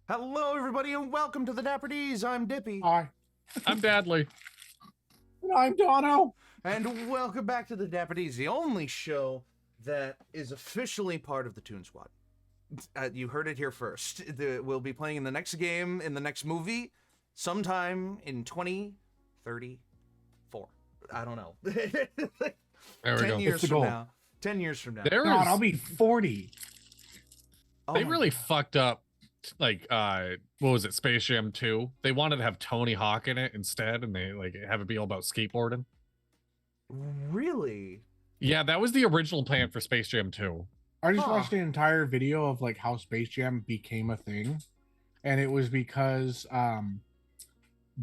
Hello, everybody, and welcome to the Dapper D's. I'm Dippy. Hi. I'm Dadley. And I'm Dono. And welcome back to the Dapper D's, the only show that is officially part of the Toon Squad. You heard it here first. We'll be playing in the next game, in the next movie, sometime in 2034. I don't know. There we 10 go. years It's the from goal. now. 10 years from now. There God, is, I'll be 40. Oh they my really God. fucked up, like, what was it, Space Jam 2? They wanted to have Tony Hawk in it instead, and they, like, have it be all about skateboarding. Really? Yeah, that was the original plan for Space Jam 2. I just Huh. watched an entire video of like how Space Jam became a thing. And it was because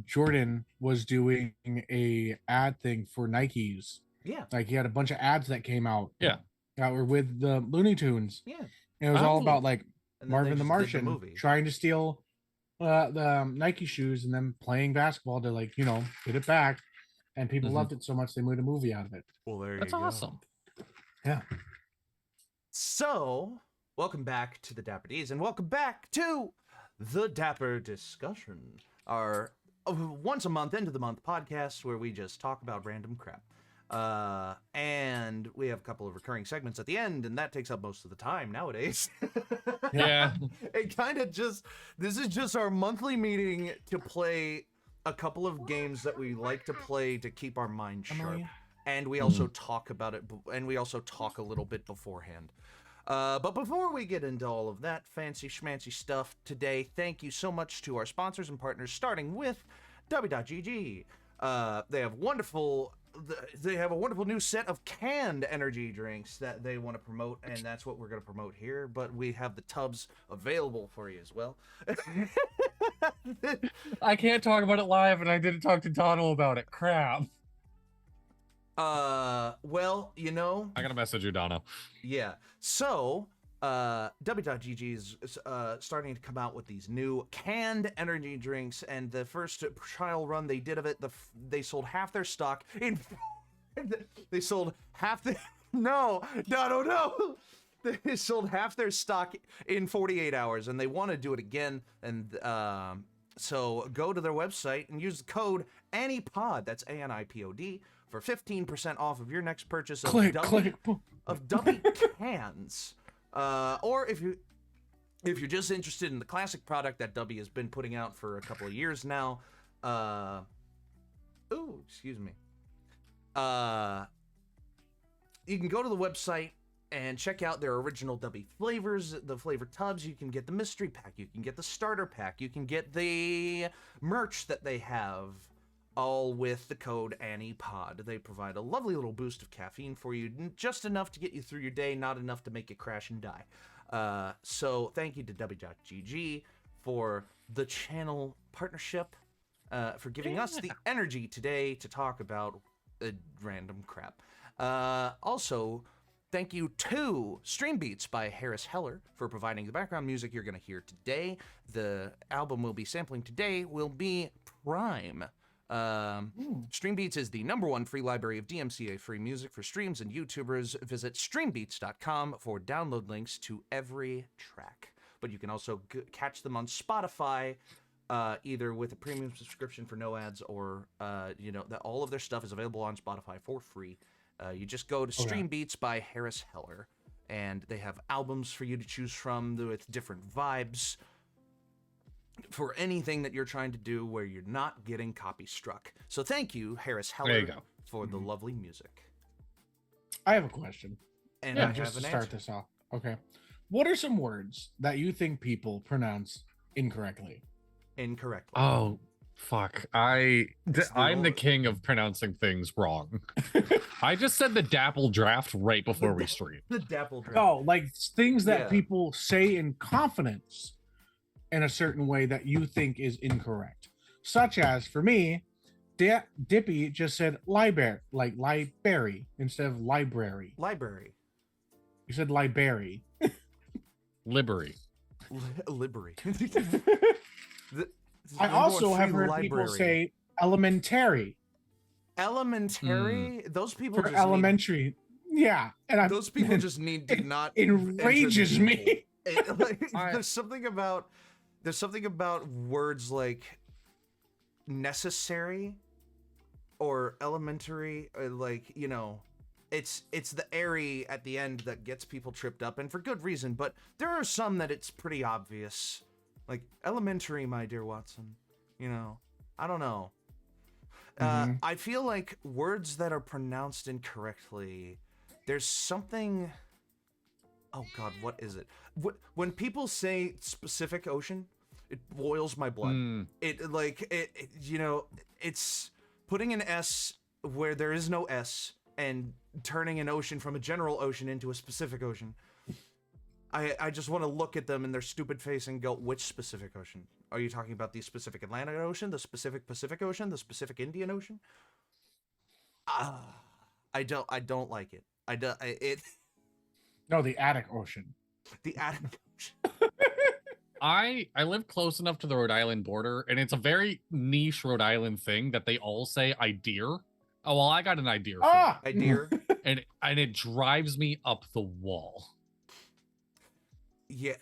Jordan was doing a ad thing for Nikes. Yeah. Like he had a bunch of ads that came out. Yeah. That were with the Looney Tunes. Yeah. And it was Oh. all about like And then Marvin they the just did Martian movie. trying to steal the Nike shoes and then playing basketball to like, you know, get it back. And people Mhm. loved it so much they made a movie out of it. Well, there That's you go. awesome. Yeah. So, welcome back to the Dapper D's, and welcome back to the Dapper Discussion, our once a month, end of the month podcast where we just talk about random crap. And we have a couple of recurring segments at the end, and that takes up most of the time nowadays. Yeah. It kind of just, this is just our monthly meeting to play a couple of games that we like to play to keep our mind sharp. And we also talk about it, and we also talk a little bit beforehand. But before we get into all of that fancy schmancy stuff today, thank you so much to our sponsors and partners, starting with W.GG. They have a wonderful new set of canned energy drinks that they want to promote, and that's what we're going to promote here. But we have the tubs available for you as well. I can't talk about it live, and I didn't talk to Donald about it. Crap. Well, you know, I gotta message you, Dono. yeah. So, W.GG is starting to come out with these new canned energy drinks, and the first trial run they did of it, they sold half their stock in. They sold half the. No. They sold half their stock in 48 hours, and they want to do it again. And so go to their website and use the code ANIPOD. That's ANIPOD for 15% off of your next purchase of Click. Dubby cans. Or if you're just interested in the classic product that Dubby has been putting out for a couple of years now, excuse me. You can go to the website and check out their original Dubby flavors, the flavor tubs. You can get the mystery pack, you can get the starter pack, you can get the merch that they have, all with the code ANIPOD. They provide a lovely little boost of caffeine for you, just enough to get you through your day, not enough to make you crash and die. So thank you to W.GG for the channel partnership, for giving us the energy today to talk about random crap. Also, thank you to Stream Beats by Harris Heller for providing the background music you're going to hear today. The album we'll be sampling today will be Prime. Stream Beats is the #1 free library of DMCA free music for streams and YouTubers. Visit streambeats.com for download links to every track. But you can also catch them on Spotify, either with a premium subscription for no ads, or that all of their stuff is available on Spotify for free. You just go to Stream Beats by Harris Heller, and they have albums for you to choose from with different vibes for anything that you're trying to do where you're not getting copy struck. So thank you, Harris Heller, There you go. for the lovely music. I have a question. And Yeah, I just have to an start answer. this off. Okay. What are some words that you think people pronounce incorrectly? Incorrectly. Oh, fuck. I'm the only- king of pronouncing things wrong. I just said the Dapple draft right before we streamed. The Dapple draft. No, like things that Yeah. people say in confidence in a certain way that you think is incorrect. Such as, for me, Dippy just said library, like library instead of library. Library. You said library. Library. Library. I also have heard people say elementary elementary. Those people for just elementary. Yeah, and those people just need to not enrages enter the me. people. There's something about words like necessary or elementary, or like, you know, it's the airy at the end that gets people tripped up, and for good reason. But there are some that it's pretty obvious, like elementary, my dear Watson. You know, I don't know. I feel like words that are pronounced incorrectly, there's something. Oh God, what is it? When people say specific ocean, it boils my blood. It you know, it's putting an S where there is no S and turning an ocean from a general ocean into a specific ocean. I just want to look at them in their stupid face and go, which specific ocean? Are you talking about the specific Atlantic Ocean, the specific Pacific Ocean, the specific Indian Ocean? I don't like it. No, the Attic Ocean. The Atlantic Ocean. I live close enough to the Rhode Island border, and it's a very niche Rhode Island thing that they all say "idea." Oh well, I got an idea. Idea. And it drives me up the wall. Yeah,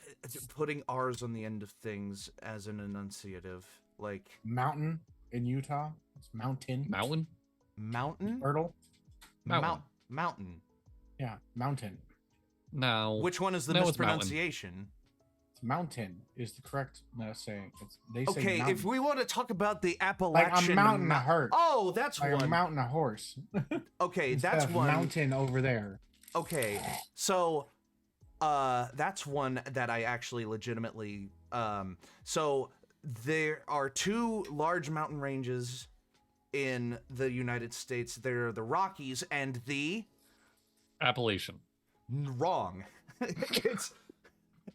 putting R's on the end of things as an enunciative, like Mountain in Utah. It's mountain. Mountain. mountain, Turtle. mountain. Yeah, mountain. No. Which one is the No, it's mountain. mispronunciation? Mountain is the correct saying. They say Okay, mountain. if we want to talk about the like Appalachian a mountain of hurt. Oh, that's like one. a mountain of horse. Okay, Instead that's of one. mountain over there. Okay, so that's one that I actually legitimately so there are two large mountain ranges in the United States. They're the Rockies and the Appalachian. wrong.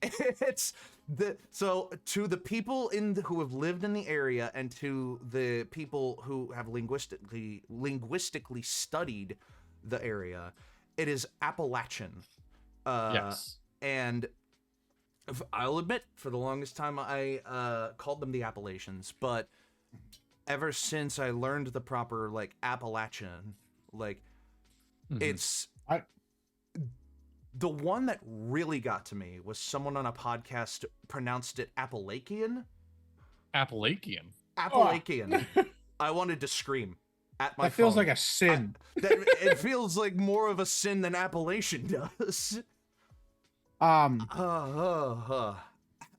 it's the so to the people who have lived in the area and to the people who have linguistically studied the area, it is Appalachian. Yes. And I'll admit, for the longest time, I called them the Appalachians, but ever since I learned the proper Appalachian, it's the one that really got to me was someone on a podcast pronounced it Appalachian. Appalachian. Appalachian. I wanted to scream at my That feels phone. like a sin. It feels like more of a sin than Appalachian does.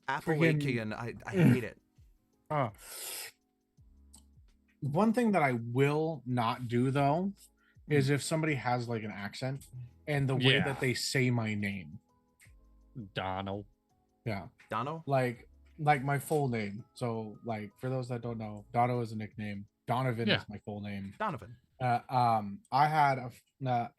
Appalachian. I hate it. One thing that I will not do though is if somebody has an accent and the way that they say my name. Donald. Yeah. Dono? Like my full name. So for those that don't know, Dono is a nickname. Donovan is my full name. Donovan. I had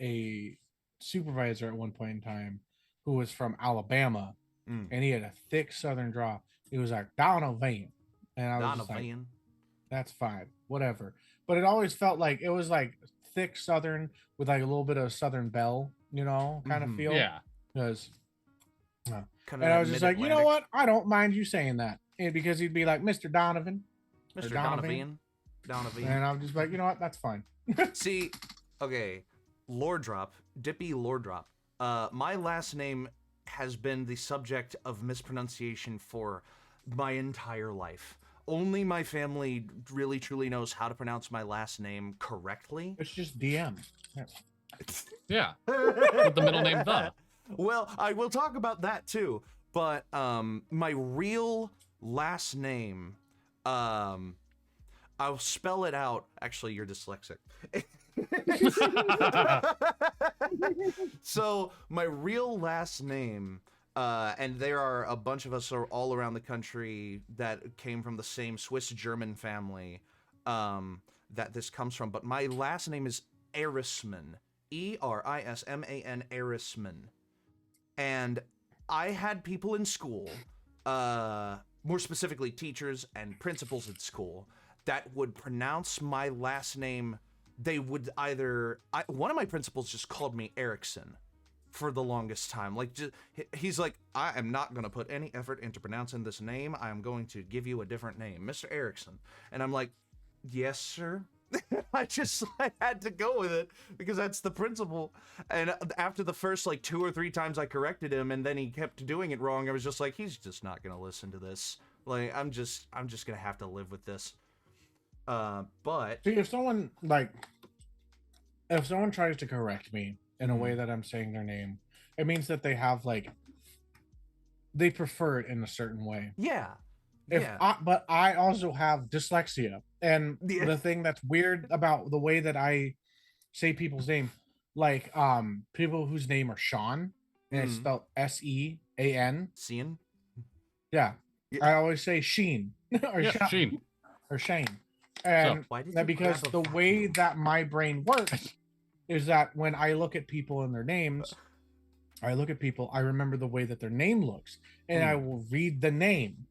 a supervisor at one point in time who was from Alabama, and he had a thick Southern draw. He was like Donovan, and I was just like, "That's fine, whatever." But it always felt like it was thick Southern with a little bit of Southern belle, kind of feel. Yeah. Because, and I was just like, you know what? I don't mind you saying that, and because he'd be like, "Mr. Donovan." Mr. Donovan. And I'm just like, you know what? That's fine. See, okay, lore drop, Dippy lore drop. My last name has been the subject of mispronunciation for my entire life. Only my family really truly knows how to pronounce my last name correctly. It's just DM. Yeah. With the middle name the. Well, I will talk about that too, but my real last name, I'll spell it out. Actually, you're dyslexic. So my real last name, and there are a bunch of us all around the country that came from the same Swiss-German family that this comes from, but my last name is Erisman. Erisman, Erisman. And I had people in school, more specifically teachers and principals at school, that would pronounce my last name. They would either... one of my principals just called me Erickson for the longest time. Like, he's like, I am not going to put any effort into pronouncing this name. I am going to give you a different name, Mr. Erickson. And I'm like, yes, sir. I had to go with it because that's the principal. And after the first like 2 or 3 times I corrected him and then he kept doing it wrong, I was just like, he's just not gonna listen to this. Like, I'm just gonna have to live with this. But see, if someone tries to correct me in a way that I'm saying their name, it means that they have like, they prefer it in a certain way. yeah. But I also have dyslexia, and the thing that's weird about the way that I say people's name, like people whose name are Sean, and it's spelled S-E-A-N. Sean? Yeah. I always say Sheen or Sheen or Shane, and that because the way that my brain works is that when I look at people and their names, I remember the way that their name looks, and I will read the name.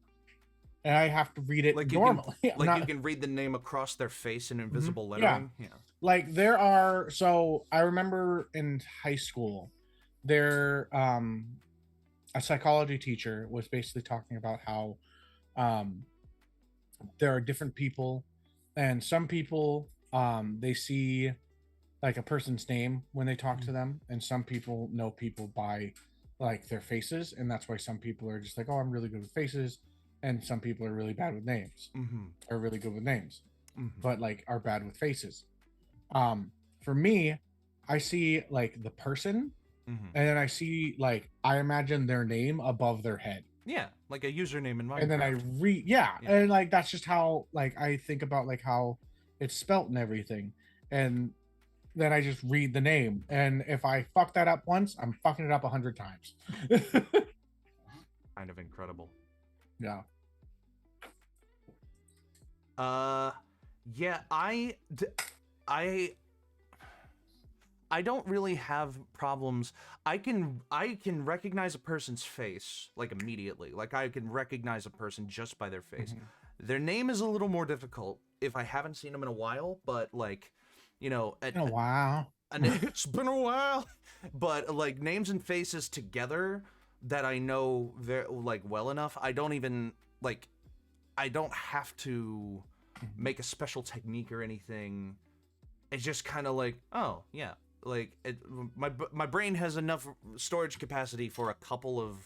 And I have to read it like normally. You can read the name across their face in invisible lettering. Yeah. Like there are. So I remember in high school, a psychology teacher was basically talking about how there are different people, and some people they see like a person's name when they talk to them, and some people know people by like their faces, and that's why some people are just like, oh, I'm really good with faces. And some people are really bad with names, are really good with names, but like are bad with faces. For me, I see like the person, and then I see like, I imagine their name above their head. Yeah, like a username in Minecraft. And then I read, and like that's just how like I think about like how it's spelt and everything, and then I just read the name. And if I fuck that up once, I'm fucking it up 100 times. Kind of incredible. Yeah. Yeah, I don't really have problems. I can recognize a person's face like immediately. Like I can recognize a person just by their face. Their name is a little more difficult if I haven't seen them in a while, but like, you know, in a while. And it's been a while. But like names and faces together that I know very like well enough, I don't have to make a special technique or anything. It's just kind of like, oh yeah, like my brain has enough storage capacity for a couple of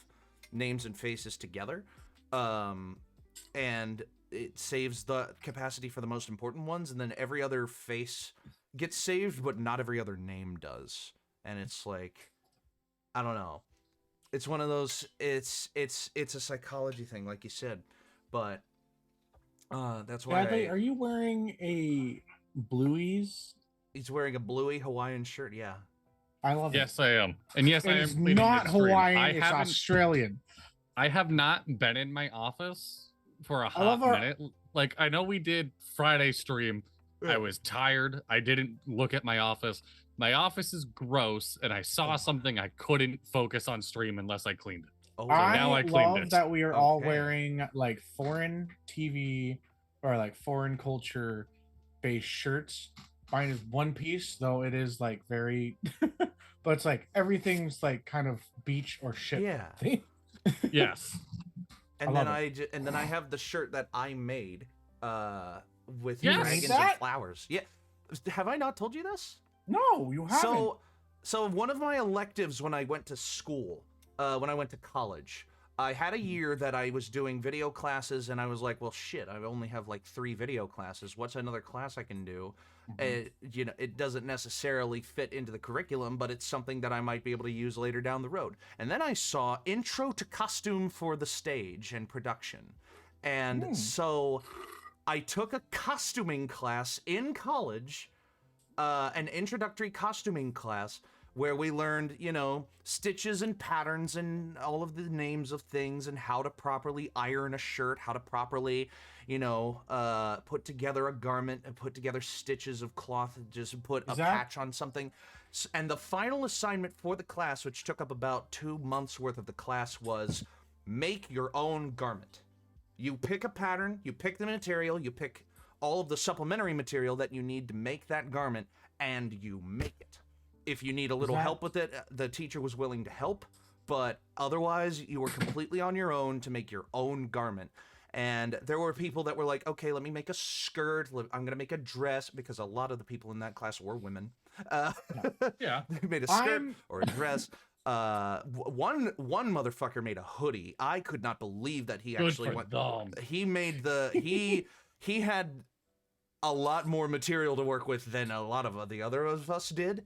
names and faces together, and it saves the capacity for the most important ones, and then every other face gets saved, but not every other name does. And it's like, I don't know. It's one of those. It's a psychology thing, like you said, but that's why. Bradley, are you wearing a Bluey's? He's wearing a Bluey Hawaiian shirt. Yeah, I love it. Yes, I am, and yes, I am. It's not Hawaiian. It's Australian. I have not been in my office for a hot minute. Like, I know we did Friday stream. I was tired. I didn't look at my office. My office is gross, and I saw something I couldn't focus on stream unless I cleaned it. Oh, so now I love it. That we are all wearing like foreign TV or like foreign culture based shirts. Mine is one piece, though it is like very, but it's like everything's like kind of beach or ship. Yeah. Yes. And then I have the shirt that I made with dragons and flowers. Yeah. Have I not told you this? No, you haven't. So one of my electives when I went to school, when I went to college, I had a year that I was doing video classes, and I was like, well, shit, I only have like 3 video classes. What's another class I can do? You know, it doesn't necessarily fit into the curriculum, but it's something that I might be able to use later down the road. And then I saw Intro to Costume for the Stage and Production. And so I took a costuming class in college an introductory costuming class where we learned, you know, stitches and patterns and all of the names of things and how to properly iron a shirt, how to properly, you know, put together a garment and put together stitches of cloth and just put a patch on something. And the final assignment for the class, which took up about 2 months worth of the class, was make your own garment. You pick a pattern, you pick the material, you pick all of the supplementary material that you need to make that garment, and you make it. If you need a little help with it, the teacher was willing to help, but otherwise you were completely on your own to make your own garment. And there were people that were like, okay, let me make a skirt, I'm gonna make a dress, because a lot of the people in that class were women. Yeah. They made a skirt or a dress. One motherfucker made a hoodie. I could not believe that he actually went. He made he had a lot more material to work with than a lot of the other of us did.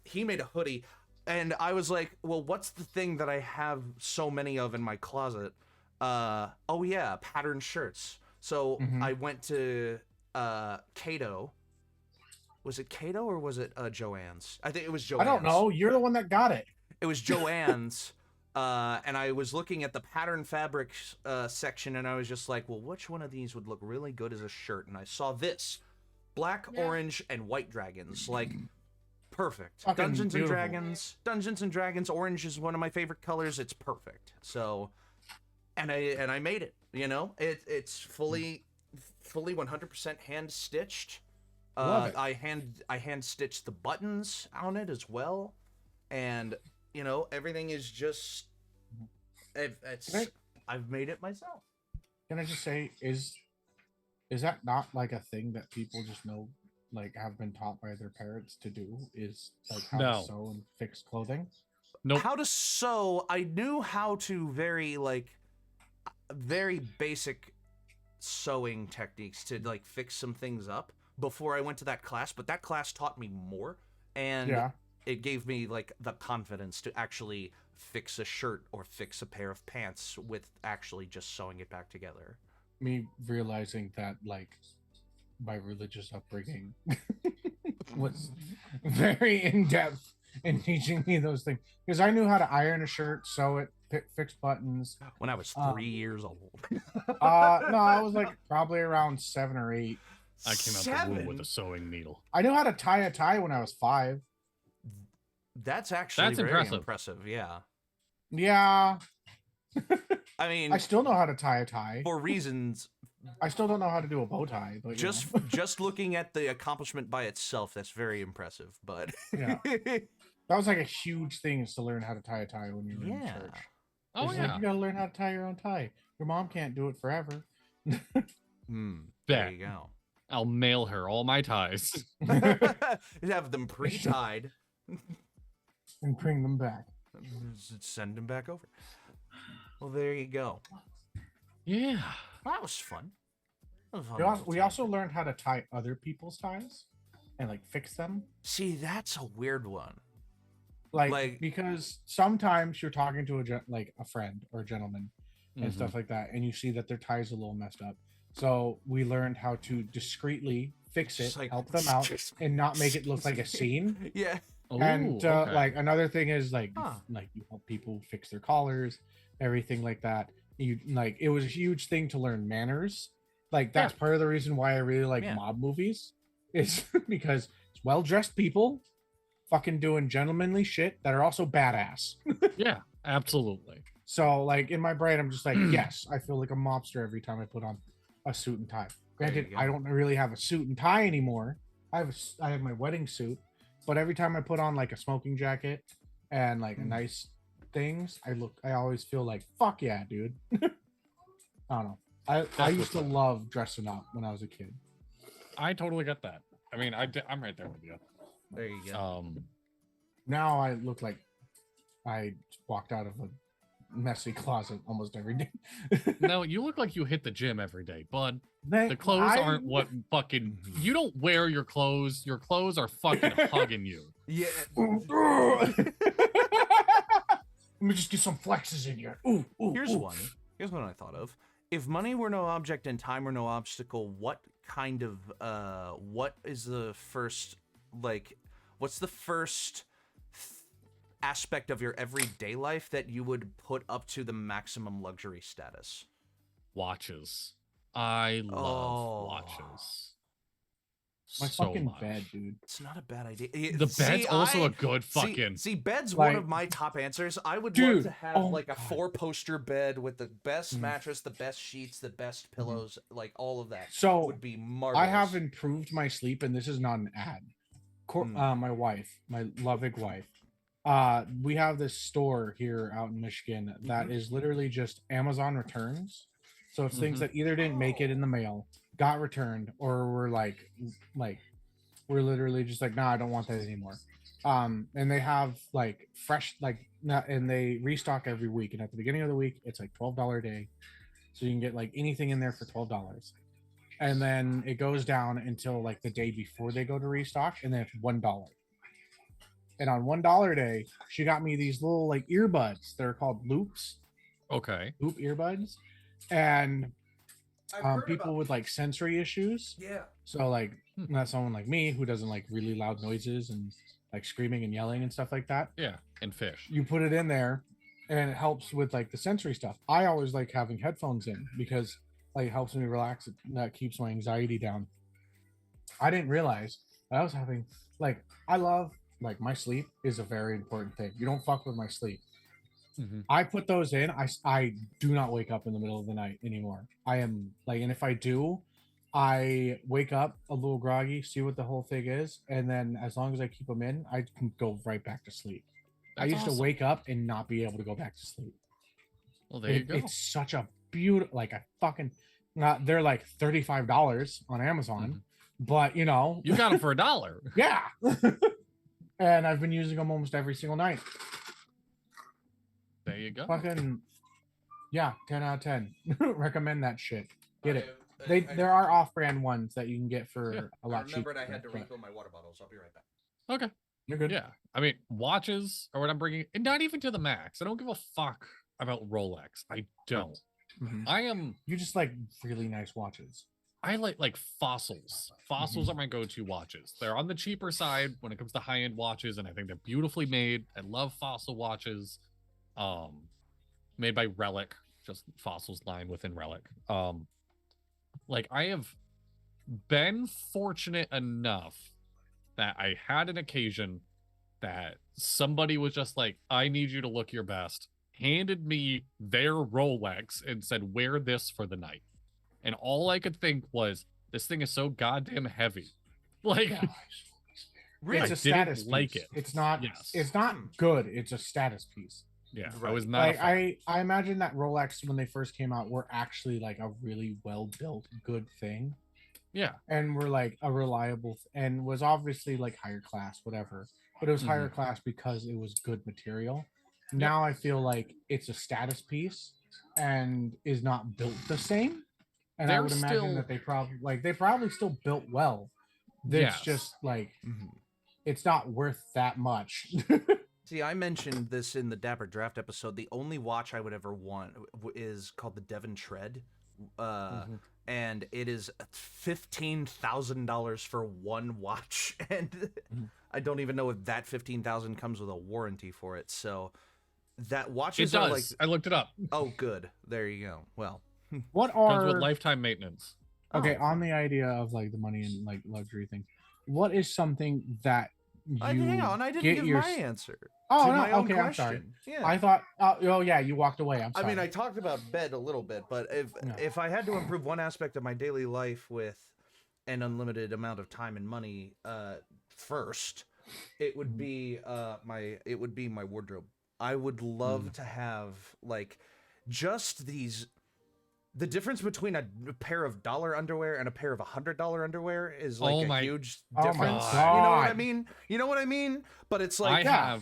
He made a hoodie, and I was like, well, what's the thing that I have so many of in my closet? Oh yeah, patterned shirts. So I went to Cato. Was it Cato or was it Joann's? I think it was Joann's. I don't know. You're the one that got it. It was Joann's. And I was looking at the pattern fabrics section, and I was just like, well, which one of these would look really good as a shirt? And I saw this. Black, orange, and white dragons. Like, perfect. Fucking Dungeons and beautiful. Dragons. Dungeons and Dragons. Orange is one of my favorite colors. It's perfect. So, and I made it. You know, it's fully 100% hand stitched. Love it. I hand stitched the buttons on it as well, and you know, everything is just I've made it myself. Can I just say, is that not like a thing that people just know, like have been taught by their parents to do? Is like how to sew and fix clothing? Nope. How to sew, I knew how to very basic sewing techniques to like fix some things up before I went to that class, but that class taught me more, and it gave me like the confidence to actually fix a shirt or fix a pair of pants with actually just sewing it back together. Me realizing that like my religious upbringing was very in-depth in teaching me those things, because I knew how to iron a shirt, sew it, fix buttons when I was 3 years old. No, I was like probably around 7 or 8. I came out the womb with a sewing needle. I knew how to tie a tie when I was 5. That's actually very impressive. Yeah. Yeah. I mean, I still know how to tie a tie for reasons. I still don't know how to do a bow tie, but just looking at the accomplishment by itself, that's very impressive. But yeah, that was like a huge thing, is to learn how to tie a tie when you were in church. Oh yeah, like, you gotta learn how to tie your own tie. Your mom can't do it forever. There you go. I'll mail her all my ties. Have them pre-tied and bring them back. Send them back over. Well, there you go. Yeah, that was fun. We also learned how to tie other people's ties and like fix them. See, that's a weird one. Like because sometimes you're talking to a friend or a gentleman and stuff like that, and you see that their tie's a little messed up. So we learned how to discreetly fix it, help them out, and not make it look like a scene. Yeah. And like another thing is like you help people fix their collars, everything like that. You like, it was a huge thing to learn manners. Like that's part of the reason why I really like mob movies, is because it's well-dressed people fucking doing gentlemanly shit that are also badass. Yeah, absolutely. So like in my brain, I'm just like, yes, I feel like a mobster every time I put on a suit and tie. Granted, I don't really have a suit and tie anymore. I have my wedding suit, but every time I put on like a smoking jacket and like a nice things, I always feel like, fuck yeah, dude. I don't know. I used to love dressing up when I was a kid. I totally get that. I mean, I'm right there with you. There you go. Now I look like I walked out of a messy closet almost every day. No, you look like you hit the gym every day, bud. The clothes aren't what fucking... You don't wear your clothes. Your clothes are fucking hugging you. Yeah. Let me just get some flexes in here. Here's one I thought of. If money were no object and time were no obstacle, what kind of what is the first what's the first aspect of your everyday life that you would put up to the maximum luxury status? Watches. I love watches. My so fucking much. bed, dude. It's not a bad idea. The bed's also a good fucking. See, bed's Like- one of my top answers. I would Dude, love to have oh like a God. 4-poster bed with the best mattress, the best sheets, the best pillows, like all of that. So, would be marvelous. I have improved my sleep, and this is not an ad. My wife, my loving wife, we have this store here out in Michigan that is literally just Amazon returns. So it's things that either didn't make it in the mail, got returned, or were like we're literally just like, nah, I don't want that anymore. And they have like fresh, and they restock every week. And at the beginning of the week, it's like $12 a day, so you can get like anything in there for $12. And then it goes down until like the day before they go to restock, and then it's $1. And on $1 a day, she got me these little like earbuds. They're called loops. Okay. Loop earbuds. And people with like sensory issues. Yeah. So like not someone like me who doesn't like really loud noises and like screaming and yelling and stuff like that. Yeah, and fish. You put it in there, and it helps with like the sensory stuff. I always like having headphones in because like it helps me relax. That keeps my anxiety down. I didn't realize that I was having I love my sleep is a very important thing. You don't fuck with my sleep. I put those in. I do not wake up in the middle of the night anymore. I am and if I do, I wake up a little groggy, see what the whole thing is, and then as long as I keep them in, I can go right back to sleep. That's I used awesome. to wake up and not be able to go back to sleep. Well, there you go. It's such a beautiful, they're like $35 on Amazon, but you know, You got them for $1. yeah. And I've been using them almost every single night. There you go. Fucking, yeah, 10 out of 10. Recommend that shit. Get it. There are off-brand ones that you can get for a lot cheaper. I had to refill my water bottles. I'll be right back. Okay. You're good. Yeah. I mean, watches are what I'm bringing, and not even to the max. I don't give a fuck about Rolex. I don't. You just like really nice watches. I like Fossils. Fossils are my go-to watches. They're on the cheaper side when it comes to high-end watches, and I think they're beautifully made. I love Fossil watches. Made by Relic, just Fossils line within Relic. I have been fortunate enough that I had an occasion that somebody was just like, I need you to look your best, handed me their Rolex and said, wear this for the night. And all I could think was, this thing is so goddamn heavy. It's a status piece. Like it. It's not. Yes. It's not good. It's a status piece. Yeah, Right. I was not. I imagine that Rolex when they first came out were actually like a really well built, good thing. Yeah, and were like a reliable and was obviously like higher class, whatever. But it was higher class because it was good material. Now I feel like it's a status piece and is not built the same. And I would imagine that they probably still built well. It's just it's not worth that much. See, I mentioned this in the Dapper Draft episode. The only watch I would ever want is called the Devon Tread. And it is $15,000 for one watch. And I don't even know if that $15,000 comes with a warranty for it. So that watches are like... I looked it up. Oh, good. There you go. Well... What are... Comes with lifetime maintenance. Okay, on the idea of like the money and like luxury thing, what is something that you hang on, I didn't give my answer. Oh, to no, my own okay, question. I'm sorry. Yeah. I thought, oh yeah, you walked away. I'm sorry. I mean, I talked about bed a little bit, but if I had to improve one aspect of my daily life with an unlimited amount of time and money, first, it would be my wardrobe. I would love to have just these. The difference between a pair of $1 underwear and a pair of $100 underwear is a huge difference. My You know what I God. mean? You know what I mean? But it's like I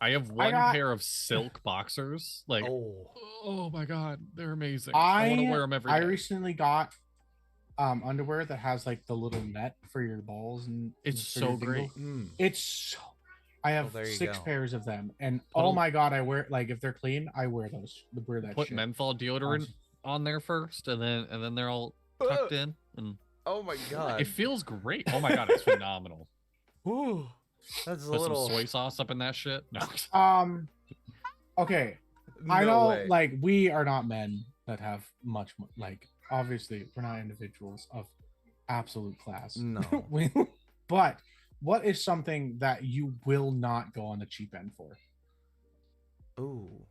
have one pair of silk boxers. Oh my god, they're amazing. I want to wear them every day. I recently got underwear that has like the little net for your balls and it's so great. I have 6 pairs of them, and oh my god, I wear if they're clean, I wear those. Wear that Put shit. menthol deodorant on there first, and then they're all tucked in. And Oh my god. It feels great. Oh my god, it's phenomenal. Ooh, that's a Put little some soy sauce up in that shit. No. Okay. No I know, way. like, we are not men that have much, like, obviously, we're not individuals of absolute class. No. But what is something that you will not go on the cheap end for? Ooh.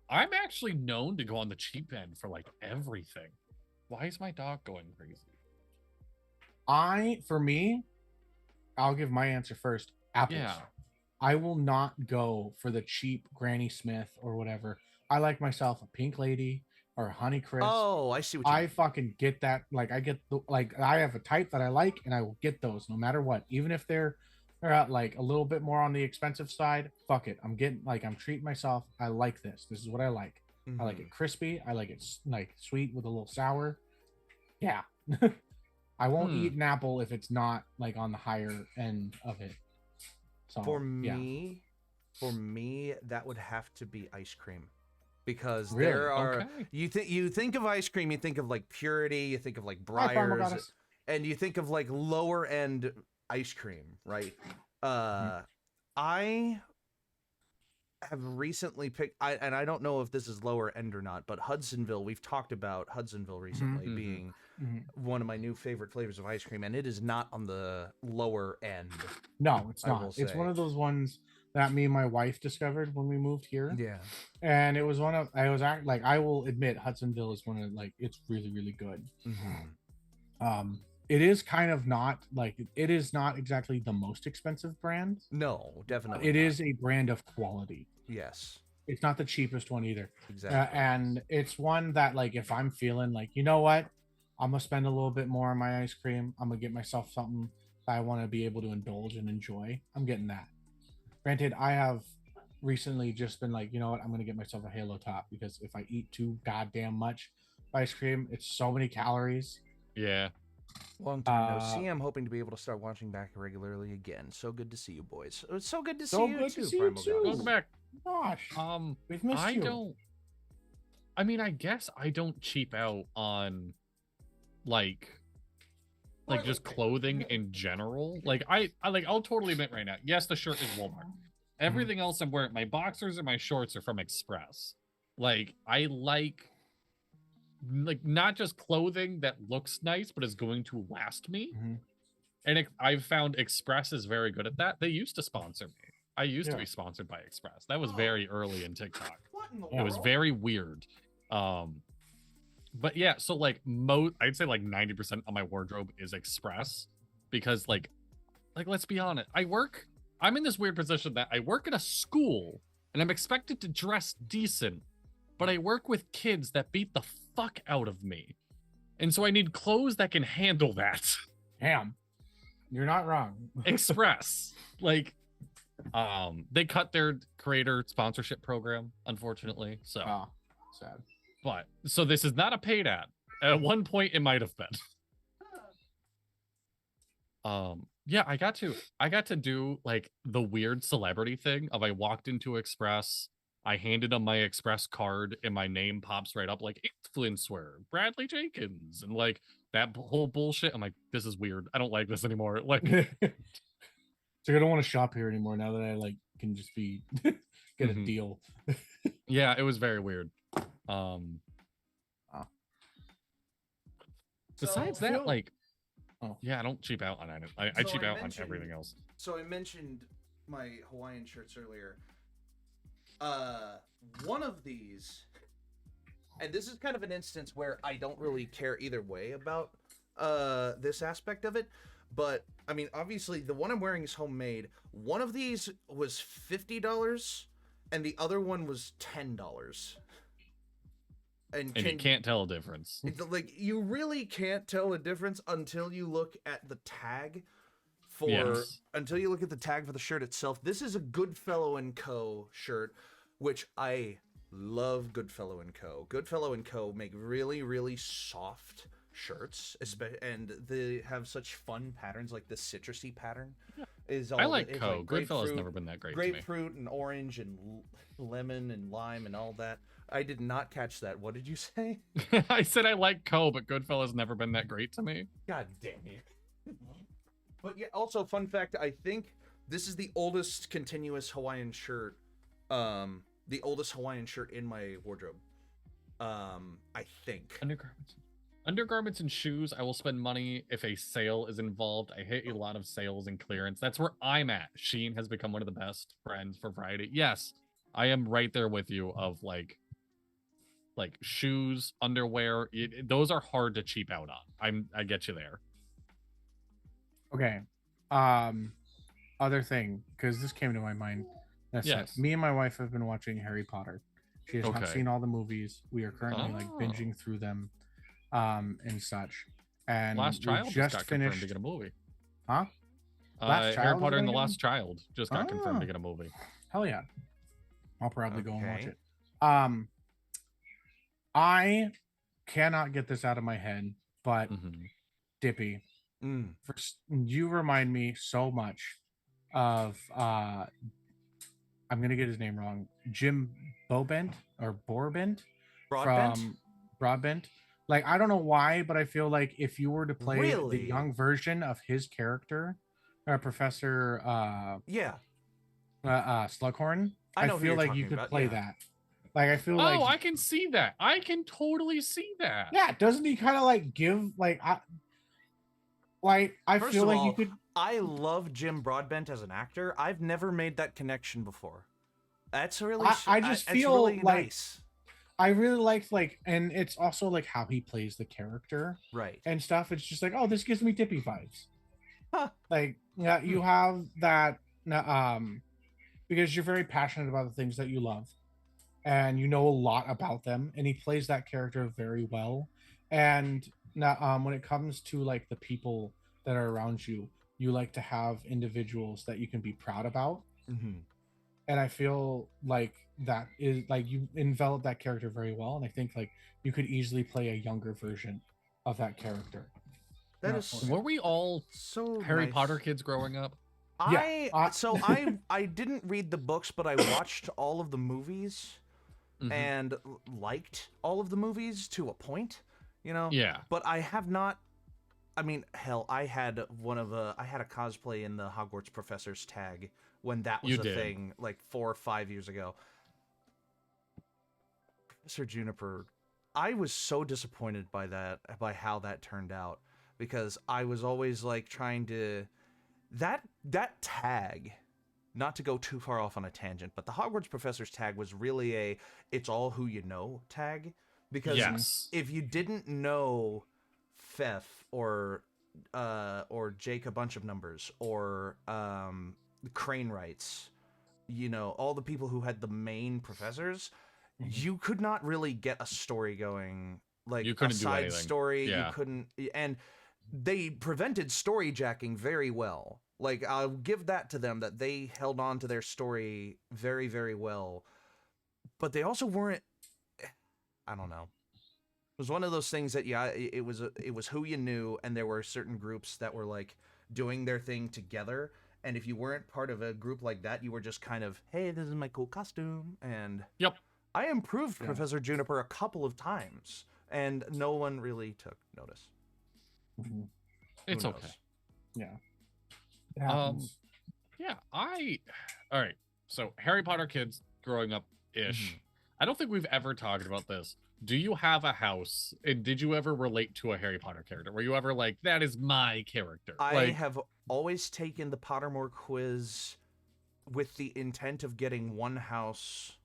I'm actually known to go on the cheap end for like everything. Why is my dog going crazy? For me, I'll give my answer first. Apples. Yeah. I will not go for the cheap Granny Smith or whatever. I like myself a Pink Lady or a Honey Crisp. Oh, I see what you I mean. fucking get that. Like, I get I have a type that I like, and I will get those no matter what, even if they're at like a little bit more on the expensive side. Fuck it, I'm treating myself. I like this. This is what I like. I like it crispy. I like it like sweet with a little sour. Yeah. I won't eat an apple if it's not like on the higher end of it. So, for me, that would have to be ice cream, because Really? there are Okay. you think of ice cream, you think of like Purity, you think of like Breyers, and you think of like lower end ice cream, right? I have recently picked, and I don't know if this is lower end or not, but Hudsonville. We've talked about Hudsonville recently being one of my new favorite flavors of ice cream, and it is not on the lower end. No, it's not. It's one of those ones that me and my wife discovered when we moved here. Yeah, and it was I will admit, Hudsonville is one of, like, it's really, really good. It is kind of not like, it is not exactly the most expensive brand. No, definitely It not. is a brand of quality. Yes, it's not the cheapest one either. Exactly. And it's one that, like, if I'm feeling like, you know what, I'm gonna spend a little bit more on my ice cream, I'm gonna get myself something that I want to be able to indulge and enjoy, I'm getting that. Granted, I have recently just been like, you know what, I'm gonna get myself a Halo Top, because if I eat too goddamn much ice cream, it's so many calories. Yeah. Long time no see. I'm hoping to be able to start watching back regularly again. So good to see you, boys. It's so good to see you too, Primal Gods. Welcome back. Gosh, we've missed you. I mean, I guess I don't cheap out on like just clothing in general. Like I'll totally admit right now, yes, the shirt is Walmart. Everything else I'm wearing, my boxers and my shorts, are from Express. Like, I like not just clothing that looks nice but is going to last me. And I've found Express is very good at that. They used to sponsor me. I used to be sponsored by Express. That was very early in TikTok. It was very weird. But yeah, so like I'd say like 90% of my wardrobe is Express, because like let's be honest, I'm in this weird position that I work at a school and I'm expected to dress decent, but I work with kids that beat the fuck out of me. And so I need clothes that can handle that. Damn. You're not wrong. Express. Like, they cut their creator sponsorship program, unfortunately. So sad. But so this is not a paid ad. At one point it might have been. Yeah, I got to do like the weird celebrity thing of, I walked into Express, I handed them my Express card, and my name pops right up like influencer Bradley Jenkins, and like that whole bullshit. I'm like, this is weird. I don't like this anymore. Like, so I don't want to shop here anymore now that I like can just be get a deal. Yeah, it was very weird. Besides that, like, yeah, I don't cheap out on it. I cheap out on everything else. So I mentioned my Hawaiian shirts earlier. One of these, and this is kind of an instance where I don't really care either way about this aspect of it, but I mean, obviously the one I'm wearing is homemade. One of these was $50 and the other one was $10. And you can't tell a difference. Like, you really can't tell a difference until you look at the tag until you look at the tag for the shirt itself. This is a Goodfellow & Co. shirt, which I love. Goodfellow & Co. Goodfellow & Co. make really, really soft shirts, and they have such fun patterns, like the citrusy pattern Is all I like it's Co. Goodfellas grapefruit, never been that great to me. grapefruit and orange and lemon and lime and all that. I did not catch that. What did you say? I said I like Co, but Goodfellas never been that great to me. God damn you. But yeah, also fun fact, I think this is the oldest continuous Hawaiian shirt. The oldest Hawaiian shirt in my wardrobe. I think. Undergarments and shoes, I will spend money if a sale is involved. I hate a lot of sales and clearance. That's where I'm at. Shein has become one of the best friends for variety. Yes, I am right there with you of like shoes, underwear. Those are hard to cheap out on. I get you there. Okay. Other thing, because this came to my mind. Yes. Me and my wife have been watching Harry Potter. She has not Okay. seen all the movies. We are currently like binging through them, and such. And Last we Child just got confirmed finished. to get a movie. Huh? Harry Child is Potter and the gonna get Lost Child just got confirmed Ah. to get a movie. Hell yeah! I'll probably go and watch Okay. it. I cannot get this out of my head, but Dippy, you remind me so much of I'm gonna get his name wrong. Jim Bobent or Borbent Broadbent? from Broadbent. Like, I don't know why, but I feel like if you were to play the Really? young version of his character, Professor Slughorn, I know who feel you're like talking you could about, play yeah. that. Like, I feel Oh, like I can see that. I can totally see that. yeah, doesn't he kind of like give I First feel of like all, you could. I love Jim Broadbent as an actor. I've never made that connection before. That's really I just it's feel really like nice. I really liked and it's also like how he plays the character Right. and stuff. It's just like, oh, this gives me Dippy vibes. Huh. Like, yeah, you have that because you're very passionate about the things that you love, and you know a lot about them, and he plays that character very well. And now, when it comes to like the people that are around you, you like to have individuals that you can be proud about. And I feel like that is like you envelop that character very well, and I think like you could easily play a younger version of that character. That is Were we all so Harry nice. Potter kids growing up? I didn't read the books, but I watched all of the movies and liked all of the movies to a point, you know? Yeah. But I have not. I mean, hell, I had I had a cosplay in the Hogwarts Professor's tag when that was thing, like 4 or 5 years ago. Professor Juniper, I was so disappointed by how that turned out, because I was always like trying to that tag, not to go too far off on a tangent, but the Hogwarts Professor's tag was really a it's all who you know tag, because if you didn't know Fef or Jake a bunch of numbers or Crane Wrights, you know, all the people who had the main professors, you could not really get a story going, like a side story. You couldn't, and they prevented story jacking very well. Like, I'll give that to them, that they held on to their story very, very well. But they also weren't, I don't know. It was one of those things that, yeah, it was who you knew, and there were certain groups that were like doing their thing together. And if you weren't part of a group like that, you were just kind of, hey, this is my cool costume. And I improved Professor Juniper a couple of times, and no one really took notice. It's okay. Yeah. It happens. All right. So Harry Potter kids growing up ish. I don't think we've ever talked about this. Do you have a house, and did you ever relate to a Harry Potter character? Were you ever like, that is my character? I have always taken the Pottermore quiz with the intent of getting one house,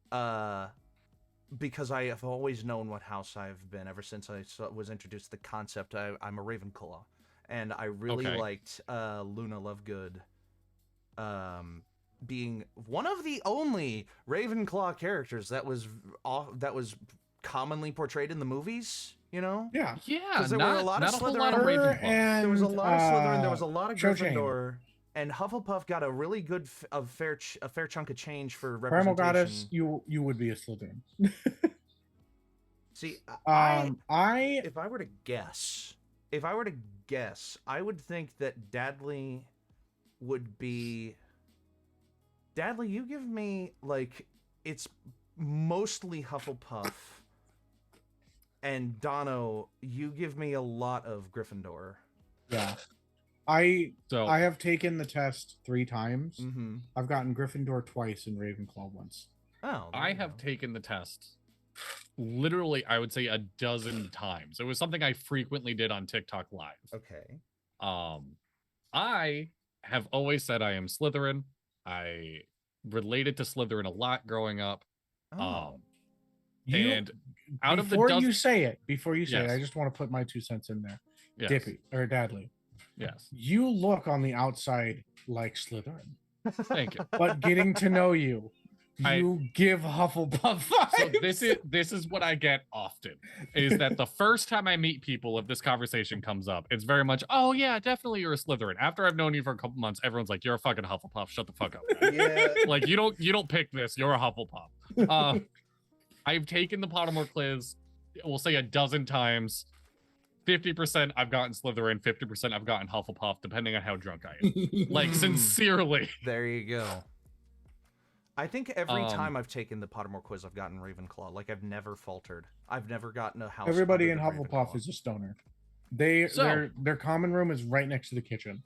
because I have always known what house I've been ever since I was introduced to the concept. I'm a Ravenclaw, and I really liked Luna Lovegood being one of the only Ravenclaw characters that was commonly portrayed in the movies, you know? Yeah. Because there were a lot of Slytherin, and there was a lot of Slytherin, there was a lot of Cho Gryffindor, and Hufflepuff got a really good a fair chunk of change for Primal representation. Goddess, you would be a Slytherin. See, if I were to guess, I would think that Dudley would be Dadley, you give me like it's mostly Hufflepuff, and Dono, you give me a lot of Gryffindor. Yeah. I have taken the test 3 times. Mm-hmm. I've gotten Gryffindor twice and Ravenclaw once. Oh, I have taken the test literally, I would say a dozen times. It was something I frequently did on TikTok Live. Okay. I have always said I am Slytherin. I related to Slytherin a lot growing up. Oh. And out of the before you say it, I just want to put my 2 cents in there. Yes. Dippy or Dadley. Yes. You look on the outside like Slytherin. Thank you. But getting to know you, you give Hufflepuff vibes. So this is what I get often, is that the first time I meet people, if this conversation comes up, it's very much, oh yeah, definitely you're a Slytherin. After I've known you for a couple months, everyone's like, you're a fucking Hufflepuff. Shut the fuck up. Yeah. Like you don't pick this. You're a Hufflepuff. I've taken the Pottermore quiz, we'll say a dozen times. 50% I've gotten Slytherin, 50% I've gotten Hufflepuff, depending on how drunk I am. Like, sincerely. There you go. I think every time I've taken the Pottermore quiz, I've gotten Ravenclaw. Like, I've never faltered. I've never gotten a house. Everybody in Hufflepuff is a stoner. Their common room is right next to the kitchen.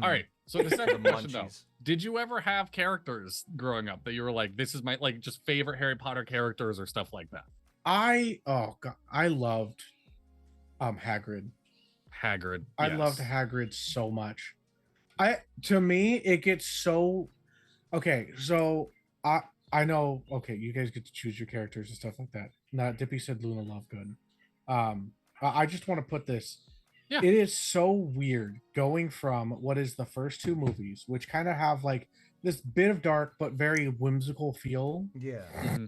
All right. So the second question, though. Did you ever have characters growing up that you were like, this is my, like, just favorite Harry Potter characters or stuff like that? I loved Hagrid. I loved Hagrid so much. To me, it gets so okay. So I know. Okay, you guys get to choose your characters and stuff like that. Not Dippy said Luna Lovegood. I just want to put this. Yeah. It is so weird going from what is the first 2 movies, which kind of have like this bit of dark but very whimsical feel. Yeah. Mm-hmm.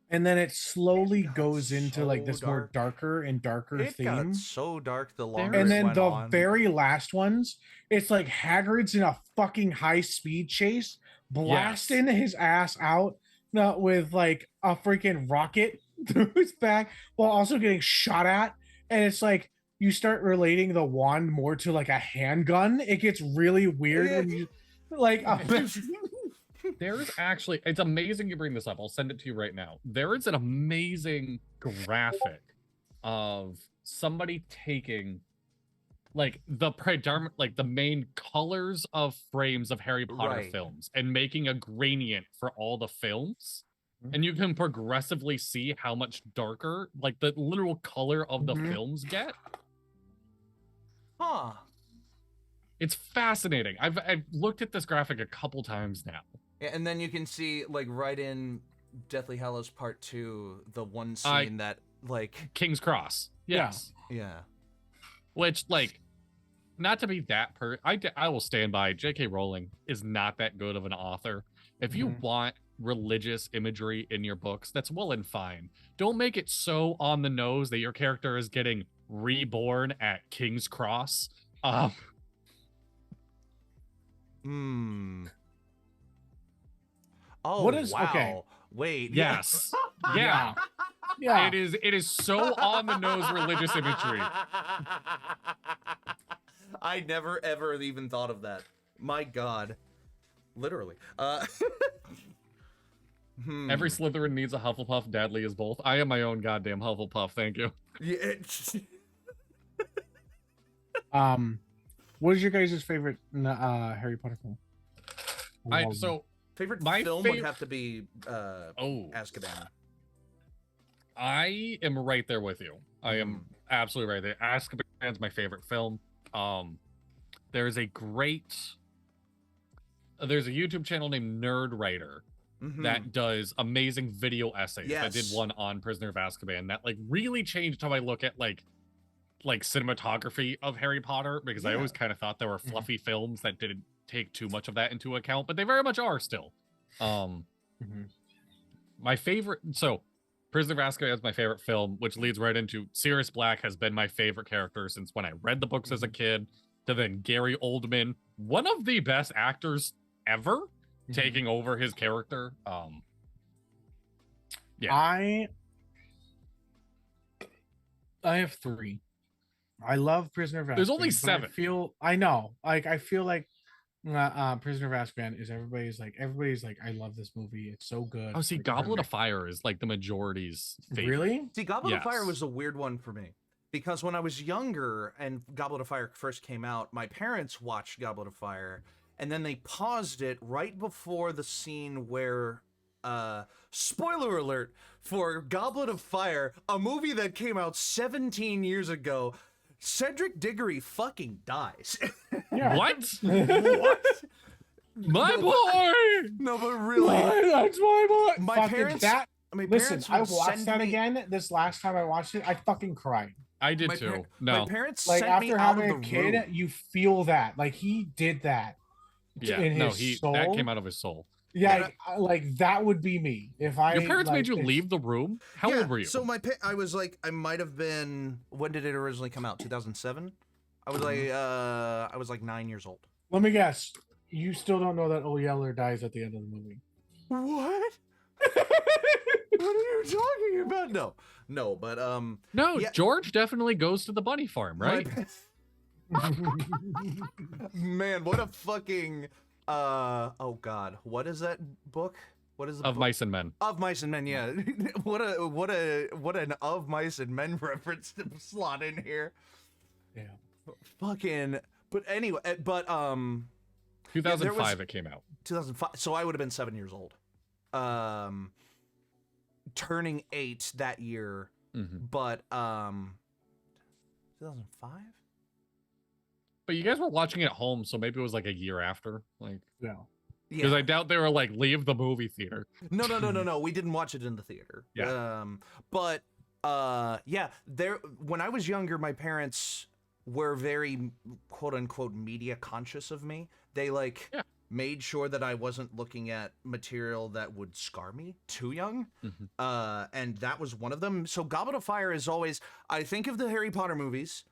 And then it slowly goes into like this more darker and darker theme. It got so dark the longer. And then the very last ones, it's like Hagrid's in a fucking high speed chase, blasting his ass out with like a freaking rocket through his back, while also getting shot at. And it's like you start relating the wand more to like a handgun. It gets really weird when you like. There's actually, it's amazing you bring this up. I'll send it to you right now. There is an amazing graphic of somebody taking like the predominant, like the main colors of frames of Harry Potter films and making a gradient for all the films. And you can progressively see how much darker, like the literal color of the films get. Huh. It's fascinating. I've looked at this graphic a couple times now. Yeah, and then you can see, like, right in Deathly Hallows Part 2, the one scene that, like... King's Cross. Yes. Yeah. Which, like, not to be that I will stand by, J.K. Rowling is not that good of an author. If you want religious imagery in your books, that's well and fine. Don't make it so on the nose that your character is getting reborn at King's Cross. Oh, what is wow. Okay. Wait. Yes. Yeah. Yeah. It is so on the nose religious imagery. I never ever even thought of that. My God. Literally. Every Slytherin needs a Hufflepuff. Dadley is both. I am my own goddamn Hufflepuff. Thank you. Yeah. What is your guys' favorite Harry Potter film? Favorite film would have to be Azkaban. I am right there with you. I am absolutely right there. Azkaban's my favorite film. There's a YouTube channel named Nerd Writer that does amazing video essays. I did one on Prisoner of Azkaban that like really changed how I look at like cinematography of Harry Potter, because I always kind of thought there were fluffy films that didn't take too much of that into account, but they very much are still. My favorite, so Prisoner of Azkaban is my favorite film, which leads right into Sirius Black has been my favorite character since when I read the books as a kid, to then Gary Oldman, one of the best actors ever, taking over his character. I have 3. I love Prisoner of Azkaban. There's only 7. I know. Like, I feel like Prisoner of Azkaban is everybody's like, I love this movie. It's so good. Oh, see, Like, Goblet of Fire is like the majority's favorite. really? See, Goblet of Fire Yes. was a weird one for me because when I was younger and Goblet of Fire first came out, my parents watched Goblet of Fire and then they paused it right before the scene where spoiler alert for Goblet of Fire, a movie that came out 17 years ago, Cedric Diggory fucking dies. Yeah. What? What? My boy! No, but really, That's my boy. my Fucking parents. That, My listen, parents I would watched send that me- again. This last time I watched it, I fucking cried. I did My, too. my No. parents Like sent me after out of having the a kid, room. you feel that. Like he did that. Yeah. In No, his soul. that came out of his soul. Yeah, like that would be me if I. Your parents like, made you it's- leave the room? How Yeah, old were you? So I was like, I might have been. When did it originally come out? 2007. I was like 9 years old. Let me guess. You still don't know that Old Yeller dies at the end of the movie. What? What are you talking about? No, but No, yeah. George definitely goes to the bunny farm, my right? pa- Man, what a fucking oh god, what is that book? What is the Of book? Mice and Men. Of Mice and Men? Yeah, what an Of Mice and Men reference to slot in here. Yeah. Fucking. But anyway, but 2005 it came out. 2005. So I would have been 7 years old. Turning 8 that year, Mhm. but 2005. But you guys were watching it at home, so maybe it was like a year after. Like, Yeah. because I doubt they were like, leave the movie theater. No. We didn't watch it in the theater. Yeah. But yeah. There. When I was younger, my parents were very quote unquote media conscious of me. They made sure that I wasn't looking at material that would scar me too young. Mhm. And that was one of them. So Goblet of Fire is always, I think of the Harry Potter movies.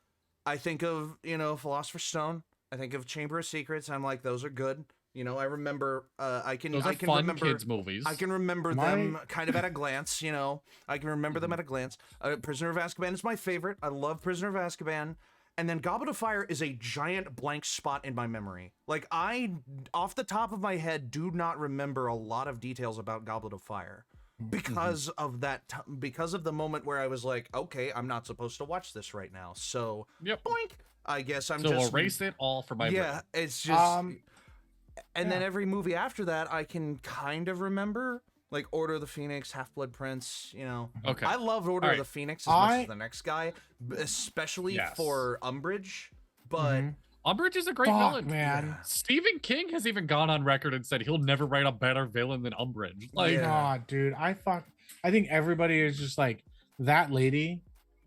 I think of, Philosopher's Stone. I think of Chamber of Secrets. I'm like, those are good. I remember, I can Those are can fun remember, kids movies. I can remember them kind of at a glance, I can remember them at a glance. Prisoner of Azkaban is my favorite. I love Prisoner of Azkaban. And then Goblet of Fire is a giant blank spot in my memory. Like, I, off the top of my head, do not remember a lot of details about Goblet of Fire because of that, because of the moment where I was like, okay, I'm not supposed to watch this right now. So, Yep. boink. I guess I'm So just erase it all from my yeah, brain. it's just and then yeah. every movie after that I can kind of remember, like Order of the Phoenix, Half-Blood Prince, Okay. I love Order Alright. of the Phoenix as much as the next guy, especially Yes. for Umbridge, but Umbridge is a great Fuck, villain. man. Stephen King has even gone on record and said he'll never write a better villain than Umbridge. Like, Yeah. God, dude, I think everybody is just like, that lady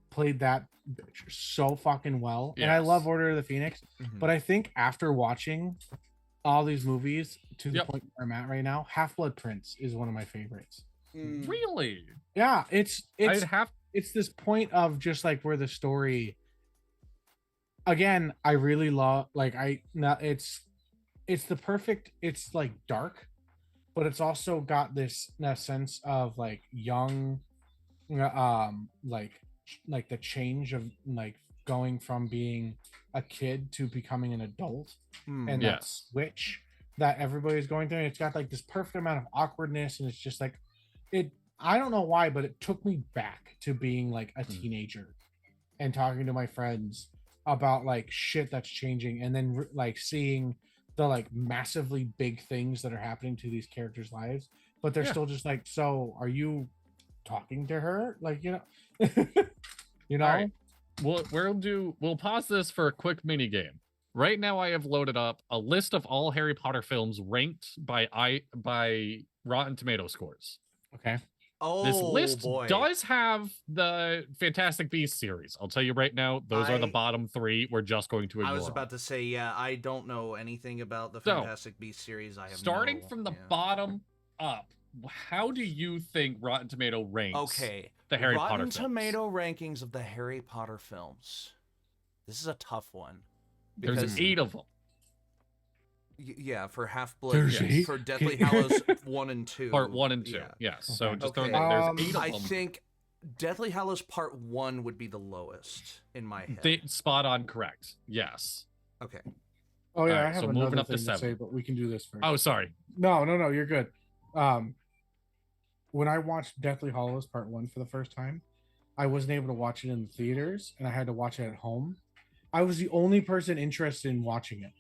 played that bitch so fucking well. And I Yes. love Order of the Phoenix, Mhm. but I think after watching all these movies to the Yep. point where I'm at right now, Half-Blood Prince is one of my favorites. really? Yeah, it's I'd have it's this point of just like where the story, again, I really love, like, it's the perfect, it's like dark, but it's also got this sense of like young, like the change of like going from being a kid to becoming an adult, and that Yes. switch that everybody's going through. And it's got like this perfect amount of awkwardness, and it's just like, I don't know why, but it took me back to being like a teenager and talking to my friends about like shit that's changing, and then like seeing the like massively big things that are happening to these characters' lives, but they're Yeah. still just like, so are you talking to her? Like, you know. All right. We'll pause this for a quick mini game. Right now I have loaded up a list of all Harry Potter films ranked by Rotten Tomato scores. Okay. Oh, This list boy. does have the Fantastic Beasts series. I'll tell you right now, those are the I- bottom 3. We're just going to ignore. I was them. about to say, yeah, I don't know anything about the So, Fantastic Beasts series. I have Starting no- from the yeah. bottom up, how do you think Rotten Tomato ranks? Okay. the Harry Rotten Potter films. Tomato rankings of the Harry Potter films. This is a tough one. There's Because 8 of them. Yeah, for Half-Blood, There's yes, eight? for Deathly Hallows 1 and 2. Part 1 and 2. Yeah. Yes. So Okay. just throwing Okay. that, there's 8 of I them. think Deathly Hallows Part 1 would be the lowest in my head. Spot on correct. Yes. Okay. Oh yeah, I Alright, have so another moving up to thing to say, 7. but we can do this first. Oh, sorry. No, you're good. When I watched Deathly Hallows Part 1 for the first time, I wasn't able to watch it in the theaters, and I had to watch it at home. I was the only person interested in watching it.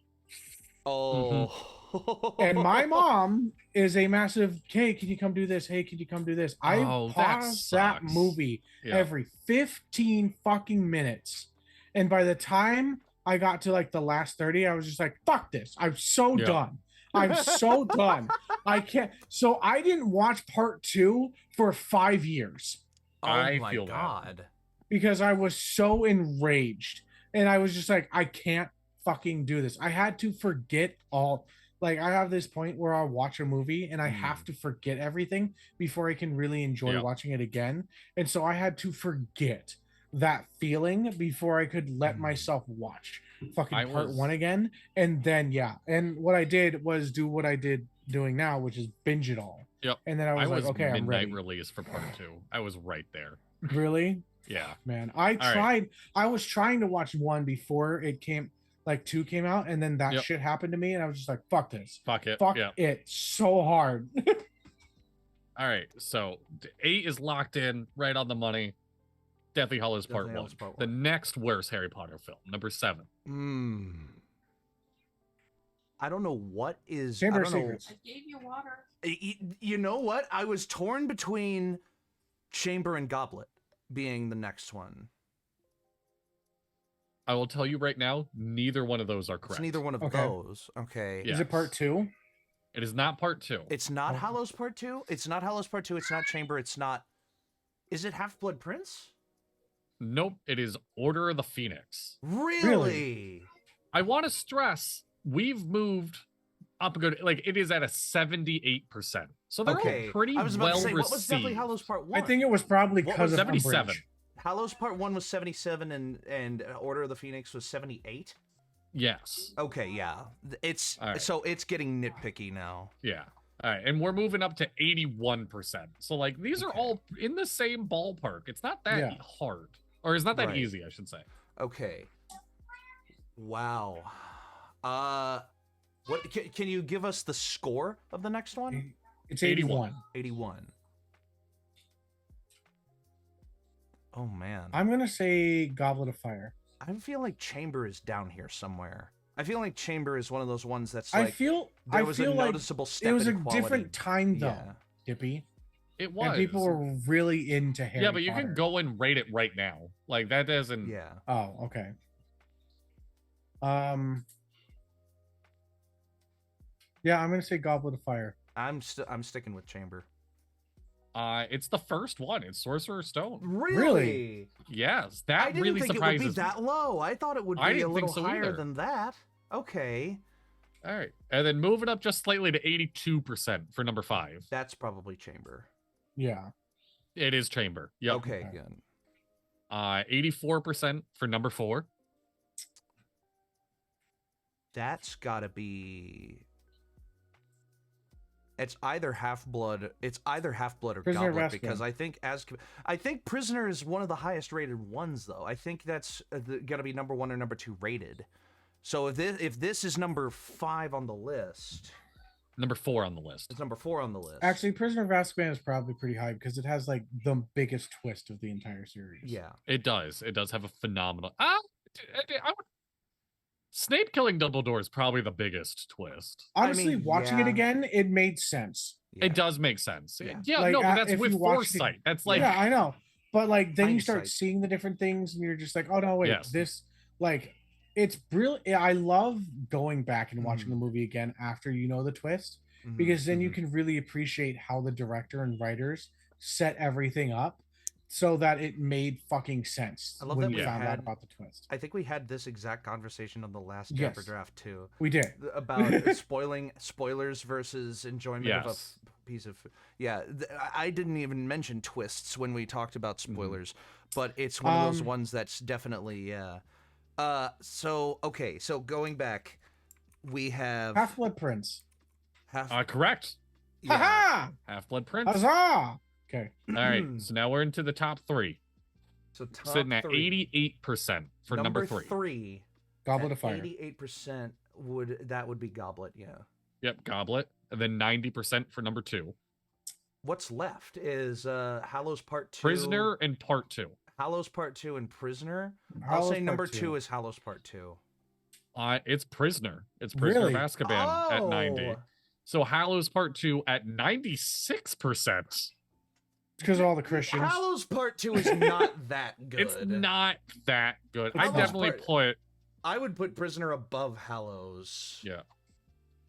Oh. And my mom is a massive, hey, can you come do this? Hey, can you come do this? I pause that movie every 15 fucking minutes. And by the time I got to like the last 30, I was just like, fuck this. I'm so done. I'm so done. I can't. So I didn't watch part 2 for 5 years. Oh my God. Because I was so enraged. And I was just like, I can't fucking do this. I had to forget all. Like, I have this point where I'll watch a movie and I have to forget everything before I can really enjoy watching it again. And so I had to forget that feeling before I could let myself watch fucking part 1 again. And then, and what I did was do what I did doing now, which is binge it all. Yep. And then I was like, okay, I'm ready. Midnight release for part 2. I was right there. Really? Yeah. Man, I was trying to watch 1 before it came, like 2 came out, and then that shit happened to me, and I was just like, fuck this. Fuck it. Fuck it so hard. All right, so 8 is locked in, right on the money. Deathly Hallows Part 1. The next worst Harry Potter film, number 7. I don't know what is... Chamber of Secrets. I gave you water. You know what? I was torn between Chamber and Goblet being the next one. I will tell you right now, neither one of those are correct. It's neither one of those. Okay. Yes. Is it part 2? It is not part 2. It's not Hallows Part 2? It's not Hallows Part 2. It's not Chamber. It's not... Is it Half-Blood Prince? Nope. It is Order of the Phoenix. Really? I want to stress, we've moved up a good... Like, it is at a 78%. So they're all pretty well received. I was about to say, what was Deathly Hallows Part 1? I think it was probably because of 77. Umbridge. Hallows Part 1 was 77 and Order of the Phoenix was 78? Yes. Okay, yeah. It's so it's getting nitpicky now. Yeah. All right, and we're moving up to 81%. So like these are all in the same ballpark. It's not that hard. Or it's not that easy, I should say. Okay. Wow. What can you give us the score of the next one? It's 81. 81. Oh man. I'm gonna say Goblet of Fire. I feel like Chamber is down here somewhere. I feel like Chamber is one of those ones that's like I feel a noticeable like step it was in a quality. different time though, Dippy. It was. And people were really into Harry Yeah, but you Potter. can go and rate it right now. Like that doesn't. Yeah. Oh, okay. Yeah, I'm gonna say Goblet of Fire. I'm sticking with Chamber. It's the first one. It's Sorcerer's Stone. Really? Yes, that really surprises me. I didn't think it would be that low. I thought it would be a little higher either. than that. Okay. All right, and then moving up just slightly to 82% for number 5. That's probably Chamber. Yeah. It is Chamber. Yep. Okay, good. 84% for number 4. That's gotta be... It's either Half-Blood or Prisoner Goblet, of because I think Prisoner is one of the highest rated ones though. I think that's gonna be number 1 or number 2 rated. So if this is number 5 on the list, number 4 on the list. It's number 4 on the list. Actually, Prisoner of Azkaban is probably pretty high because it has like the biggest twist of the entire series. Yeah, it does. It does have a phenomenal. Snape killing Dumbledore is probably the biggest twist. Honestly, watching it again, it made sense. Yeah. It does make sense. Yeah, like, no, but that's with foresight. That's like, yeah, I know. But like, then you start hindsight. seeing the different things, and you're just like, oh no, wait, this like, it's brilliant. I love going back and watching the movie again after you know the twist, because then you can really appreciate how the director and writers set everything up so that it made fucking sense. I love when that you found out about the twist. I think we had this exact conversation on the last Dapper draft too. We did about spoilers versus enjoyment of a piece of. Yeah, I didn't even mention twists when we talked about spoilers, but it's one of those ones that's definitely So going back, we have Half-Blood Prince. Correct. Yeah. Ha-ha! Half-Blood Prince. Huzzah! Okay. All right. So now we're into the top 3. So top sitting at 3. 88% for number 3. Three. Goblet of Fire. 88%. would be Goblet, yeah. Yep, Goblet. And then 90% for number 2. What's left is Hallows Part 2. Prisoner and Part 2. Hallows Part 2 and Prisoner. Hallows I'll say Part number 2. 2 is Hallows Part 2. It's Prisoner. It's Prisoner Really? of Azkaban at 90. So Hallows Part 2 at 96%. Because of all the Christians. Hallows Part 2 is not that good. It's not that good. I Hallows definitely Part- I would put Prisoner above Hallows. Yeah.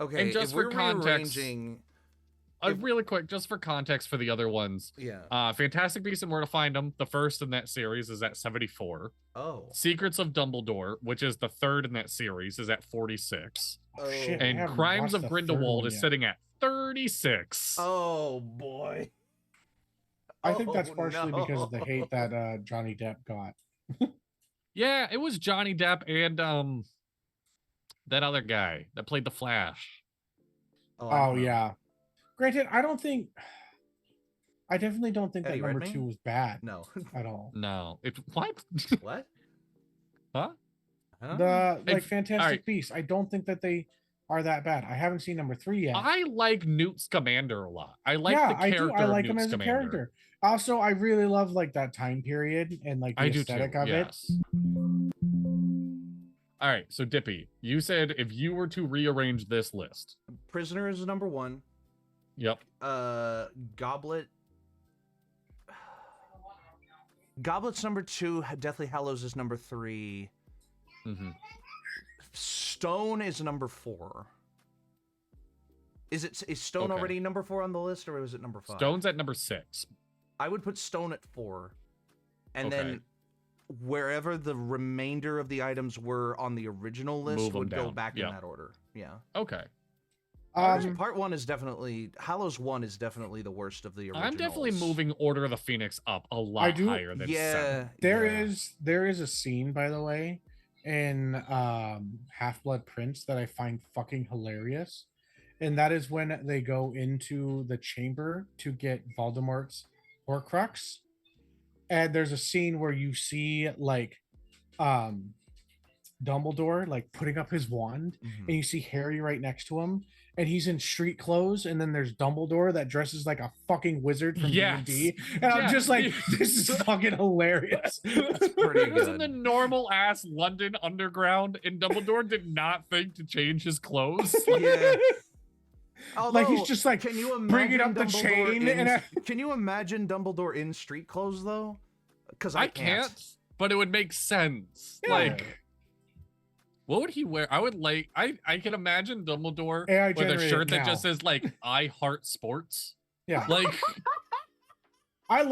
Okay, And just if for we're context, rearranging... really quick, just for context for the other ones. Yeah. Fantastic Beasts and Where to Find Them, the first in that series, is at 74. Oh. Secrets of Dumbledore, which is the third in that series, is at 46. Oh, shit, I And haven't Crimes watched of the third Grindelwald one is yet. sitting at 36. Oh, boy. I think that's Oh, partially no. because of the hate that Johnny Depp got. Yeah, it was Johnny Depp and that other guy that played the Flash. I Oh, don't know. yeah. Granted, I definitely don't think Eddie that number Redmayne? 2 was bad No. at all. No, what? What? Huh? Huh? The If- Fantastic alright. Beasts, I don't think that they are that bad. I haven't seen number 3 yet. I like Newt Scamander a lot. I like yeah, the character. I like of him Newt as a Scamander. character. Also, I really love like that time period and like the I do aesthetic too. of it. Yes. All right, so Dippy, you said if you were to rearrange this list. Prisoner is number 1. Yep. Goblet. Goblet's number 2. Deathly Hallows is number 3. Mm-hmm. Stone is number 4. Is Stone Okay. already number 4 on the list, or was it number 5? Stone's at number 6. I would put Stone at 4, and Okay. then wherever the remainder of the items were on the original list Move 'em would go down. back in Yeah. that order. Yeah. Okay. Part 1 is definitely Hallows 1 is definitely the worst of the originals. I'm definitely moving Order of the Phoenix up a lot do- higher than Yeah. 7. There is a scene, by the way, in Half-Blood Prince that I find fucking hilarious. And that is when they go into the chamber to get Voldemort's Horcrux. And there's a scene where you see like Dumbledore like putting up his wand, Mhm. and you see Harry right next to him, and he's in street clothes, and then there's Dumbledore that dresses like a fucking wizard from Yes. D&D, and I'm Yes. just like, this is fucking hilarious. That's pretty He was in good. the normal ass London underground, and Dumbledore did not think to change his clothes. Yeah. Like, he's Although, just like can you imagine bringing up the Dumbledore chain in- and Can you imagine Dumbledore in street clothes though? Because I can't, but it would make sense. Yeah. Like, what would he wear? I would like. I can imagine Dumbledore AI with a generated shirt that now. just says like "I heart sports." Yeah. Like, I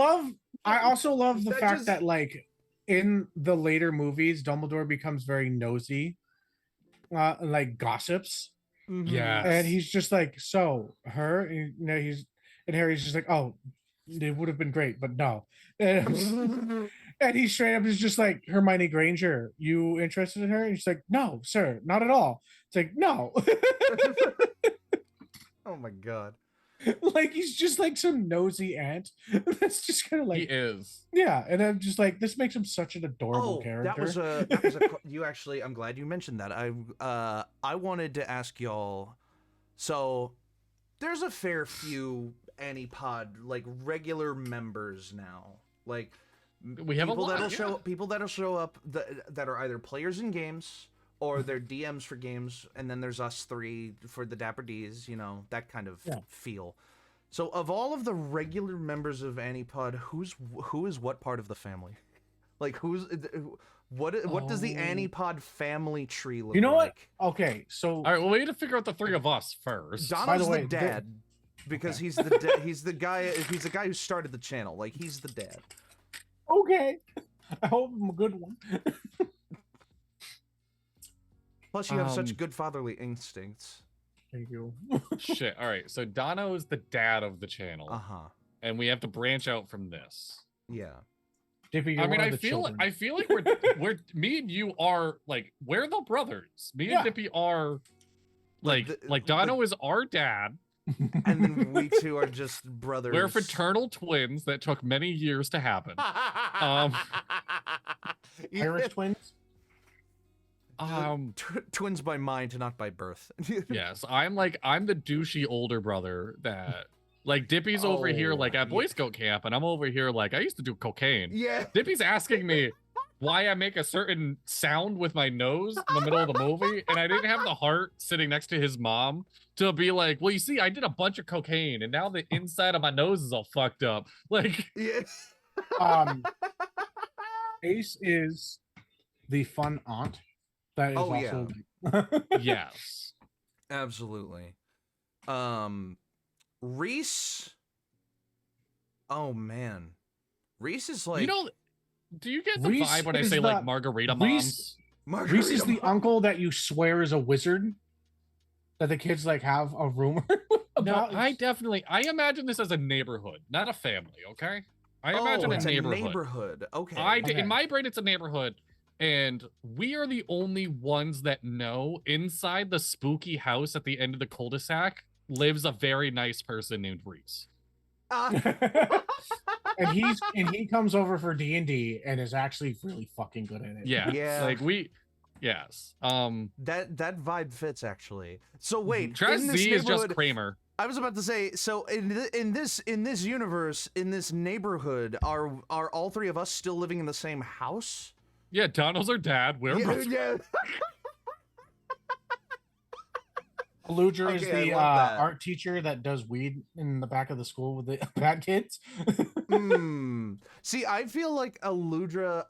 also love the That fact just- that like in the later movies, Dumbledore becomes very nosy, like gossips, Mhm. yeah, and he's just like, so her, and, and Harry's just like, oh, it would have been great, but no, and he straight up is just like, Hermione Granger, you interested in her? And she's like, no, sir, not at all. It's like, no. Oh my god. Like, he's just like some nosy aunt. That's just kind of he like, is. yeah, and I'm just like, this makes him such an adorable Oh, character. that was a you actually. I'm glad you mentioned that. I wanted to ask y'all. So, there's a fair few Anipod like regular members now. Like We have a people lot. that'll Yeah. show people that'll show up that are either players in games or they're DMs for games, and then there's us 3 for the Dapper Ds. You know, that kind of Yeah. feel. So, of all of the regular members of Anipod, who is what part of the family? Like, what does the Oh. Anipod family tree look like? You know what? Okay, so All right. Well, we need to figure out the 3 of us first. Donald's the way, the dad because Okay. he's the guy who started the channel. Like, he's the dad. okay, I hope I'm a good one. Plus, you have Um, such good fatherly instincts. Thank you. Shit. All right. So Dono is the dad of the channel, Uh-huh. and we have to branch out from this. Yeah. Dippy, you're I mean, one of I the feel children. I feel like we're me and you are like we're the brothers. Me Yeah. and Dippy are like the- Dono is our dad. And then we two are just brothers. We're fraternal twins that took many years to happen. Irish twins. Twins by mind, not by birth. Yes, I'm the douchey older brother that like Dippy's over here like at Boy Scout camp, and I'm over here like I used to do cocaine. Yeah. Dippy's asking me why I make a certain sound with my nose in the middle of the movie, and I didn't have the heart sitting next to his mom to be like, well, you see, I did a bunch of cocaine, and now the inside of my nose is all fucked up. Like, Yeah. Ace is the fun aunt that is also yes, absolutely. Reese. Oh man, Reese is like, do you get the Reese vibe when I say like margarita moms? Reese is the uncle that you swear is a wizard that the kids like have a rumor about. No, I imagine this as a neighborhood, not a family. Okay, I imagine it's a neighborhood. A neighborhood. Okay. In my brain, it's a neighborhood, and we are the only ones that know inside the spooky house at the end of the cul-de-sac lives a very nice person named Reese. and he comes over for D&D and is actually really fucking good at it. Yeah. Like yes. That vibe fits actually. So wait, Trez Z is just Kramer. I was about to say, so in this universe, in this neighborhood, are all three of us still living in the same house? Yeah, Donald's our dad. We're brothers. Yeah. Aludra is the art teacher that does weed in the back of the school with the bad kids. See, I feel like Aludra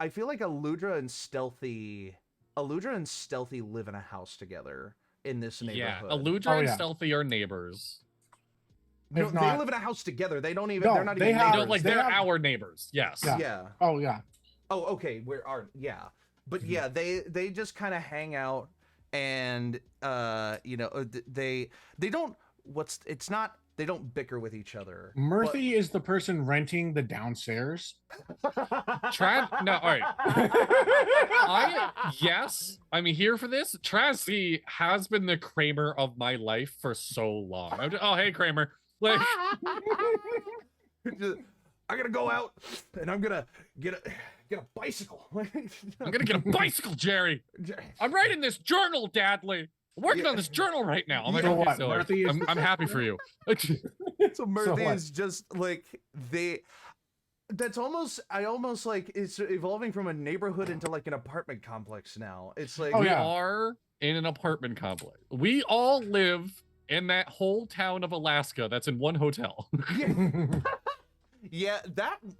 and Stealthy live in a house together in this neighborhood. Yeah, Aludra and Stealthy are neighbors. No, they live in a house together. They don't even. No, they're not even neighbors. They're our neighbors. Yes. Yeah. Oh yeah. Oh, okay. But yeah, they just kind of hang out. And they don't they don't bicker with each other. Murphy is the person renting the downstairs. No, all right. I'm here for this. Trasty has been the Kramer of my life for so long. Oh, hey Kramer. Like I gotta go out and I'm gonna get a bicycle. I'm gonna get a bicycle, Jerry. I'm writing this journal, Dadley. I'm working on this journal right now. I'm I'm happy for you. So Murphy is just like I almost like it's evolving from a neighborhood into like an apartment complex now. It's like we are in an apartment complex. We all live in that whole town of Alaska that's in one hotel. Yeah,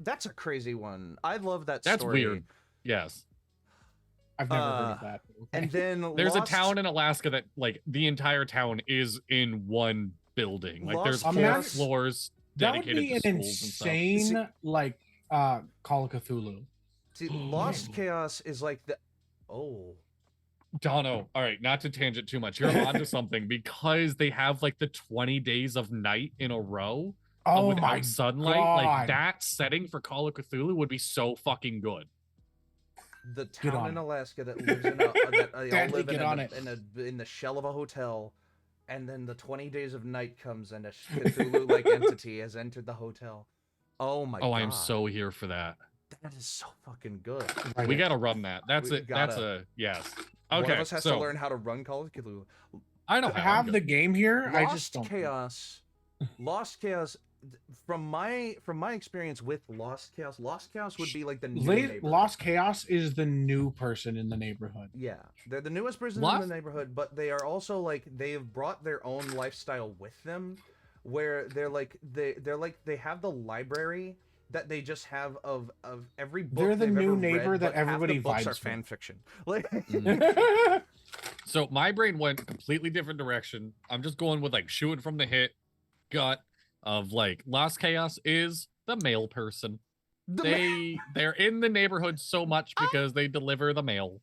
that's a crazy one. I love that That's story. weird. Yes. I've never heard of that. Okay. And then there's a town in Alaska that like the entire town is in one building. Like there's 4 floors dedicated to schools and stuff. That would be an insane like Call of Cthulhu. See, Lost Chaos is like the Dono, all right, not to tangent too much. You're onto something because they have like the 20 days of night in a row. Without sunlight, like that setting for Call of Cthulhu would be so fucking good. The town in Alaska that lives in the shell of a hotel, and then the 20 days of night comes and a Cthulhu-like entity has entered the hotel. Oh my god! I am so here for that. That is so fucking good. We gotta run that. That's it. That's a yes. Okay. One of us has to learn how to run Call of Cthulhu. I don't have the game here. I just don't. Lost Chaos. From my experience with Lost Chaos would be like the new Lost Chaos is the new person in the neighborhood. Yeah, they're the newest person in the neighborhood, but they are also like they've brought their own lifestyle with them, where they're like they have the library that they just have of every book. They're the new neighbor read, that everybody books vibes are fan fiction. Like, so my brain went completely different direction. I'm just going with like shooting from the gut of like Lost Chaos is the mail person. They're in the neighborhood so much because they deliver the mail.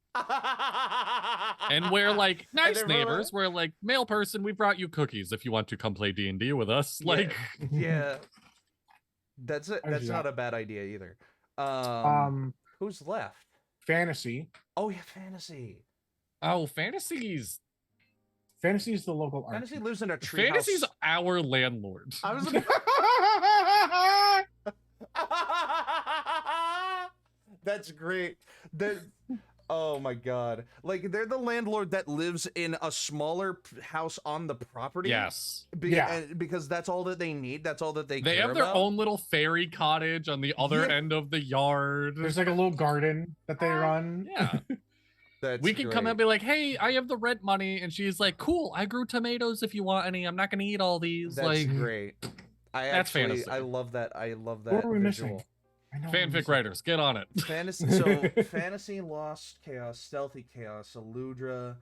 And we're like nice neighbors. We're like, mail person, we brought you cookies if you want to come play D&D with us. Like yeah. That's not a bad idea either. Who's left? Fantasy. Oh yeah, Fantasy. Oh, Fantasy's the local art. Fantasy lives in a tree Fantasy's house. our landlord. That's great. Oh my god. Like, they're the landlord that lives in a smaller house on the property. Yes. Because that's all that they need. That's all that they They care have their about. own little fairy cottage on the other Yeah. end of the yard. There's like a little garden that they run. Yeah. We can come and be like, hey, I have the rent money. And she's like, cool, I grew tomatoes if you want any. I'm not going to eat all these. That's like, great. That's fantasy. I love that. I love that. What are we visual. missing? I know fanfic writers, get on it. Fantasy. So fantasy, Lost Chaos, Stealthy Chaos, Aludra,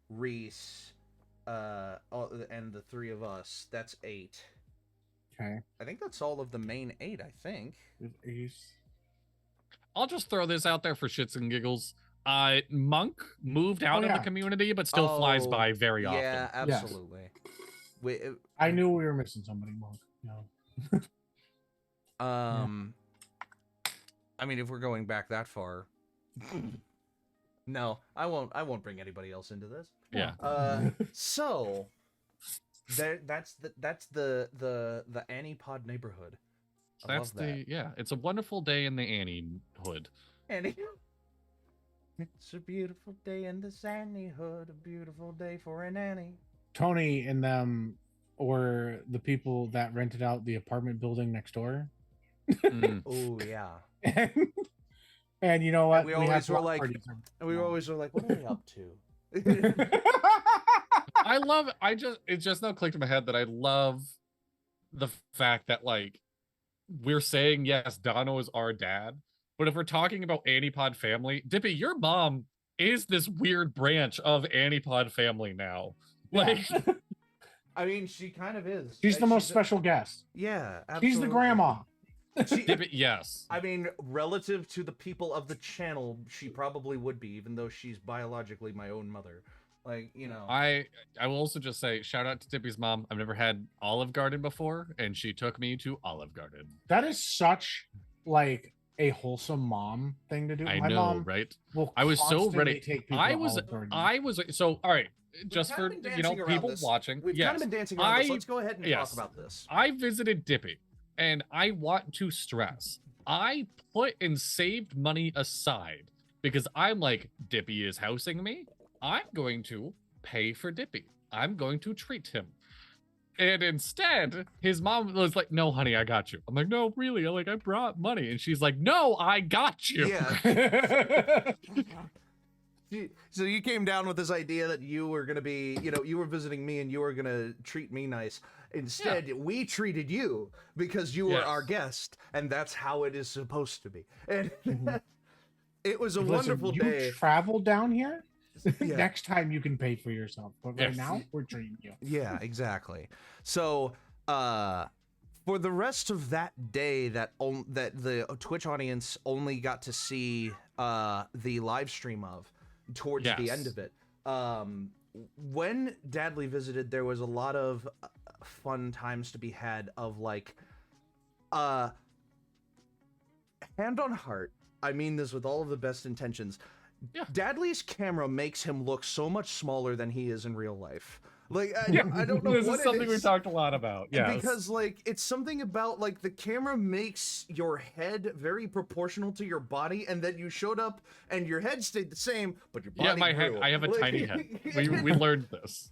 Reese, and the three of us. That's 8. Okay. I think that's all of the main 8. I think. I'll just throw this out there for shits and giggles. Monk moved out of the community, but still flies by very often. Yeah, absolutely. Yes. I knew we were missing somebody, Monk. No. I mean, if we're going back that far, no, I won't bring anybody else into this. Yeah. So that's the Annie Pod neighborhood. That's it's a wonderful day in the Annie hood. Annie. It's a beautiful day in the Annie hood, a beautiful day for an Annie. Tony and them were the people that rented out the apartment building next door. Oh yeah. And you know what? And we always were like, what are they up to? I love it just now clicked in my head that I love the fact that like we're saying yes, Dono is our dad, but if we're talking about Anipod family, Dippy, your mom is this weird branch of Anipod family now. Like I mean, she kind of is. She's the most special guest. Yeah, absolutely. She's the grandma. Dippy, yes. I mean, relative to the people of the channel, she probably would be, even though she's biologically my own mother. Like, you know. I will also just say, shout out to Dippy's mom. I've never had Olive Garden before, and she took me to Olive Garden. That is such like a wholesome mom thing to do. I My know, mom right? will I was so ready. take people I to was Olive Garden. so all right. We've Just for kind of been dancing around people this. watching. We've kind of been dancing around this. Let's go ahead and talk about this. I visited Dippy, and I want to stress, I put and saved money aside because I'm like, Dippy is housing me. I'm going to pay for Dippy. I'm going to treat him. And instead, his mom was like, no, honey, I got you. I'm like, no, really? I brought money. And she's like, no, I got you. Yeah. So you came down with this idea that you were going to be, you were visiting me and you were going to treat me nice. Instead, we treated you because you were our guest, and that's how it is supposed to be. And it was a wonderful day. You traveled down here? Yeah. Next time you can pay for yourself. But right now, we're treating you. Yeah, exactly. So, for the rest of that day, that the Twitch audience only got to see the live stream of, towards the end of it. When Dadley visited, there was a lot of fun times to be had of like, hand on heart, I mean this with all of the best intentions. Yeah. Dadley's camera makes him look so much smaller than he is in real life. Like, I don't know this what is something we talked a lot about. Yeah, because like it's something about like the camera makes your head very proportional to your body, and then you showed up and your head stayed the same, but your body my grew. head. I have a tiny head. We learned this.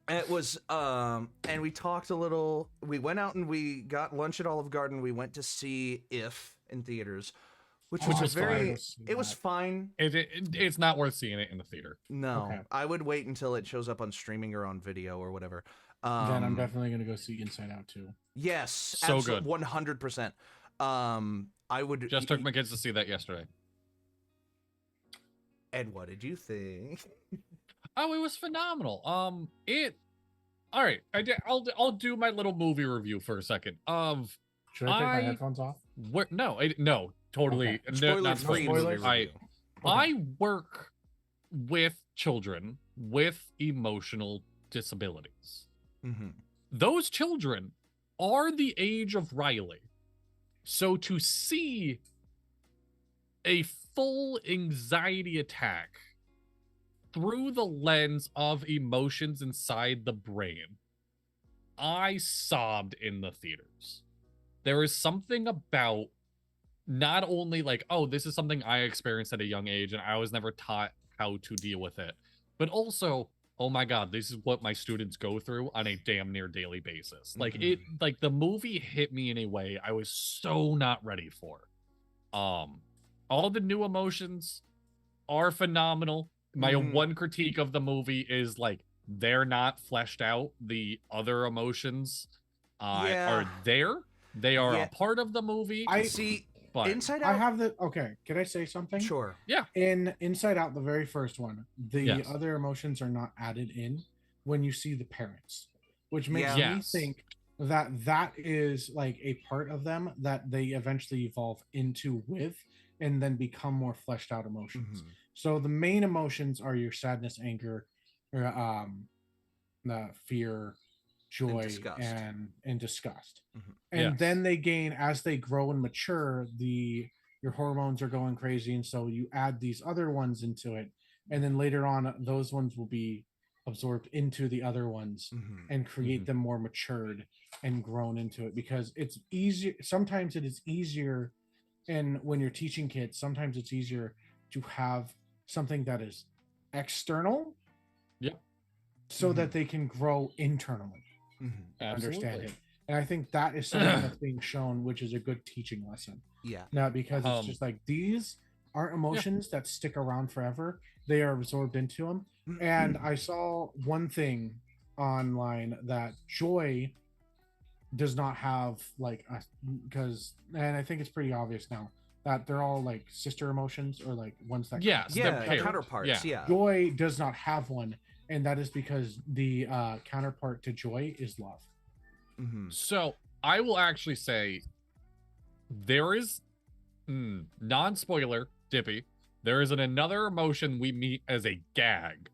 And it was and we talked a little. We went out and we got lunch at Olive Garden. We went to see If in theaters. Which was very, it was fine. It's not worth seeing it in the theater. No, okay. I would wait until it shows up on streaming or on video or whatever. Then I'm definitely going to go see Inside Out too. Yes. So good. 100%. I would. Just took my kids to see that yesterday. And what did you think? Oh, it was phenomenal. All right. I'll do my little movie review for a second. Should I take my headphones off? No. Totally. Okay. Not spoilers. I work with children with emotional disabilities. Mm-hmm. Those children are the age of Riley. So to see a full anxiety attack through the lens of emotions inside the brain, I sobbed in the theaters. There is something about not only like, oh, this is something I experienced at a young age and I was never taught how to deal with it, but also, oh my God, this is what my students go through on a damn near daily basis. Like like the movie hit me in a way I was so not ready for. All the new emotions are phenomenal. My one critique of the movie is like they're not fleshed out. The other emotions are there. They are a part of the movie. I see. But Inside Out. I have the okay. Can I say something? Sure. Yeah. In Inside Out, the very first one, the other emotions are not added in when you see the parents, which makes me think that is like a part of them that they eventually evolve into with and then become more fleshed out emotions. So the main emotions are your sadness, anger, or the fear, joy, and disgust. And then they gain, as they grow and mature, your hormones are going crazy, and so you add these other ones into it, and then later on those ones will be absorbed into the other ones and create them more matured and grown into it, because it's easier. Sometimes it is easier, and when you're teaching kids, sometimes it's easier to have something that is external so that they can grow internally and understand it. And I think that is something that's being shown, which is a good teaching lesson. Now, because it's just like, these aren't emotions that stick around forever. They are absorbed into them. And I saw one thing online that joy does not have like and I think it's pretty obvious now that they're all like sister emotions, or like ones that counterparts. Joy does not have one, and that is because the counterpart to joy is love. So I will actually say there is non-spoiler, Dippy. There is another emotion we meet as a gag.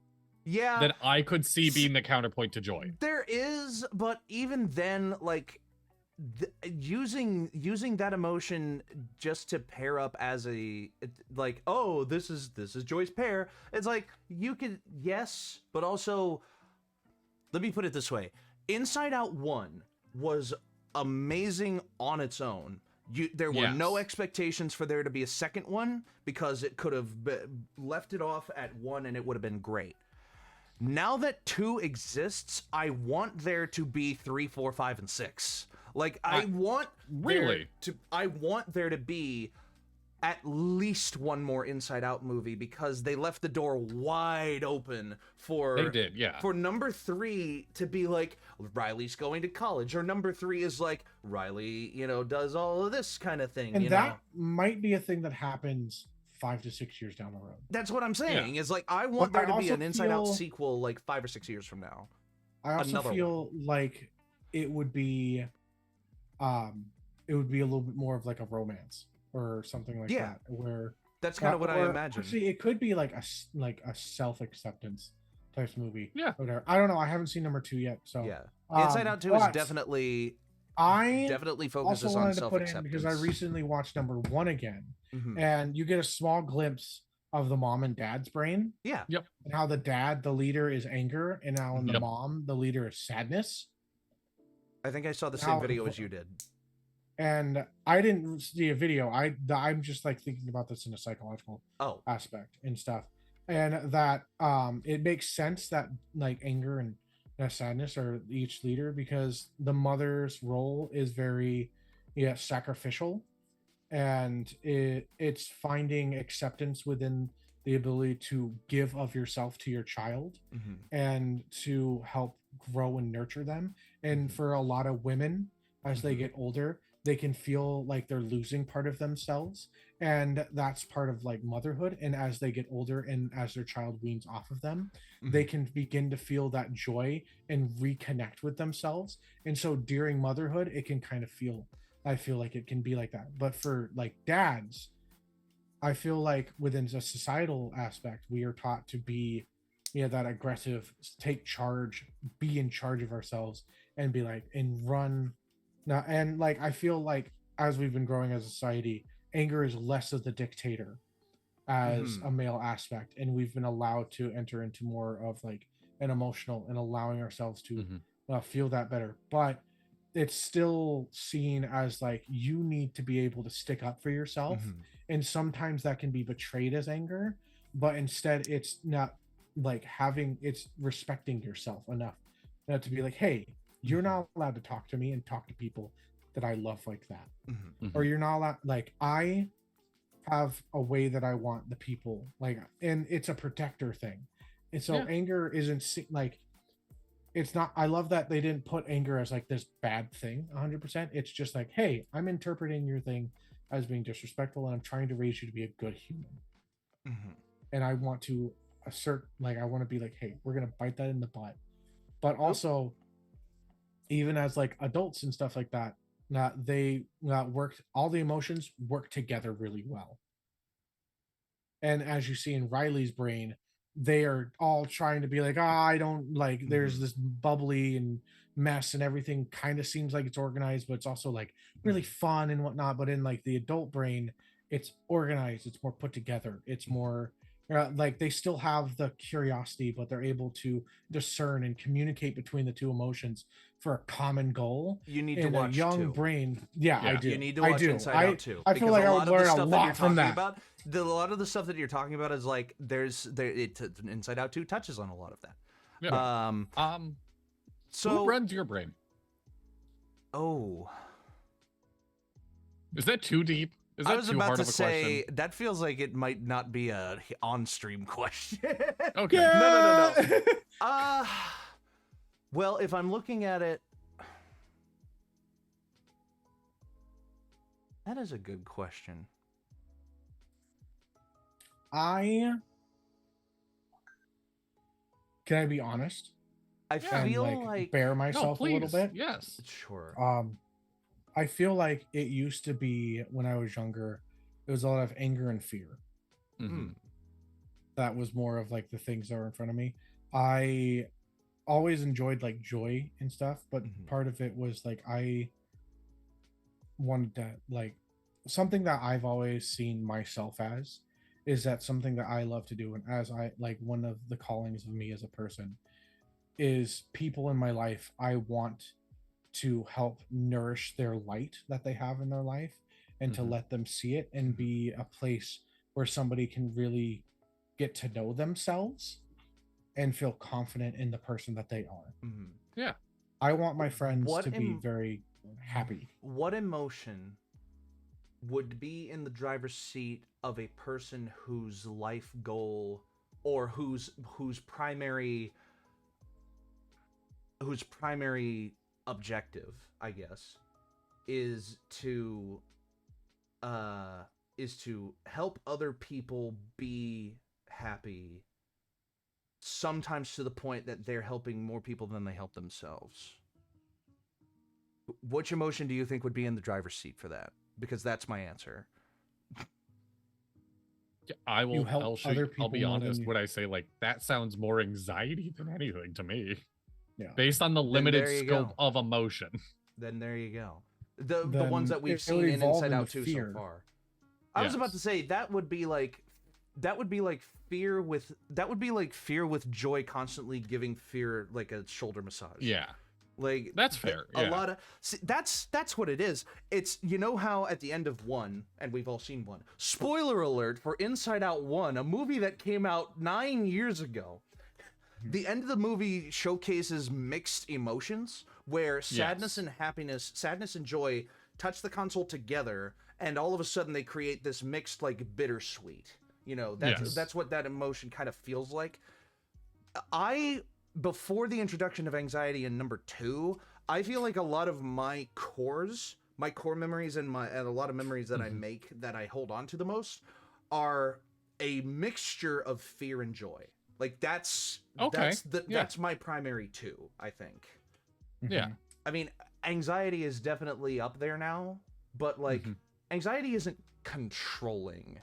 That I could see being the counterpoint to joy. There is, but even then, like using that emotion just to pair up as like, oh, this is Joy's pair. It's like, you could, yes, but also, let me put it this way: Inside Out 1 was amazing on its own. There were no expectations for there to be a second one, because it could have left it off at 1 and it would have been great. Now that 2 exists, I want there to be 3, 4, 5, and 6. Like, I want there to be at least one more Inside Out movie, because they left the door wide open for for number 3 to be like, Riley's going to college, or number 3 is like, Riley, does all of this kind of thing. And that might be a thing that happens 5 to 6 years down the road. That's what I'm saying. Is like, I want there to be an Inside Out sequel like 5 or 6 years from now. I also feel like it would be a little bit more of like a romance or something like that, where that's kind of what I imagine. Actually, it could be like a self-acceptance type movie. Whatever. I don't know. I haven't seen number 2 yet, so Inside Out 2 is definitely focuses on self-acceptance. Because I recently watched number 1 again, and you get a small glimpse of the mom and dad's brain. And how the dad, the leader, is anger, and how in the mom, the leader is sadness. I think I saw the same video as you did. And I didn't see a video. I'm just like thinking about this in a psychological aspect and stuff. And that it makes sense that like anger and sadness are each leader, because the mother's role is very sacrificial, and it's finding acceptance within the ability to give of yourself to your child and to help grow and nurture them. And for a lot of women, as they get older, they can feel like they're losing part of themselves, and that's part of like motherhood. And as they get older and as their child weans off of them, they can begin to feel that joy and reconnect with themselves. And so during motherhood, it can kind of I feel like it can be like that. But for like dads, I feel like within a societal aspect, we are taught to be that aggressive, take charge, be in charge of ourselves, and be like, and run. Now, and like, I feel like as we've been growing as a society, anger is less of the dictator as a male aspect, and we've been allowed to enter into more of like an emotional and allowing ourselves to feel that better. But it's still seen as like you need to be able to stick up for yourself, and sometimes that can be betrayed as anger, but instead it's not like it's respecting yourself enough not to be like, hey, you're not allowed to talk to me and talk to people that I love like that. Or you're not allowed, like, I have a way that I want the people, like, and it's a protector thing. And so anger isn't like, it's not, I love that they didn't put anger as like this bad thing 100%. It's just like, hey, I'm interpreting your thing as being disrespectful, and I'm trying to raise you to be a good human. And I want to assert, like, I want to be like, hey, we're gonna bite that in the butt. But also, even as like adults and stuff like that, they worked, all the emotions work together really well. And as you see in Riley's brain, they are all trying to be like, I don't like, there's this bubbly and mess, and everything kind of seems like it's organized, but it's also like really fun and whatnot. But in like the adult brain, it's organized, it's more put together, it's more like they still have the curiosity, but they're able to discern and communicate between the two emotions for a common goal. You need to In watch a young too. brain. Yeah, I do. You need to watch Inside Out too. I feel like I would learn a lot from that. A lot of the stuff that you're talking about is like Inside Out 2 touches on a lot of that. Yeah. So who runs your brain? Oh, is that too deep? Is that I was too about hard to of a say question? that feels like it might not be a on-stream question. Okay. No. Well, if I'm looking at it, that is a good question. Can I be honest? I feel like bear myself a little bit. Yes. Sure. I feel like it used to be when I was younger, it was a lot of anger and fear. That was more of like the things that were in front of me. I always enjoyed like joy and stuff, but part of it was like I wanted to, like, something that I've always seen myself as is that something that I love to do, and as I like, one of the callings of me as a person is people in my life, I want to help nourish their light that they have in their life, and to let them see it and be a place where somebody can really get to know themselves and feel confident in the person that they are. Yeah. I want my friends to be very happy. What emotion would be in the driver's seat of a person whose life goal, or whose primary objective, I guess, is to help other people be happy, sometimes to the point that they're helping more people than they help themselves? Which emotion do you think would be in the driver's seat for that? Because that's my answer. I will. I'll be honest when I say, like, that sounds more anxiety than anything to me. Yeah. Based on the limited scope of emotion. Then there you go. The ones that we've seen in Inside Out 2 so far. I was about to say that would be like fear with joy constantly giving fear like a shoulder massage. Yeah. Like, that's fair. A lot of that's what it is. It's, you know how at the end of 1, and we've all seen 1. Spoiler alert for Inside Out 1, a movie that came out 9 years ago. The end of the movie showcases mixed emotions where sadness and happiness, sadness and joy touch the console together, and all of a sudden they create this mixed, like, bittersweet. You know, that's what that emotion kind of feels like. Before the introduction of anxiety in number 2, I feel like a lot of my core memories and a lot of memories that I make that I hold on to the most are a mixture of fear and joy. Like, that's my primary 2, I think. Yeah. I mean, anxiety is definitely up there now, but like anxiety isn't controlling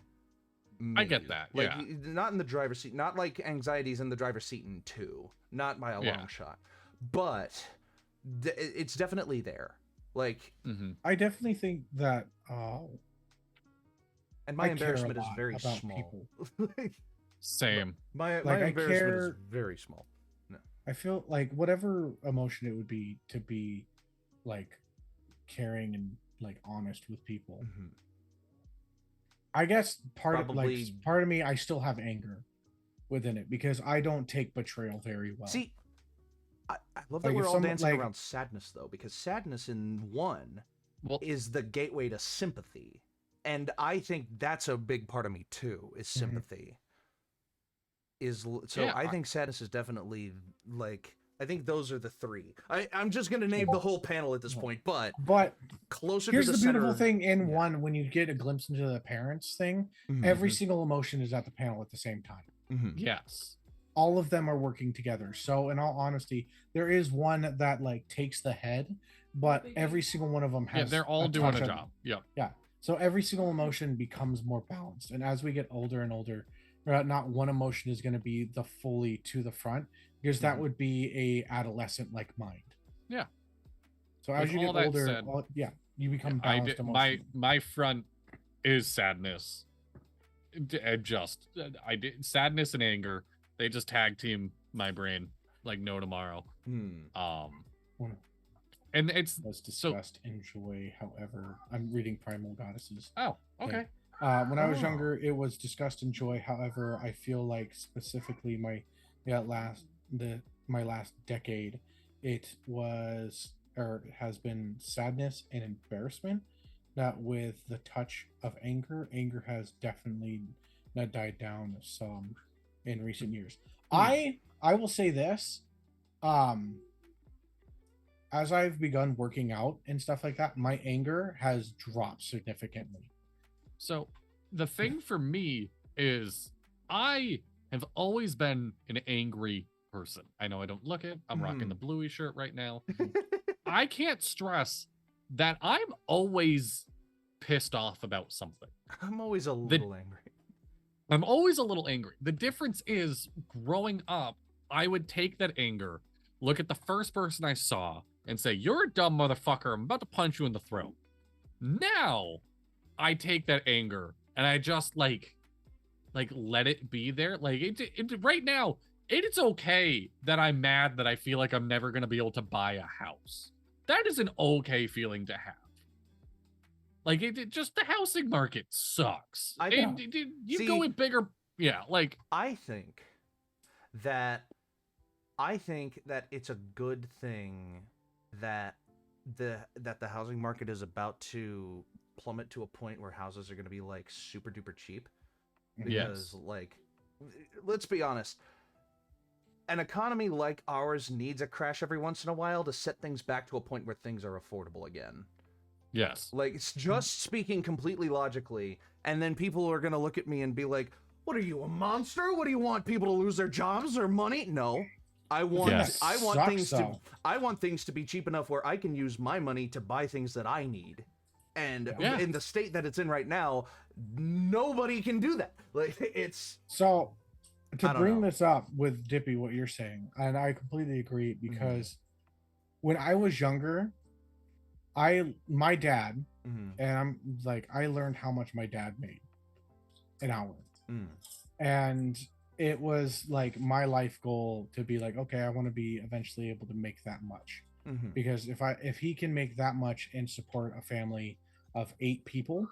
me. I get that. Like, not in the driver's seat. Not like anxiety's in the driver's seat in 2. Not by a long shot. But it's definitely there. Like, I definitely think that. And my embarrassment is very small. Same. My embarrassment is very small. No. I feel like whatever emotion it would be to be like caring and like honest with people. Mhm. I guess part Probably- of me, I still have anger within it because I don't take betrayal very well. See, I love that Like, we're if all someone- dancing like- around sadness, though, because sadness in one Well, is the gateway to sympathy. And I think that's a big part of me, too, is Mhm. sympathy. So Yeah, I think sadness is definitely, like, I think those are the three. I'm just going to name the whole panel at this point, but But closer here's to the the beautiful center. thing in yeah. one, when you get a glimpse into the parents thing, Mhm, every mhm, single emotion is at the panel at the same time. mhm. yes. All of them are working together. So in all honesty, there is one that like takes the head, but every single one of them has Yeah, they're all doing touch a of- job. Yep. Yeah. So every single emotion becomes more balanced. And as we get older and older, not one emotion is going to be the fully to the front because that Mhm. would be a adolescent like mind. Yeah. So as With you all get that older, said, you become I balanced did, emotionally. my front is sadness. I did sadness and anger. They just tag team my brain like no tomorrow. Hmm. And it's Was so. discussed in joy. However, I'm reading Primal Goddesses. Oh, okay. When I was Oh. younger, it was discussed in joy. However, I feel like specifically my last decade, it was or has been sadness and embarrassment. That with the touch of anger, anger has definitely not died down some in recent years. I will say this, as I've begun working out and stuff like that, my anger has dropped significantly. So the thing for me is I have always been an angry person. I know I don't look it. I'm rocking the bluey shirt right now. I can't stress that I'm always pissed off about something. I'm always a little angry. I'm always a little angry. The difference is growing up, I would take that anger, look at the first person I saw, and say, "You're a dumb motherfucker. I'm about to punch you in the throat." Now, I take that anger and I just like let it be there. Like right now, it's okay that I'm mad that I feel like I'm never gonna be able to buy a house. That is an okay feeling to have. Like it just the housing market sucks. I And think- you see- go with bigger, yeah. Like I think that it's a good thing that the housing market is about to plummet to a point where houses are going to be like super duper cheap because like let's be honest, an economy like ours needs a crash every once in a while to set things back to a point where things are affordable again. yes, Like, it's just speaking completely logically, and then people are gonna look at me and be like, "What are you, a monster? What do you want people to lose their jobs or money?" No, I want Yes. I want Sucks, things though. to be cheap enough where I can use my money to buy things that I need. And Yeah. in the state that it's in right now, nobody can do that. Like, it's So I to don't bring know. this up with Dippy, what you're saying, and I completely agree Mm-hmm. because when I was younger, my dad, Mhm. and I'm like, I learned how much my dad made an hour. Mm. And it was like my life goal to be like, okay, I want to be eventually able to make that much. Mhm. Because if he can make that much and support a family of 8 people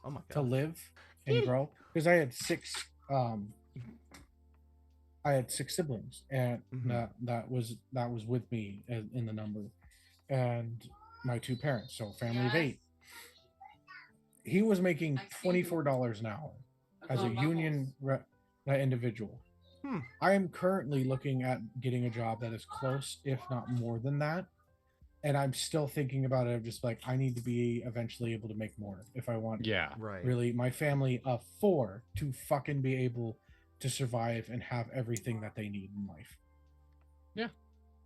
Oh my to god. live and grow, because I had 6 siblings, and Mhm. that was with me in the number, and my 2 parents, so family of 8. He was making $24 an hour as a union individual. I am currently looking at getting a job that is close, if not more than that. And I'm still thinking about it. I'm just like, I need to be eventually able to make more if I want yeah, Right. really my family of 4 to fucking be able to survive and have everything that they need in life. Yeah.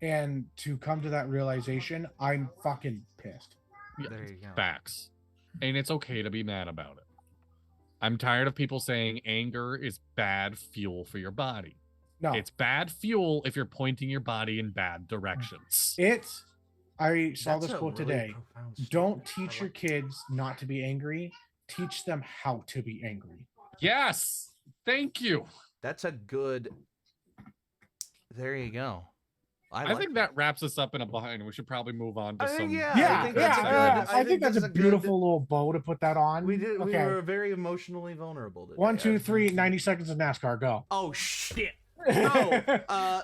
And to come to that realization, I'm fucking pissed. yeah. There you go. Facts, and it's okay to be mad about it. I'm tired of people saying anger is bad fuel for your body. No, It's bad fuel if you're pointing your body in bad directions. I saw That's this a quote really today. profound Don't statement. I teach your like- kids not to be angry. Teach them how to be angry. Yes, thank you. That's a good. There you go. I think that wraps us up in a bind. We should probably move on to some. I think that's a beautiful little bow to put that on. We did. Okay. We were very emotionally vulnerable today. 1, 2, 3, 90 seconds of NASCAR. Go. Oh shit. So,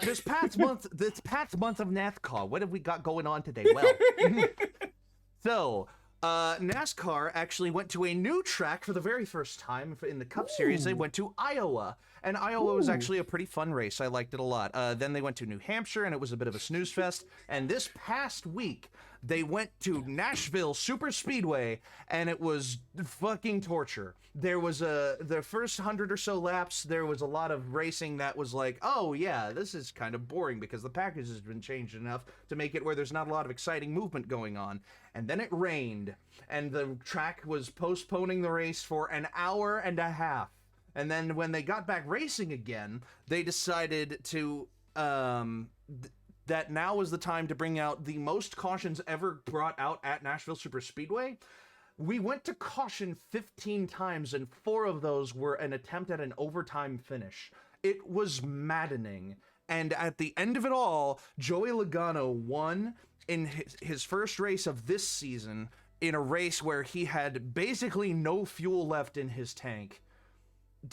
this past month of NASCAR, what have we got going on today? Well, so, NASCAR actually went to a new track for the very first time in the Cup Series. They went to Iowa, and Iowa was actually a pretty fun race. I liked it a lot. Then they went to New Hampshire, and it was a bit of a snooze fest. And this past week, they went to Nashville Super Speedway, and it was fucking torture. There was the first 100 or so laps, there was a lot of racing that was like, oh yeah, this is kind of boring because the package has been changed enough to make it where there's not a lot of exciting movement going on. And then it rained, and the track was postponing the race for an hour and a half. And then when they got back racing again, they decided to, that now was the time to bring out the most cautions ever brought out at Nashville Super Speedway. We went to caution 15 times, and 4 of those were an attempt at an overtime finish. It was maddening. And at the end of it all, Joey Logano won in his first race of this season in a race where he had basically no fuel left in his tank.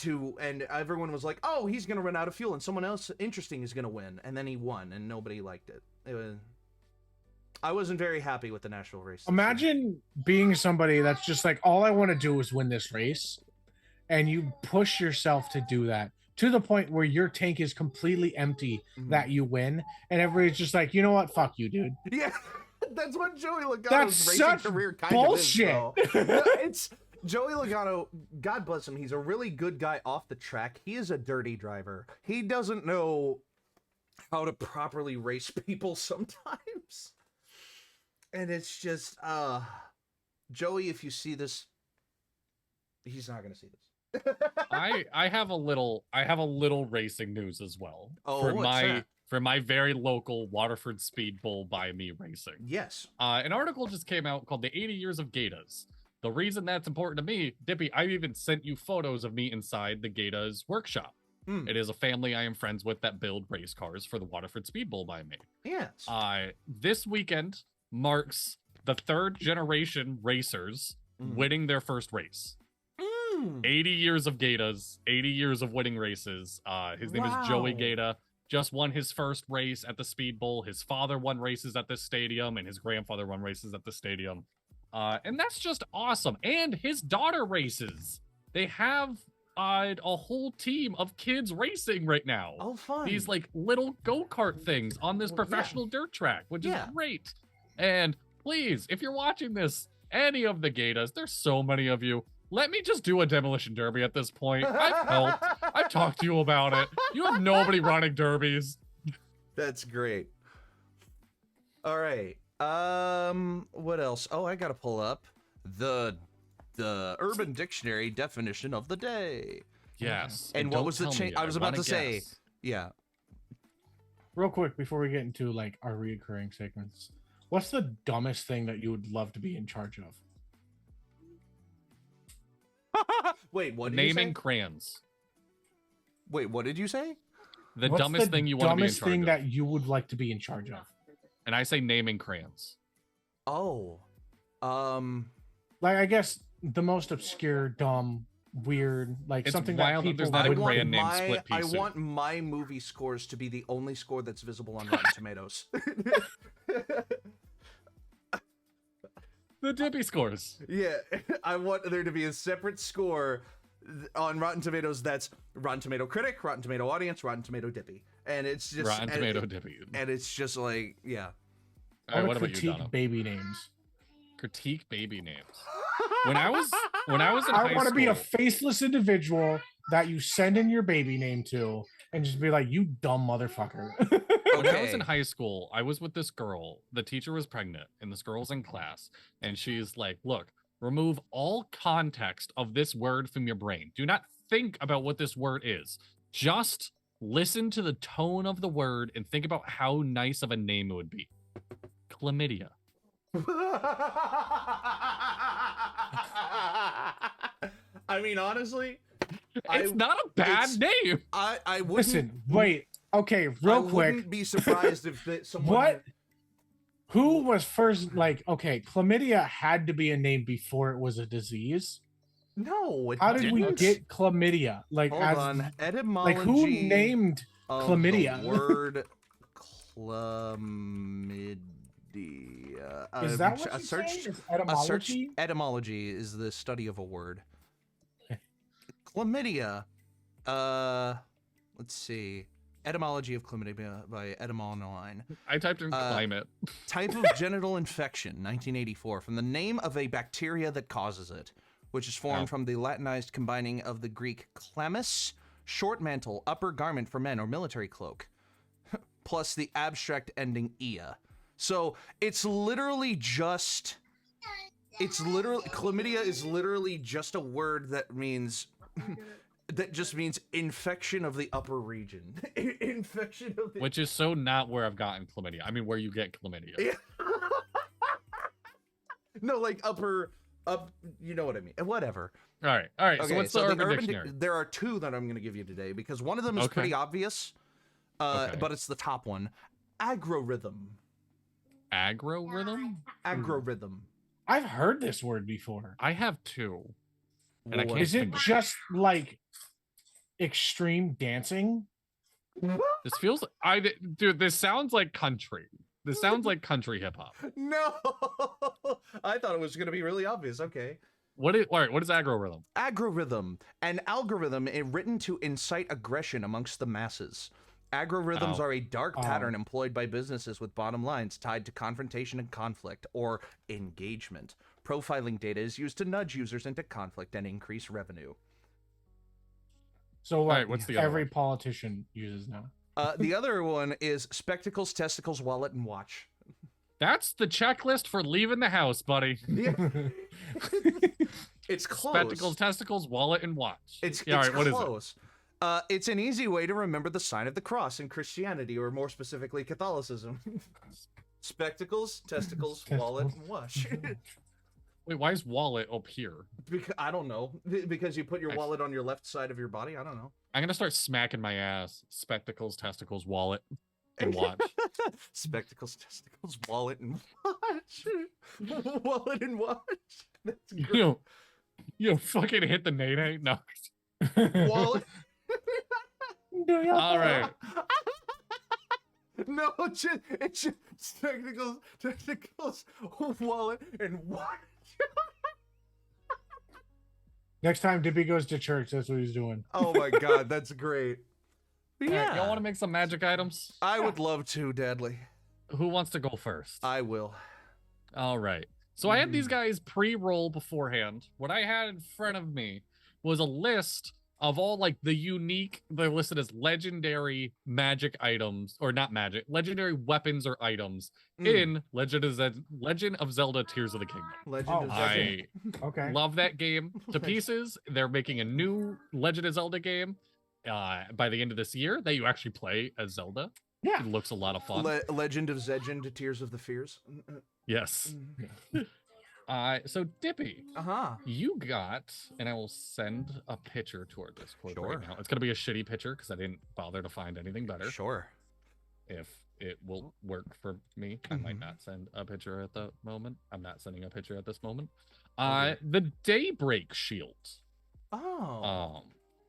And everyone was like, oh, he's going to run out of fuel, and someone else interesting is going to win. And then he won, and nobody liked it. I wasn't very happy with the Nashville race. Imagine being somebody that's just like, all I want to do is win this race, and you push yourself to do that to the point where your tank is completely empty, that you win, and everybody's just like, you know what, fuck you, dude. Yeah, that's what Joey Logano's racing career kind bullshit. of is, though. It's Joey Logano, God bless him, he's a really good guy off the track. He is a dirty driver. He doesn't know how to properly race people sometimes. And it's just, Joey, if you see this, he's not gonna see this. I have a little racing news as well. Oh, for my very local Waterford Speed Bowl by me racing. Yes. An article just came out called "The 80 Years of Gatas." The reason that's important to me, Dippy, I even sent you photos of me inside the Gatas workshop. It is a family I am friends with that build race cars for the Waterford Speed Bowl by me. Yes. This weekend marks the 3rd generation racers winning their first race. 80 years of Gatas, 80 years of winning races. His name is Joey Gata. Just won his first race at the Speed Bowl. His father won races at this stadium, and his grandfather won races at the stadium. And that's just awesome. And his daughter races. They have a whole team of kids racing right now. Oh, fun. These like little go-kart things on this professional dirt track, which is great. And please, if you're watching this, any of the Gatas, there's so many of you, let me just do a demolition derby at this point. I've helped. I've talked to you about it. You have nobody running derbies. That's great. All right. What else? Oh, I gotta pull up the Urban Dictionary definition of the day. Yes. And what was the change? I was about to say, yeah. Real quick before we get into like our reoccurring segments, what's the dumbest thing that you would love to be in charge of? Wait, what? Naming crayons. Wait, what did you say? The dumbest thing you want to be in charge of. Dumbest thing that you would like to be in charge of. And I say naming crayons. Oh. Like, I guess the most obscure, dumb, weird, like it's something wild that people that there's not a would crayon named Split Pea I Soup. want my movie scores to be the only score that's visible on Rotten Tomatoes. The Dippy scores. Yeah, I want there to be a separate score on Rotten Tomatoes that's Rotten Tomato Critic, Rotten Tomato Audience, Rotten Tomato Dippy. And it's just Rotten Tomato Dippy. And it's just like, yeah. All right, what about you, Donna? Baby names. Critique baby names. When I was in high school, I want to be a faceless individual that you send in your baby name to and just be like, you dumb motherfucker. When I was in high school, I was with this girl. The teacher was pregnant, and this girl's in class, and she's like, look, remove all context of this word from your brain. Do not think about what this word is. Just listen to the tone of the word and think about how nice of a name it would be. Chlamydia. I mean, honestly, it's not a bad name. I wouldn't... Listen, wait. Okay, I real quick. wouldn't be surprised if someone. What? Who was first? Like, okay, chlamydia had to be a name before it was a disease. No, How did we didn't. get chlamydia? Like, Hold on. Etymology. like who named of chlamydia? The word chlamydia. Is that what you say? Is etymology? Etymology is the study of a word. Chlamydia. Let's see. Etymology of chlamydia by Etymon9. I typed in climate. Type of genital infection, 1984, from the name of a bacteria that causes it, which is formed from the Latinized combining of the Greek chlamys, short mantle, upper garment for men, or military cloak, plus the abstract ending ia. So it's literally just, chlamydia is literally just a word that means, that just means infection of the upper region. Infection of the... Which is so not where I've gotten chlamydia. I mean, where you get chlamydia. Yeah. No, like upper, you know what I mean. Whatever. All right. Okay, so what's the Urban Urban Dictionary? There are two that I'm going to give you today because one of them is pretty obvious, but it's the top one. Agrorhythm. Agrorhythm? Agrorhythm. I've heard this word before. I have two. And I can't Is it just like extreme dancing? This feels dude, this sounds like country. This sounds like country hip hop. No, I thought it was going to be really obvious. Okay. All right, what is agrorhythm? Agrorhythm, an algorithm written to incite aggression amongst the masses. Agrorhythms are a dark pattern employed by businesses with bottom lines tied to confrontation and conflict, or engagement. Profiling data is used to nudge users into conflict and increase revenue. So, like, right, what's the other every one? politician uses now. The other one is spectacles, testicles, wallet, and watch. That's the checklist for leaving the house, buddy. Yeah. It's close. Spectacles, testicles, wallet, and watch. It's all right, close. What is it? It's an easy way to remember the sign of the cross in Christianity, or more specifically, Catholicism. Spectacles, testicles, wallet, and watch. Wait, why is wallet up here? Because I don't know. Because you put your wallet on your left side of your body. I don't know. I'm gonna start smacking my ass. Spectacles, testicles, wallet, and watch. Spectacles, testicles, wallet, and watch. Wallet and watch. That's great. You fucking hit the nade. No. Wallet. All right. No, it's just spectacles, testicles, wallet, and watch. Next time Dippy goes to church, that's what he's doing. Oh my god, that's great. But yeah. Y'all want to make some magic items? I would love to, Deadly. Who wants to go first? I will. All right. So I had these guys pre-roll beforehand. What I had in front of me was a list of all like the unique, they're listed as legendary magic items, or not magic, legendary weapons or items in Legend of Zelda Tears of the Kingdom. Legend of Zelda. Okay. Love that game to pieces. They're making a new Legend of Zelda game by the end of this year that you actually play as Zelda. Yeah. It looks a lot of fun. Legend of Zegend, Tears of the Fears. Yes. So Dippy, you got, and I will send a picture to our Discord right now. It's gonna be a shitty picture because I didn't bother to find anything better. Sure. If it will work for me, I might not send a picture at the moment. I'm not sending a picture at this moment. The Daybreak Shield. Oh.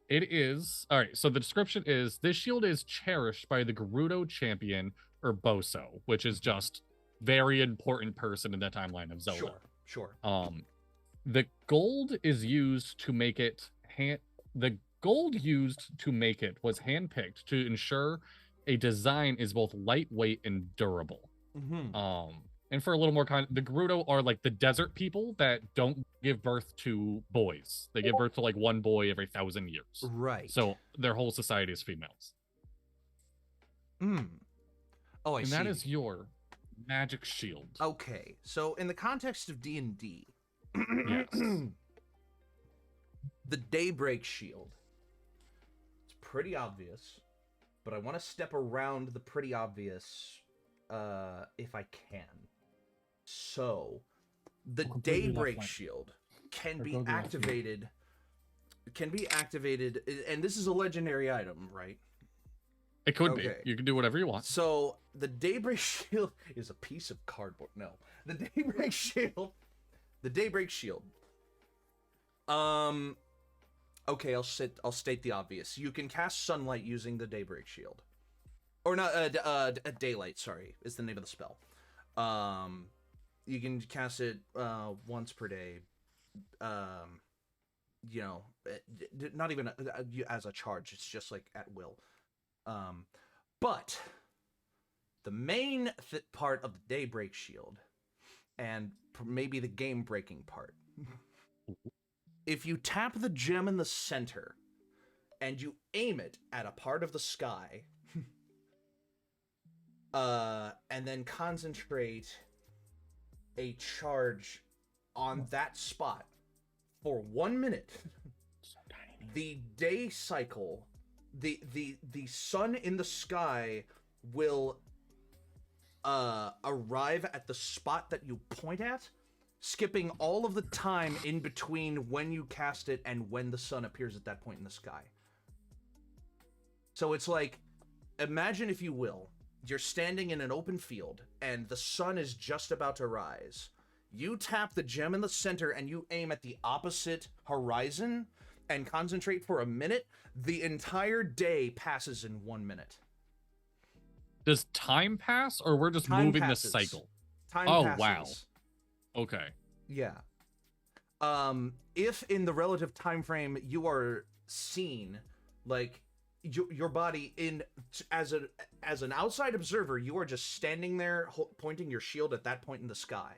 It is all right. So the description is this shield is cherished by the Gerudo champion Urboso, which is just very important person in the timeline of Zelda. Sure. The gold is used to make it the gold used to make it was handpicked to ensure a design is both lightweight and durable. And for a little more the Gerudo are like the desert people that don't give birth to boys. They give birth to like one boy every 1,000 years. Right. So their whole society is females. Oh, I see. And that is your magic shield. Okay. So in the context of D&D, yes. The Daybreak Shield. It's pretty obvious, but I want to step around the pretty obvious if I can. So, the Daybreak Shield can be activated. And this is a legendary item, right? It could Okay. be. You can do whatever you want. So the Daybreak Shield is a piece of cardboard. No, the Daybreak Shield. The Daybreak Shield. Okay, I'll state the obvious. You can cast Sunlight using the Daybreak Shield, or not. Daylight. Sorry, is the name of the spell. You can cast it once per day. You know, not even as a charge. It's just like at will. But the main part of the Daybreak Shield, and maybe the game-breaking part, if you tap the gem in the center and you aim it at a part of the sky, and then concentrate a charge on that spot for 1 minute, the day cycle, the sun in the sky will arrive at the spot that you point at, skipping all of the time in between when you cast it and when the sun appears at that point in the sky. So it's like, imagine, if you will, you're standing in an open field and the sun is just about to rise. You tap the gem in the center and you aim at the opposite horizon and concentrate for a minute. The entire day passes in 1 minute. Does time pass, or we're just moving the cycle? Time passes. Wow. Okay. Yeah. If in the relative time frame you are seen, like your body as an outside observer, you are just standing there pointing your shield at that point in the sky.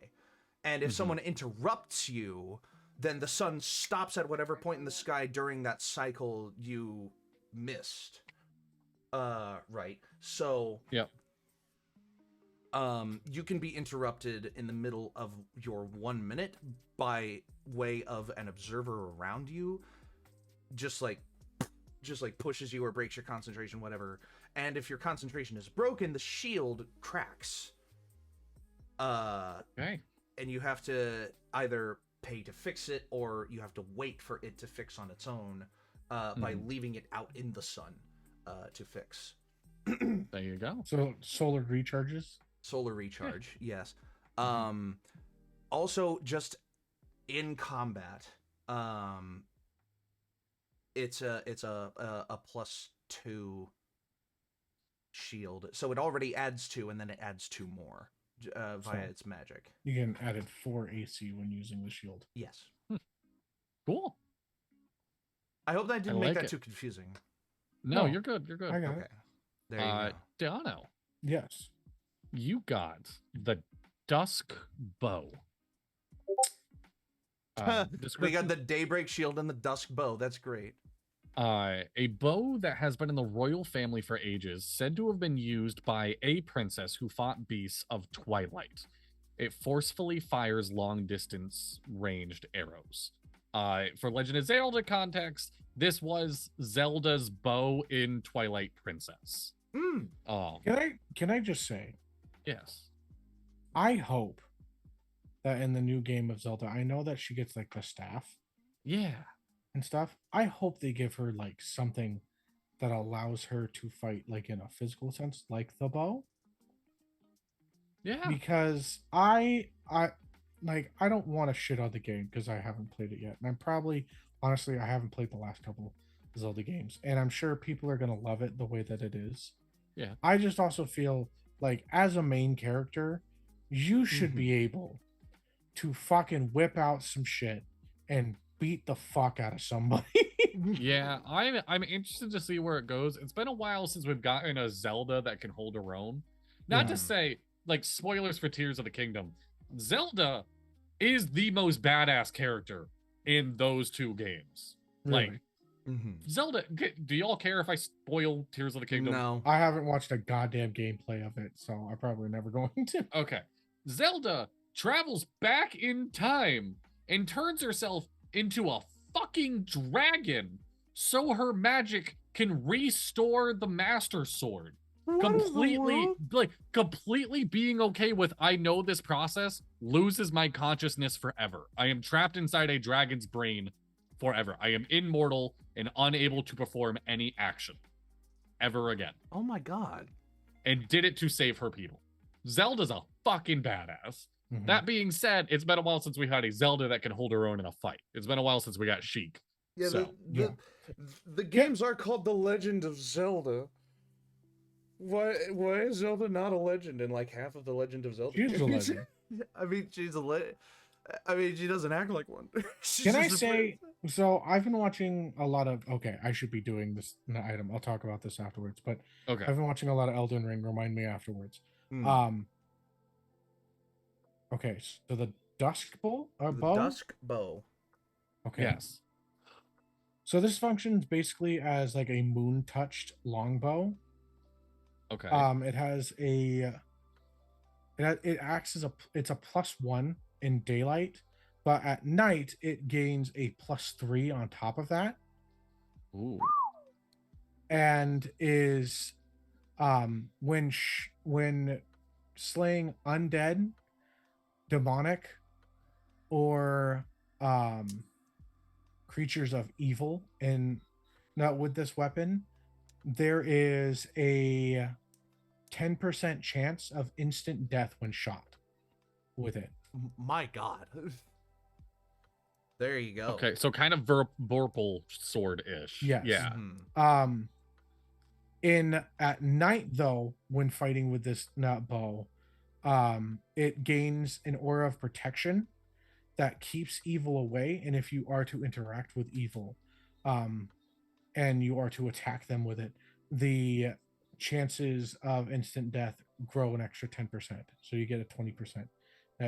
And if someone interrupts you, then the sun stops at whatever point in the sky during that cycle you missed. Right. So, yep. You can be interrupted in the middle of your 1 minute by way of an observer around you, just like pushes you or breaks your concentration, whatever. And if your concentration is broken, the shield cracks. Okay. And you have to either pay to fix it, or you have to wait for it to fix on its own by leaving it out in the sun to fix. There you go. So solar recharges? Solar recharge, yes. Also, just in combat, it's a +2 shield. So it already adds 2, and then it adds 2 more via its magic. You can add 4 AC when using the shield. Yes. Cool. I hope that didn't make that too confusing. No, you're good. You're good. I got Okay. There you go. Dano. Yes. You got the Dusk Bow. We got the Daybreak Shield and the Dusk Bow. That's great. A bow that has been in the royal family for ages, said to have been used by a princess who fought beasts of Twilight. It forcefully fires long-distance ranged arrows. For Legend of Zelda context, this was Zelda's bow in Twilight Princess. Can I just say, yes, I hope that in the new game of Zelda, I know that she gets like the staff, and stuff. I hope they give her like something that allows her to fight like in a physical sense, like the bow. Yeah, because I don't want to shit on the game because I haven't played it yet, and honestly I haven't played the last couple Zelda games, and I'm sure people are gonna love it the way that it is. Yeah, I just also feel like as a main character, you should be able to fucking whip out some shit and beat the fuck out of somebody. Yeah, I'm interested to see where it goes. It's been a while since we've gotten a Zelda that can hold her own. Not to say, like, spoilers for Tears of the Kingdom, Zelda is the most badass character in those two games. Really? Like, Zelda, do y'all care if I spoil Tears of the Kingdom? No. I haven't watched a goddamn gameplay of it, so I'm probably never going to. Okay. Zelda travels back in time and turns herself into a fucking dragon so her magic can restore the Master Sword. Completely being okay with, I know this process loses my consciousness forever. I am trapped inside a dragon's brain forever. I am immortal and unable to perform any action. ever again. Oh my god. And did it to save her people. Zelda's a fucking badass. Mhm. That being said, it's been a while since we had a Zelda that can hold her own in a fight. It's been a while since we got Sheik. Yeah, So, the games are called The Legend of Zelda. Why is Zelda not a legend in like half of the Legend of Zelda? She's a legend. I mean, I mean, she doesn't act like one. Can I say, so I've been watching a lot of, okay, I should be doing this item. I'll talk about this afterwards, but okay. I've been watching a lot of Elden Ring. Remind me afterwards. Okay, so the Dusk Bow? Bow? Dusk Bow. Okay. Yes. So this functions basically as like a moon-touched longbow. Okay. It has it acts as it's a +1 in daylight, but at night it gains a +3 on top of that. Ooh. And is when slaying undead, demonic, or creatures of evil, and not with this weapon, there is a 10% chance of instant death when shot with it. My god. There you go. Okay, so kind of Vorpal sword-ish. Yes. Yeah. Mhm. At night though, when fighting with this nut bow, it gains an aura of protection that keeps evil away, and if you are to interact with evil, and you are to attack them with it, the chances of instant death grow an extra 10%. So you get a 20%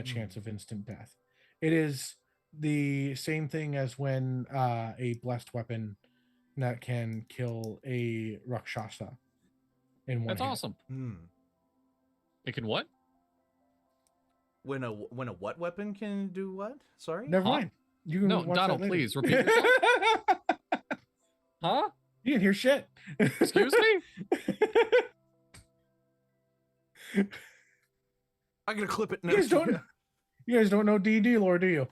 chance of instant death. It is the same thing as when a blessed weapon that can kill a Rakshasa in one That's hit. awesome. Hmm. It can what? When a what weapon can do what? Sorry? Never mind. You can No, watch Donald, that later. please repeat yourself. Huh? You didn't hear shit. Excuse me? I'm gonna clip it You guys don't know D&D lore, do you?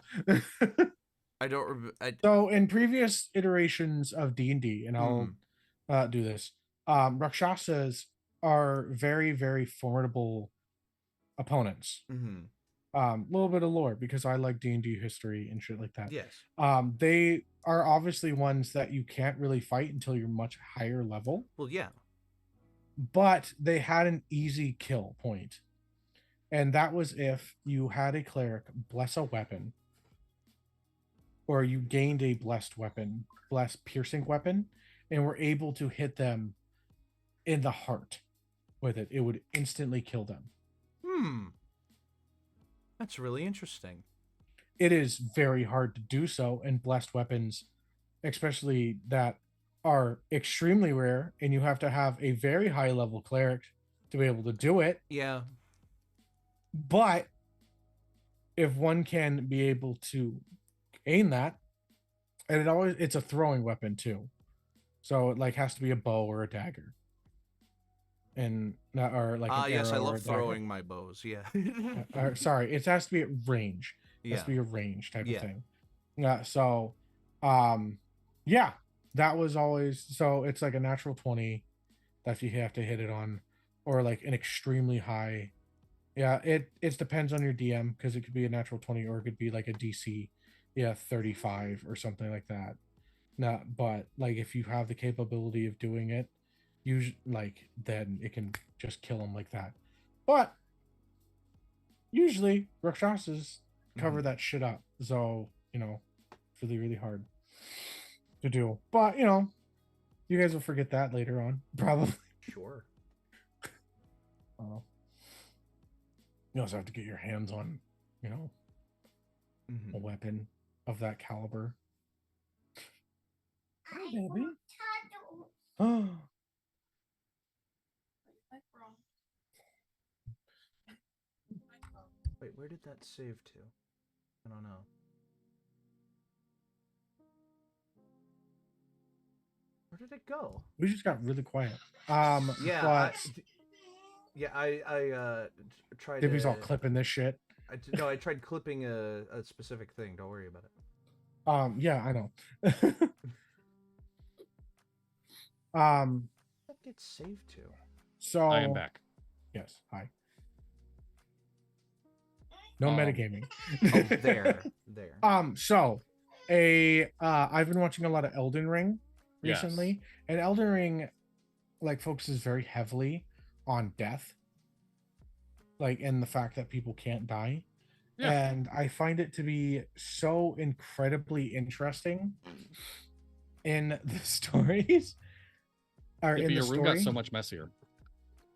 I don't. So in previous iterations of D&D, and I'll do this, Rakshasas are very, very formidable opponents. Mm-hmm. Little bit of lore, because I like D&D history and shit like that. Yes. They are obviously ones that you can't really fight until you're much higher level. Well, yeah. But they had an easy kill point. And that was if you had a cleric bless a weapon, or you gained a blessed piercing weapon, and were able to hit them in the heart with it. It would instantly kill them. That's really interesting. It is very hard to do so, and blessed weapons, especially that are extremely rare, and you have to have a very high level cleric to be able to do it. Yeah. But if one can be able to aim that, and it's a throwing weapon too, so it like has to be a bow or a dagger, and not or like an yes, I arrow or a love dagger. throwing my bows. Yeah. Sorry, it has to be at range. It has to be a range type of thing. So yeah, that was always, so it's like a natural 20 that you have to hit it on, or like an extremely high. Yeah, it depends on your DM, because it could be a natural 20, or it could be like a DC 35 or something like that. But like if you have the capability of doing it, then it can just kill them like that. But usually Rakshasas cover that shit up, so it's really, really hard to do. But you guys will forget that later on, probably. Sure. You also have to get your hands on, a weapon of that caliber. Hi, baby. Oh. Wait, where did that save to? I don't know. Where did it go? We just got really quiet. Yeah. I tried. Dibby's all clipping this shit. I tried clipping a specific thing. Don't worry about it. Yeah, I know. get saved to? So I am back. Yes. Hi. No metagaming. Oh, there. So I've been watching a lot of Elden Ring recently, and Elden Ring like focuses very heavily on death, like, and the fact that people can't die. Yeah. And I find it to be so incredibly interesting in the stories. Or Yeah, in the your room story. got so much messier.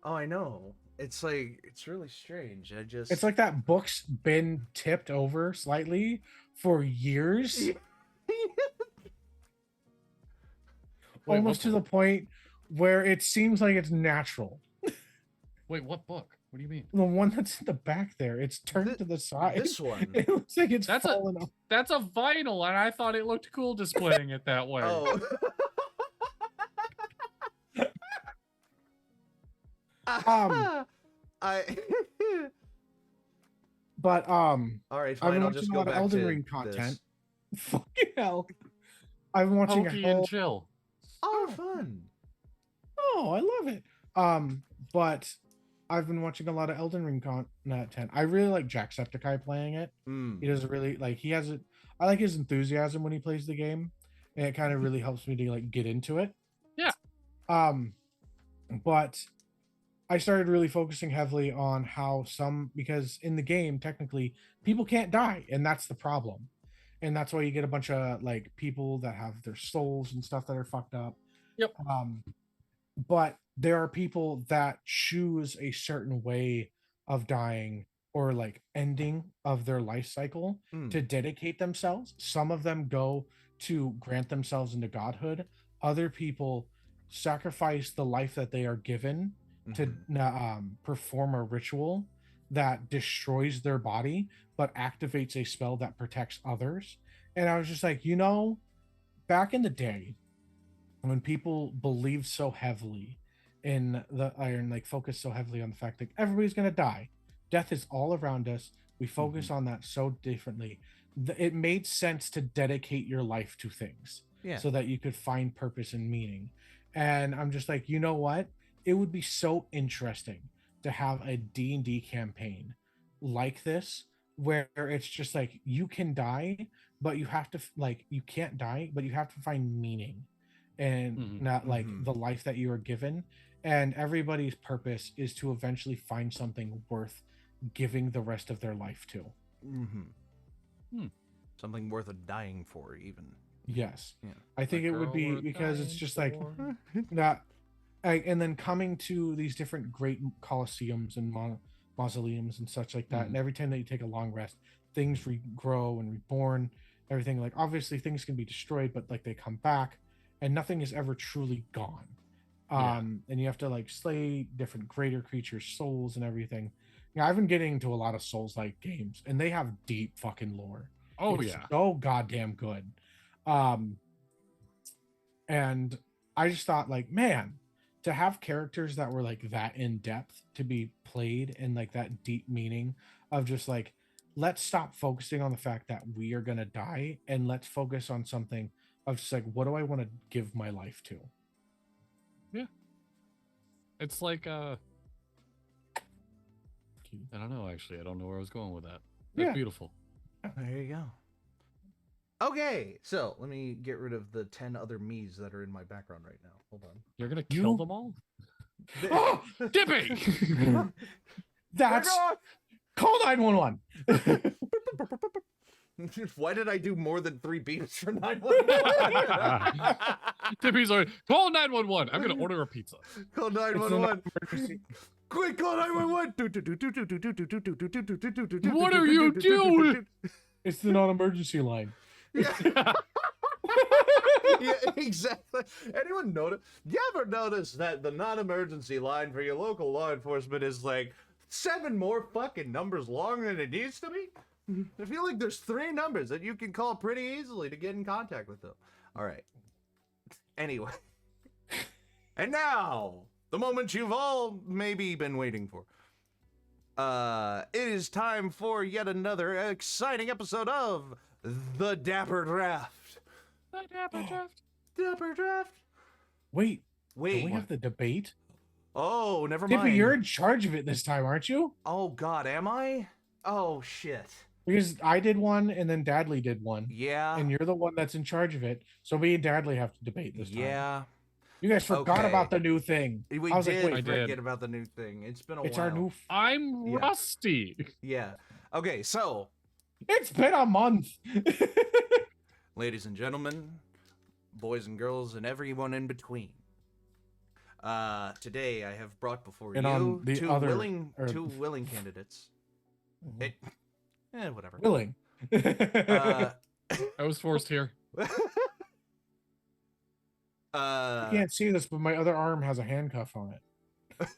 Oh, I know. It's like, it's really strange. It's like that book's been tipped over slightly for years. Wait, almost to the point where it seems like it's natural. Wait, what book? What do you mean? The one that's in the back there, it's turned to the side. This one. It looks like it's That's fallen off. That's a vinyl, and I thought it looked cool displaying it that way. Oh. But all right, fine. I've been I'll just watching a go lot of back Elden to Ring content. this. Fucking hell. I've been watching Pokey a whole... and chill. Oh, fun. Oh, I love it. But I've been watching a lot of Elden Ring content. I really like Jacksepticeye playing it. He does really like, he has it. I like his enthusiasm when he plays the game, and it kind of really helps me to like get into it. Yeah. But I started really focusing heavily on how because in the game technically people can't die, and that's the problem. And that's why you get a bunch of like people that have their souls and stuff that are fucked up. Yep. But there are people that choose a certain way of dying or like ending of their life cycle to dedicate themselves. Some of them go to grant themselves into godhood. Other people sacrifice the life that they are given to perform a ritual that destroys their body but activates a spell that protects others. And I was just like, back in the day when people believed so heavily in the iron, like focus so heavily on the fact that everybody's going to die, death is all around us, we focus on that so differently, it made sense to dedicate your life to things so that you could find purpose and meaning. And I'm just like, you know what, it would be so interesting to have a D&D campaign like this where it's just like you can die, but you have to like, you can't die, but you have to find meaning and not like the life that you are given. And everybody's purpose is to eventually find something worth giving the rest of their life to. Something worth dying for, even. Yes. Yeah. I think it would be because it's just like that. And then coming to these different great coliseums and mausoleums and such like that. And every time that you take a long rest, things regrow and reborn, everything. Like, obviously things can be destroyed, but like they come back and nothing is ever truly gone. And you have to like slay different greater creatures, souls and everything. Yeah, I've been getting into a lot of Souls-like games, and they have deep fucking lore. It's so goddamn good. And I just thought, like, man, to have characters that were like that in depth to be played and like that deep meaning of just like, let's stop focusing on the fact that we are gonna die and let's focus on something of just like, what do I want to give my life to? Yeah. It's like I don't know, actually. I don't know where I was going with that. That's beautiful. There you go. Okay, so let me get rid of the 10 other me's that are in my background right now. Hold on. You're gonna kill them all? Oh, Dippy! That's call 911. Why did I do more than 3 beeps for 911? Dippy's like, call 911. I'm gonna order a pizza. Call 911. Quick, call 911. What are you doing? It's the non-emergency line. Yeah. Yeah, exactly. Anyone notice? You ever notice that the non-emergency line for your local law enforcement is like 7 more fucking numbers long than it needs to be? I feel like there's 3 numbers that you can call pretty easily to get in contact with them. All right. Anyway. And now, the moment you've all maybe been waiting for. It is time for yet another exciting episode of the Dapper Draft. The Dapper Draft. Dapper Draft. Wait, Wait. Do we have the debate? Oh, never Tippy, mind. you're in charge of it this time, aren't you? Oh God, am I? Oh shit. Because I did one and then Dadley did one. Yeah. And you're the one that's in charge of it. So me and Dadley have to debate this time. Yeah. You guys forgot Okay. about the new thing. We I was did like, wait, forget about the new thing. It's been a it's while. our new. I'm Yeah. rusty. Yeah. Okay, so, It's been a month. ladies and gentlemen, boys and girls, and everyone in between. Today I have brought before And on you the two other- willing candidates. Whatever. Willing. Uh, I was forced here. You can't see this, but my other arm has a handcuff on it.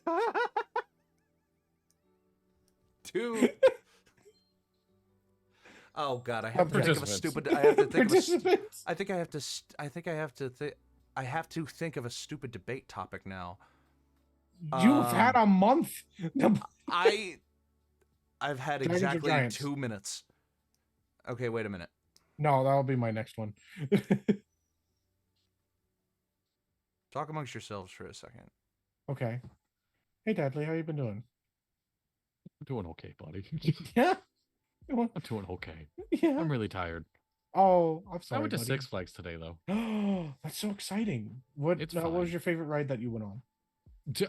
two. Oh God, I have to think of a Participants. stupid. I have to think of a. Participants. I think I have to. I have to think of a stupid debate topic now. You've had a month. I've had Dragons or exactly Giants? 2 minutes. Okay, wait a minute. No, that'll be my next one. Talk amongst yourselves for a second. Okay. Hey, Dadley, how you been doing? I'm doing okay, buddy. Yeah. I'm doing okay. Yeah. I'm really tired. Oh, I'm sorry. I went to buddy. Six Flags today, though. That's so exciting. What It's was fine. your favorite ride that you went on?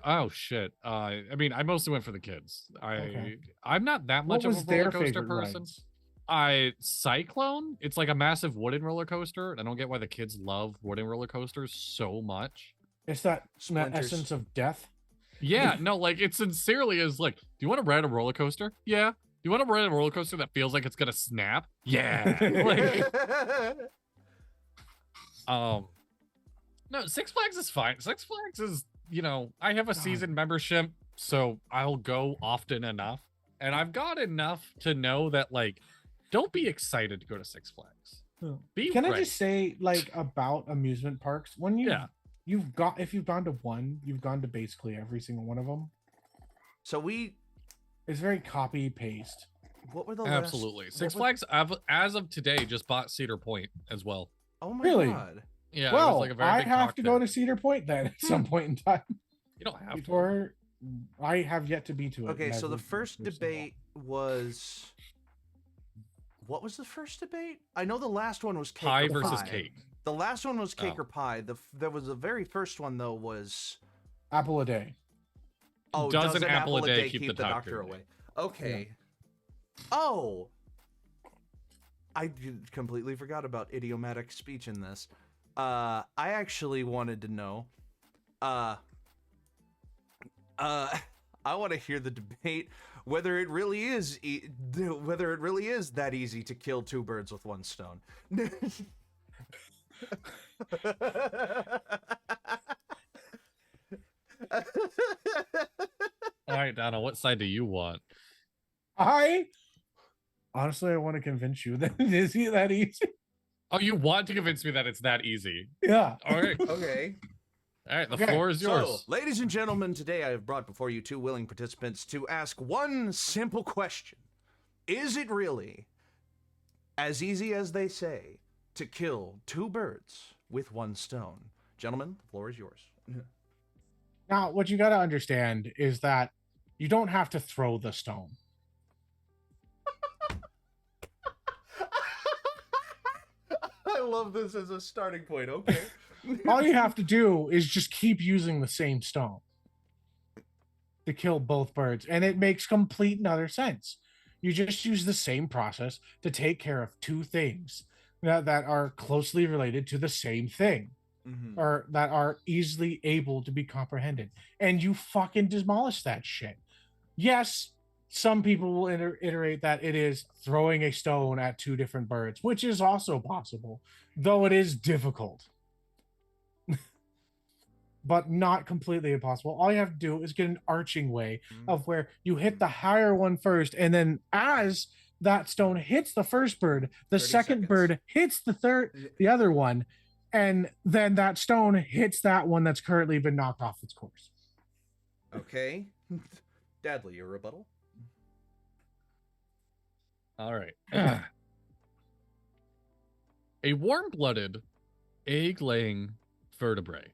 Oh shit! I mean, I mostly went for the kids. Okay. I'm not that What much of was a their roller coaster favorite person. rides? Cyclone. It's like a massive wooden roller coaster. I don't get why the kids love wooden roller coasters so much. It's that Splinters. essence of death. Yeah, no, like it sincerely is like, do you want to ride a roller coaster? Yeah. Do you want to ride a roller coaster that feels like it's gonna snap? Yeah. Like, no, Six Flags is fine. Six Flags is, I have a season membership, so I'll go often enough, and I've got enough to know that, like, don't be excited to go to Six Flags. Be Can I ready. just say, like, about amusement parks? When if you've gone to one, you've gone to basically every single one of them. So It's very copy paste. what were the Absolutely. last, Six what was- Flags, as of today, just bought Cedar Point as well. Oh my Really? God. Yeah, it Well, was like a very I big have talk to there. go to Cedar Point then at some point in time. You don't have to. Before I have yet to be to it. Okay, and so I've the lived first here so long. debate was. What was the first debate? I know the last one was cake Pie or versus pie. cake. The last one was cake Oh. or pie. There was the very first one though was Apple a day. does an apple a day keep the doctor away? Okay. Oh, completely forgot about idiomatic speech in this. I actually wanted to know. I want to hear the debate whether it really is that easy to kill two birds with one stone. All right, Donna, what side do you want? I honestly want to convince you that it is that easy. Oh, you want to convince me that it's that easy? Yeah. All right. Okay. All right, the Okay, floor is yours. So, ladies and gentlemen, today I have brought before you two willing participants to ask one simple question. Is it really as easy as they say to kill two birds with one stone? Gentlemen, the floor is yours. Now, what you got to understand is that you don't have to throw the stone. I love this as a starting point. Okay. All you have to do is just keep using the same stone to kill both birds, and it makes complete and utter sense. You just use the same process to take care of two things that are closely related to the same thing, or that are easily able to be comprehended, and you fucking demolish that shit. Yes, some people will iterate that it is throwing a stone at two different birds, which is also possible, though it is difficult. But not completely impossible. All you have to do is get an arching way of where you hit the higher one first, and then as that stone hits the first bird, the 30 second seconds. bird hits the other one, and then that stone hits that one that's currently been knocked off its course. Okay. Dadley, your rebuttal? All right. A warm-blooded, egg-laying vertebrae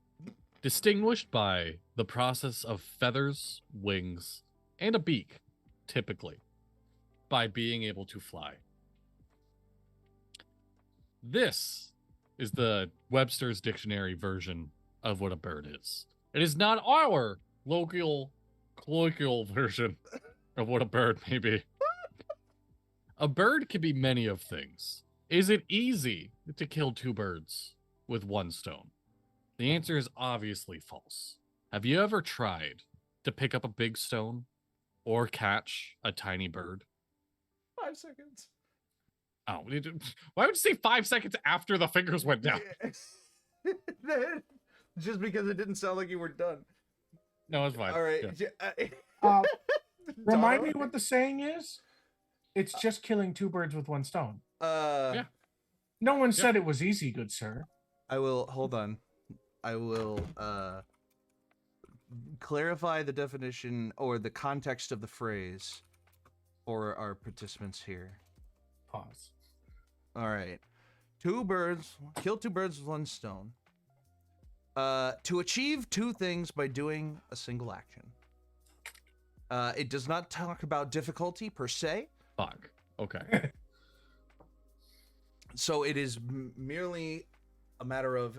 distinguished by the process of feathers, wings, and a beak, typically, by being able to fly. This is the Webster's Dictionary version of what a bird is. It is not our colloquial version of what a bird may be. A bird can be many of things. Is it easy to kill 2 birds with 1 stone? The answer is obviously false. Have you ever tried to pick up a big stone or catch a tiny bird? 5 seconds. Oh, why would you say 5 seconds after the fingers went down? Just because it didn't sound like you were done. No, it's fine. All right. Yeah. Remind me what the saying is. It's just killing 2 birds with 1 stone. Yeah. No one said it was easy, good sir. I will hold on. I will clarify the definition or the context of the phrase for our participants here. Pause. All right. 2 birds, kill 2 birds with 1 stone. To achieve 2 things by doing a single action. It does not talk about difficulty per se. Fuck. Okay. So it is merely a matter of,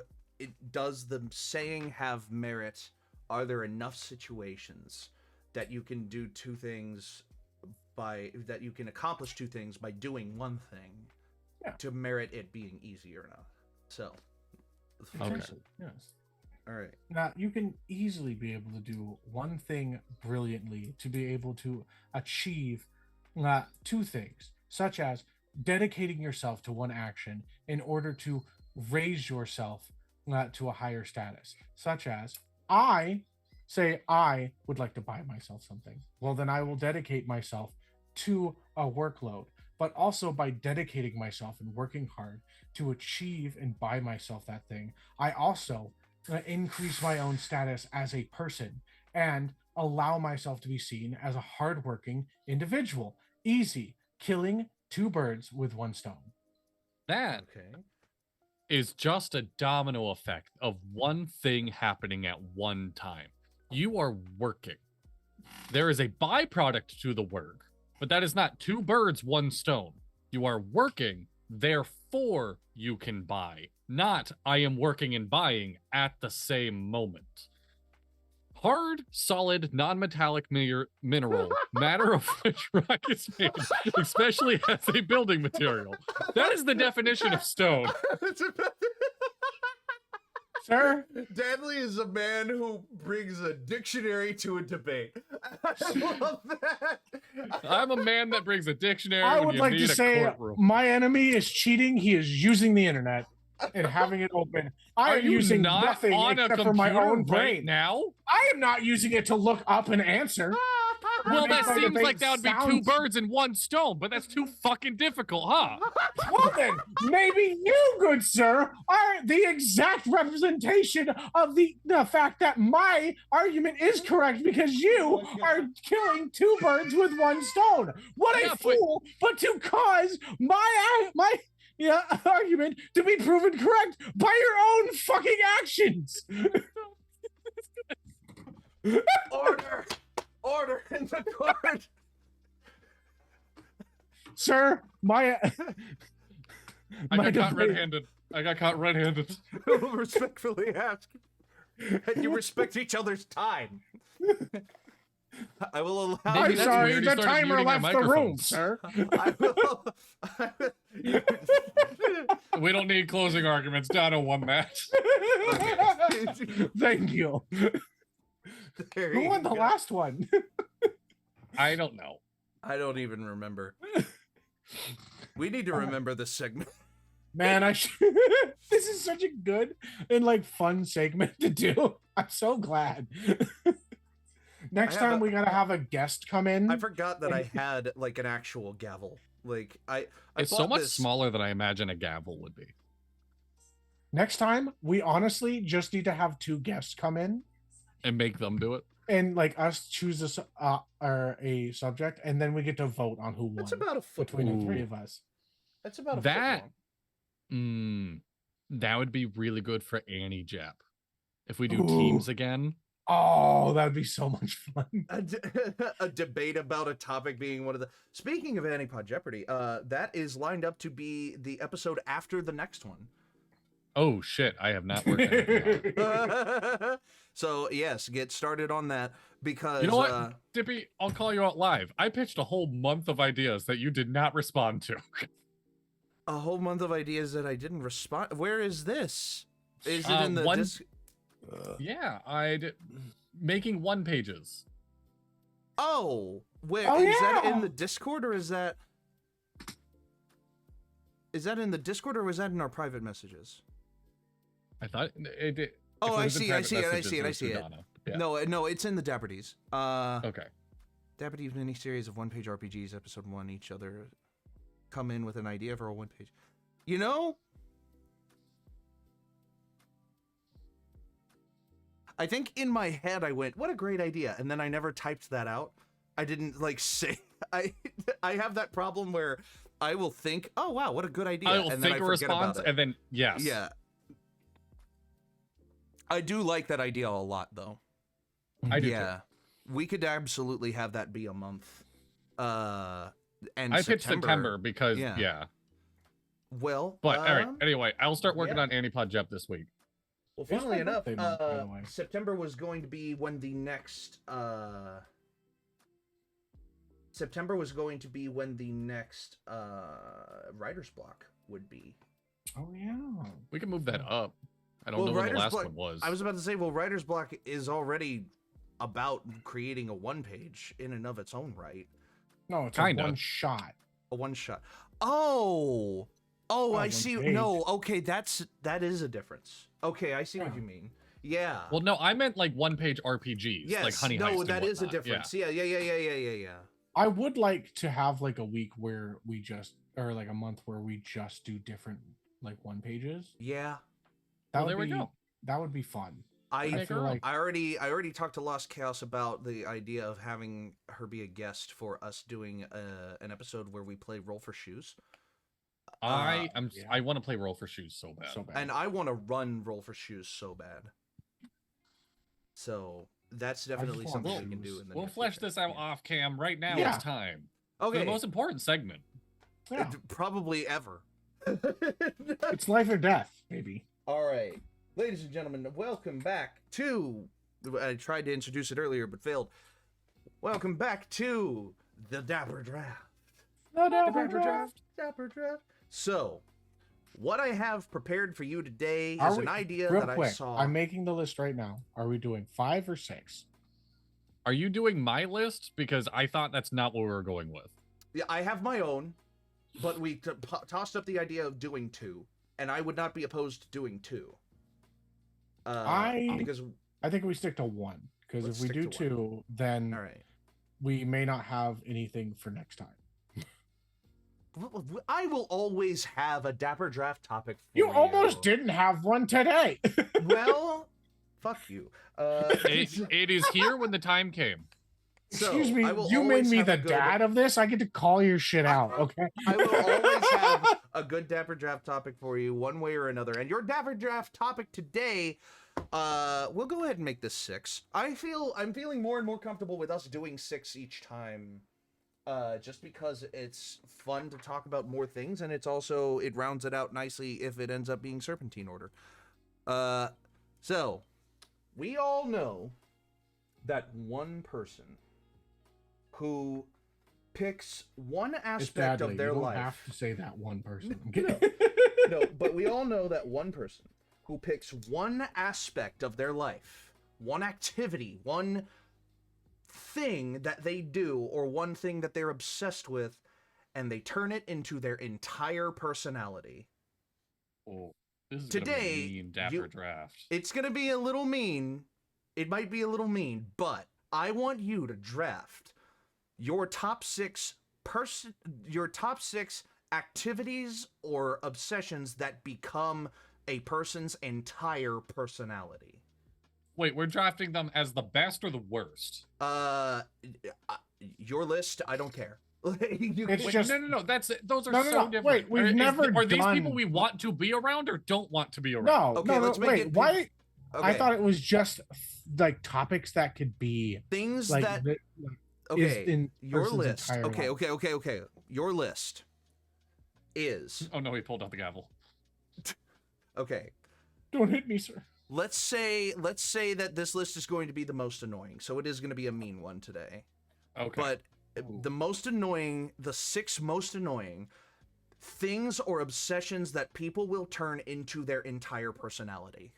does the saying have merit? Are there enough situations that you can do 2 things that you can accomplish 2 things by doing 1 thing to merit it being easier enough? So, okay. Yes. All right. Now, you can easily be able to do 1 thing brilliantly to be able to achieve 2 things, such as dedicating yourself to 1 action in order to raise yourself to a higher status, such as I would like to buy myself something. Well, then I will dedicate myself to a workload, but also by dedicating myself and working hard to achieve and buy myself that thing, I also increase my own status as a person and allow myself to be seen as a hardworking individual. Easy, killing 2 birds with 1 stone. That is just a domino effect of 1 thing happening at 1 time. You are working. There is a byproduct to the work, but that is not 2 birds, 1 stone. You are working, therefore you can buy. Not I am working and buying at the same moment. Hard, solid, non-metallic mineral, matter of which rock is made, especially as a building material. That is the definition of stone. Sir? Danley is a man who brings a dictionary to a debate. I love that. I'm a man that brings a dictionary. I would like to say my enemy is cheating. He is using the internet and having it open. I am using nothing except for my own brain. Now? I am not using it to look up and answer. Well, that seems like that would be 2 birds and 1 stone, but that's too fucking difficult, huh? Well then, maybe you, good sir, are the exact representation of the fact that my argument is correct because you are killing 2 birds with 1 stone. What a fool! But to cause my argument to be proven correct by your own fucking actions. Order in the court. Sir, I got caught red-handed. I will respectfully ask that you respect each other's time. I will allow. I'm sorry, the timer left the room, sir. I will. We don't need closing arguments. Donna won that. Thank you. Who won the last one? I don't know. I don't even remember. We need to remember this segment. Man, this is such a good and fun segment to do. I'm so glad. Next time we gotta have a guest come in. I forgot that I had an actual gavel. It's so much smaller than I imagine a gavel would be. Next time, we honestly just need to have 2 guests come in and make them do it, and us choose a subject, and then we get to vote on who won. That's about a foot between the 3 of us. That's about a foot long. That would be really good for Annie Jap. if we do teams again. Oh, that'd be so much fun. A debate about a topic being one of the... Speaking of Antipod Jeopardy, that is lined up to be the episode after the next one. Oh, shit. I have not worked anything on it. So, yes, get started on that because... You know what, Dippy? I'll call you out live. I pitched a whole month of ideas that you did not respond to. A whole month of ideas that I didn't respond... Where is this? Is it in the... Yeah, making one pages. Oh, where Oh, is yeah. that in the Discord or is that in the Discord or was that in our private messages? I thought it did. Oh, I see it. Yeah. No, it's in the Dapper D's. Okay. Dapper D's mini series of one-page RPGs, episode 1. Each other come in with an idea for a one-page. You know, I think in my head I went, "What a great idea," and then I never typed that out. I didn't like say. I have that problem where I will think, "Oh wow, what a good idea," I will and think then I a forget response, about it. and then yes, Yeah. I do like that idea a lot, though. I do. Yeah, we could absolutely have that be a month. And I picked September because yeah. Well, But all right. Anyway, I'll start working on Antipod Jep this week. Well, funnily enough, birthday month, by the way. September was going to be when the next writer's block would be. Oh yeah. We can move that up. I don't know when the last one was. I was about to say, well, writer's block is already about creating a one-page in and of its own right. No, it's Kinda. a one shot. A one-shot. Oh, I one see. page. No, okay, that is a difference. Okay, I see what you mean. Yeah. Well, no, I meant like one-page RPGs, Yes. like Honey Heist. No, and that is a whatnot. difference. Yeah. I would like to have like a week where we just, or like a month where we just do different like one pages. Yeah. That Well, would there we be, go. That would be fun. I feel like already talked to Lost Chaos about the idea of having her be a guest for us doing an episode where we play Roll for Shoes. I want to play Roll for Shoes so bad. And I want to run Roll for Shoes so bad. So that's definitely want something we shoes. can do in the We'll near flesh future. this out off cam right now. Yeah. It's time. Okay. For the most important segment. Yeah. Probably ever. It's life or death, maybe. All right. Ladies and gentlemen, welcome back to... I tried to introduce it earlier, but failed. Welcome back to the Dapper Draft. The Dapper Draft. So, what I have prepared for you today Are is we- an idea Real that quick, I saw. I'm making the list right now. Are we doing 5 or 6? Are you doing my list? Because I thought that's not what we were going with. Yeah, I have my own, but we tossed up the idea of doing 2, and I would not be opposed to doing 2. Because I think we stick to 1, because if Let's we stick do to 2, then all right. we may not have anything for next time. I will always have a Dapper Draft topic for You almost didn't have one today. Well, fuck you. It is here when the time came. Excuse me, I will you made always me have the a good- dad of this. I get to call your shit out, okay? I will always have a good Dapper Draft topic for you, one way or another. And your Dapper Draft topic today, we'll go ahead and make this 6. I'm feeling more and more comfortable with us doing 6 each time, just because it's fun to talk about more things, and it rounds it out nicely if it ends up being Serpentine Order. So we all know that one person who picks one aspect of their you don't life. have to say that one person. I'm kidding. No, but we all know that one person who picks one aspect of their life, one activity, one thing that they do, or one thing that they're obsessed with, and they turn it into their entire personality. Oh, this is Today, gonna be a mean Dapper Draft. It's gonna be a little mean. It might be a little mean, but I want you to draft your top 6 activities or obsessions that become a person's entire personality. Wait, we're drafting them as the best or the worst? Your list, I don't care. It's Wait, just no. Those are No, so no. different. Wait, we've never are these done- people we want to be around or don't want to be around? no, Okay, no, let's make wait. it- Why? I thought it was just like topics that could be things like that. is Okay, in your person's list. entire Okay, life. okay. Your list is Oh no, he pulled out the gavel. okay. Don't hit me, sir. Let's say that this list is going to be the most annoying, so it is going to be a mean one today. Okay. But the most annoying, the 6 most annoying things or obsessions that people will turn into their entire personality.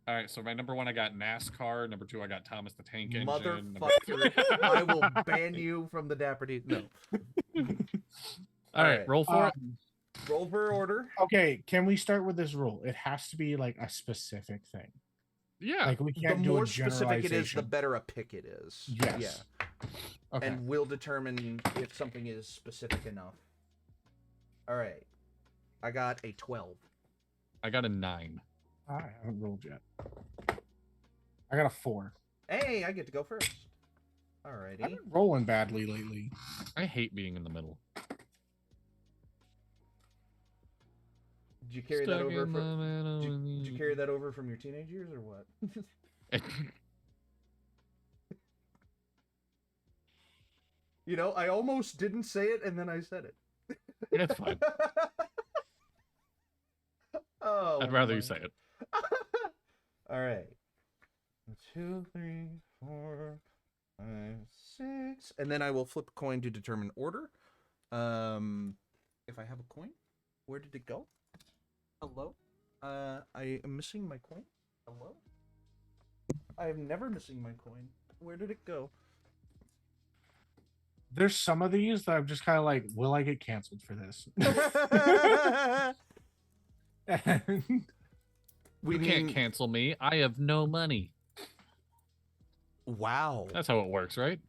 All right, so my number 1, I got NASCAR. Number 2, I got Thomas the Tank Engine. Motherfucker, I will ban you from the Dapper D. No. All right, roll for it. Roll for order. Okay, can we start with this rule? It has to be like a specific thing. Yeah. Like we The can't do more a specific it is, the generalization. better a pick it is. Yes. Yeah. Okay. And we'll determine if something is specific enough. All right. I got a 12. I got a 9. I haven't rolled yet. I got a 4. Hey, I get to go first. I've Alrighty. been rolling badly lately. I hate being in the middle. Did you carry that over from? Did you carry that over from your teenage years or what? You know, I almost didn't say it and then I said it. It's fine. Oh, I'd rather you say it. All right. 2, 3, 4, 5, 6, and then I will flip a coin to determine order. If I have a coin, where did it go? Hello. I am missing my coin. Hello. I am never missing my coin. Where did it go? There's some of these that I'm just kind of like, will I get canceled for this? You can't cancel me. I have no money. Wow. That's how it works, right?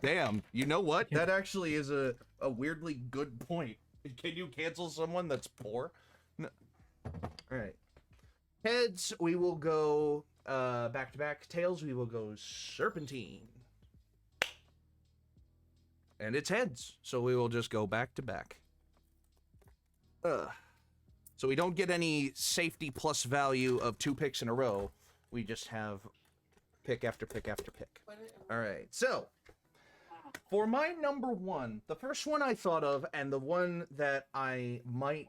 Damn. You know what? That actually is a weirdly good point. Can you cancel someone that's poor? No. All right. Heads, we will go back to back. Tails, we will go serpentine. And it's heads, so we will just go back to back. So we don't get any safety plus value of 2 picks in a row. We just have pick after pick after pick. All right, so for my number 1, the first one I thought of, and the one that I might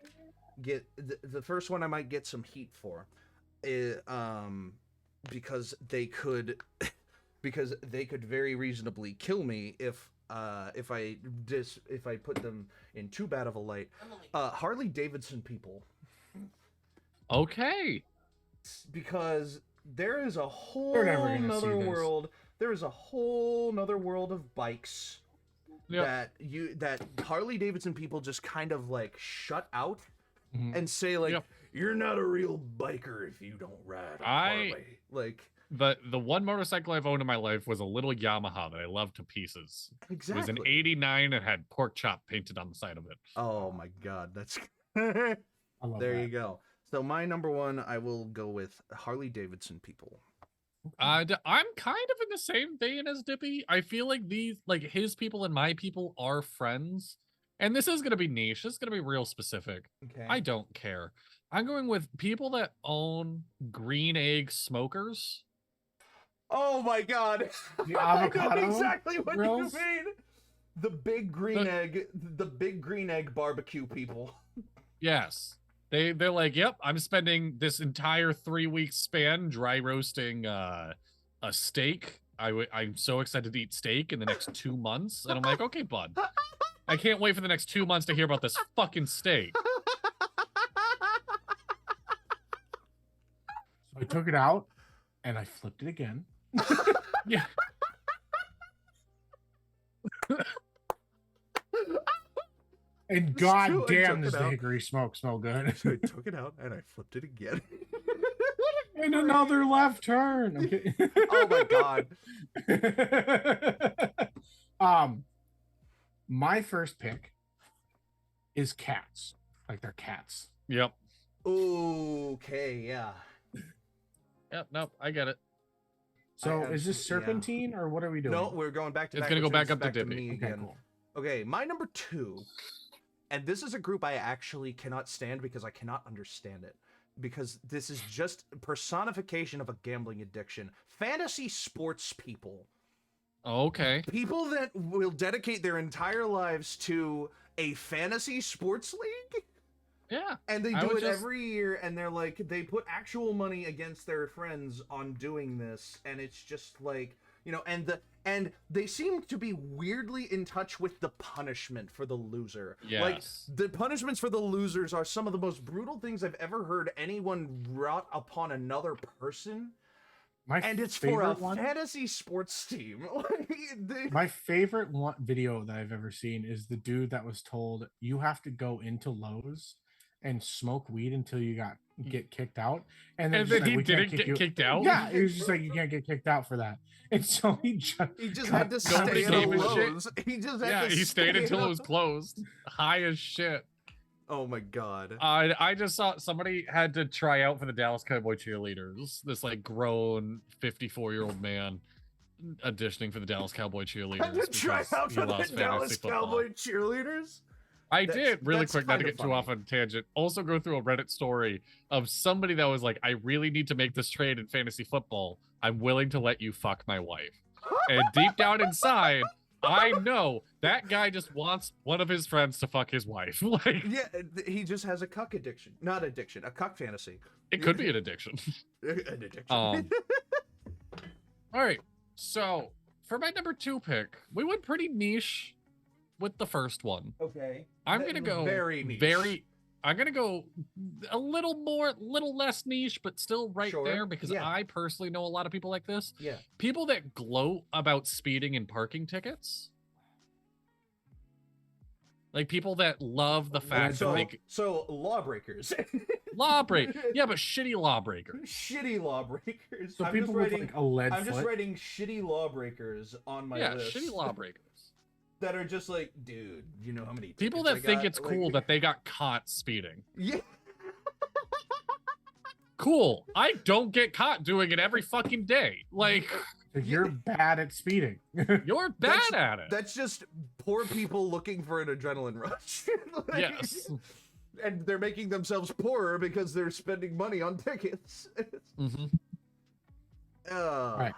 get, the first one I might get some heat for, is, because they could very reasonably kill me if I put them in too bad of a light. Harley Davidson people. Okay. Because there is a whole nother world. There is a whole nother world of bikes that Harley Davidson people just kind of like shut out and say like, you're not a real biker if you don't ride a Harley. Like the one motorcycle I've owned in my life was a little Yamaha that I loved to pieces. Exactly. It was an 89 and had pork chop painted on the side of it. Oh my god, that's I love there that. you go. So my number 1, I will go with Harley Davidson people. I'm kind of in the same vein as Dippy. I feel like his people and my people are friends. And this is going to be niche. This is going to be real specific. Okay. I don't care. I'm going with people that own green egg smokers. Oh my god. The I avocado know exactly what grills? you mean. The big green egg barbecue people. Yes. They're like, yep, I'm spending this entire 3-week span dry roasting a steak. I'm so excited to eat steak in the next 2 months. And I'm like, okay, bud. I can't wait for the next 2 months to hear about this fucking steak. So I took it out and I flipped it again. Yeah. And So god I damn, took does it the out. hickory smoke smell good. So I took it out and I flipped it again. And another left turn. Okay. Oh my god. My first pick is cats. Like they're cats. Yep. Okay, yeah. Yep. Nope. I get it. So is this serpentine or what are we doing? No, we're going back to It's back. gonna go which back is up to back Dippy. me Okay, again. cool. Okay, my number 2, and this is a group I actually cannot stand because I cannot understand it. because this is just personification of a gambling addiction. Fantasy sports people. Okay. People that will dedicate their entire lives to a fantasy sports league. Yeah. And they do it every year, and they're like, they put actual money against their friends on doing this, and it's just like, you know, and they seem to be weirdly in touch with the punishment for the loser. Yes. Like, the punishments for the losers are some of the most brutal things I've ever heard anyone wrought upon another person. And it's for a fantasy sports team. My favorite video that I've ever seen is the dude that was told, you have to go into Lowe's and smoke weed until you get kicked out, and then he didn't get kicked out. Yeah, he was just like, you can't get kicked out for that, and so he just had to stay at Lowe's. He stayed until it was closed, high as shit. Oh my god! I just saw somebody had to try out for the Dallas Cowboy cheerleaders. This like grown 54-year-old man auditioning for the Dallas Cowboy cheerleaders. Had to try out for the Dallas Cowboy cheerleaders. I did really quick, not to get too off on a tangent. Also, go through a Reddit story of somebody that was like, "I really need to make this trade in fantasy football. I'm willing to let you fuck my wife." And deep down inside, I know that guy just wants one of his friends to fuck his wife. Like, yeah, he just has a cuck addiction, not addiction, a cuck fantasy. It could be an addiction. An addiction. All right, so for my number 2 pick, we went pretty niche with the first one. Okay. I'm gonna go very niche. I'm gonna go a little less niche, but still right there, because I personally know a lot of people like this. Yeah. People that gloat about speeding and parking tickets. Like people that love the fact that so lawbreakers. Yeah, but shitty lawbreakers. Shitty lawbreakers. So people with like a lead I'm just writing shitty lawbreakers on my list. Yeah, shitty lawbreakers. That are just like, dude, you know how many people that think it's cool that they got caught speeding. Yeah. Cool. I don't get caught doing it every fucking day. Like, you're bad at speeding. You're bad at it. That's just poor people looking for an adrenaline rush. Yes. And they're making themselves poorer because they're spending money on tickets. Mm-hmm. Right.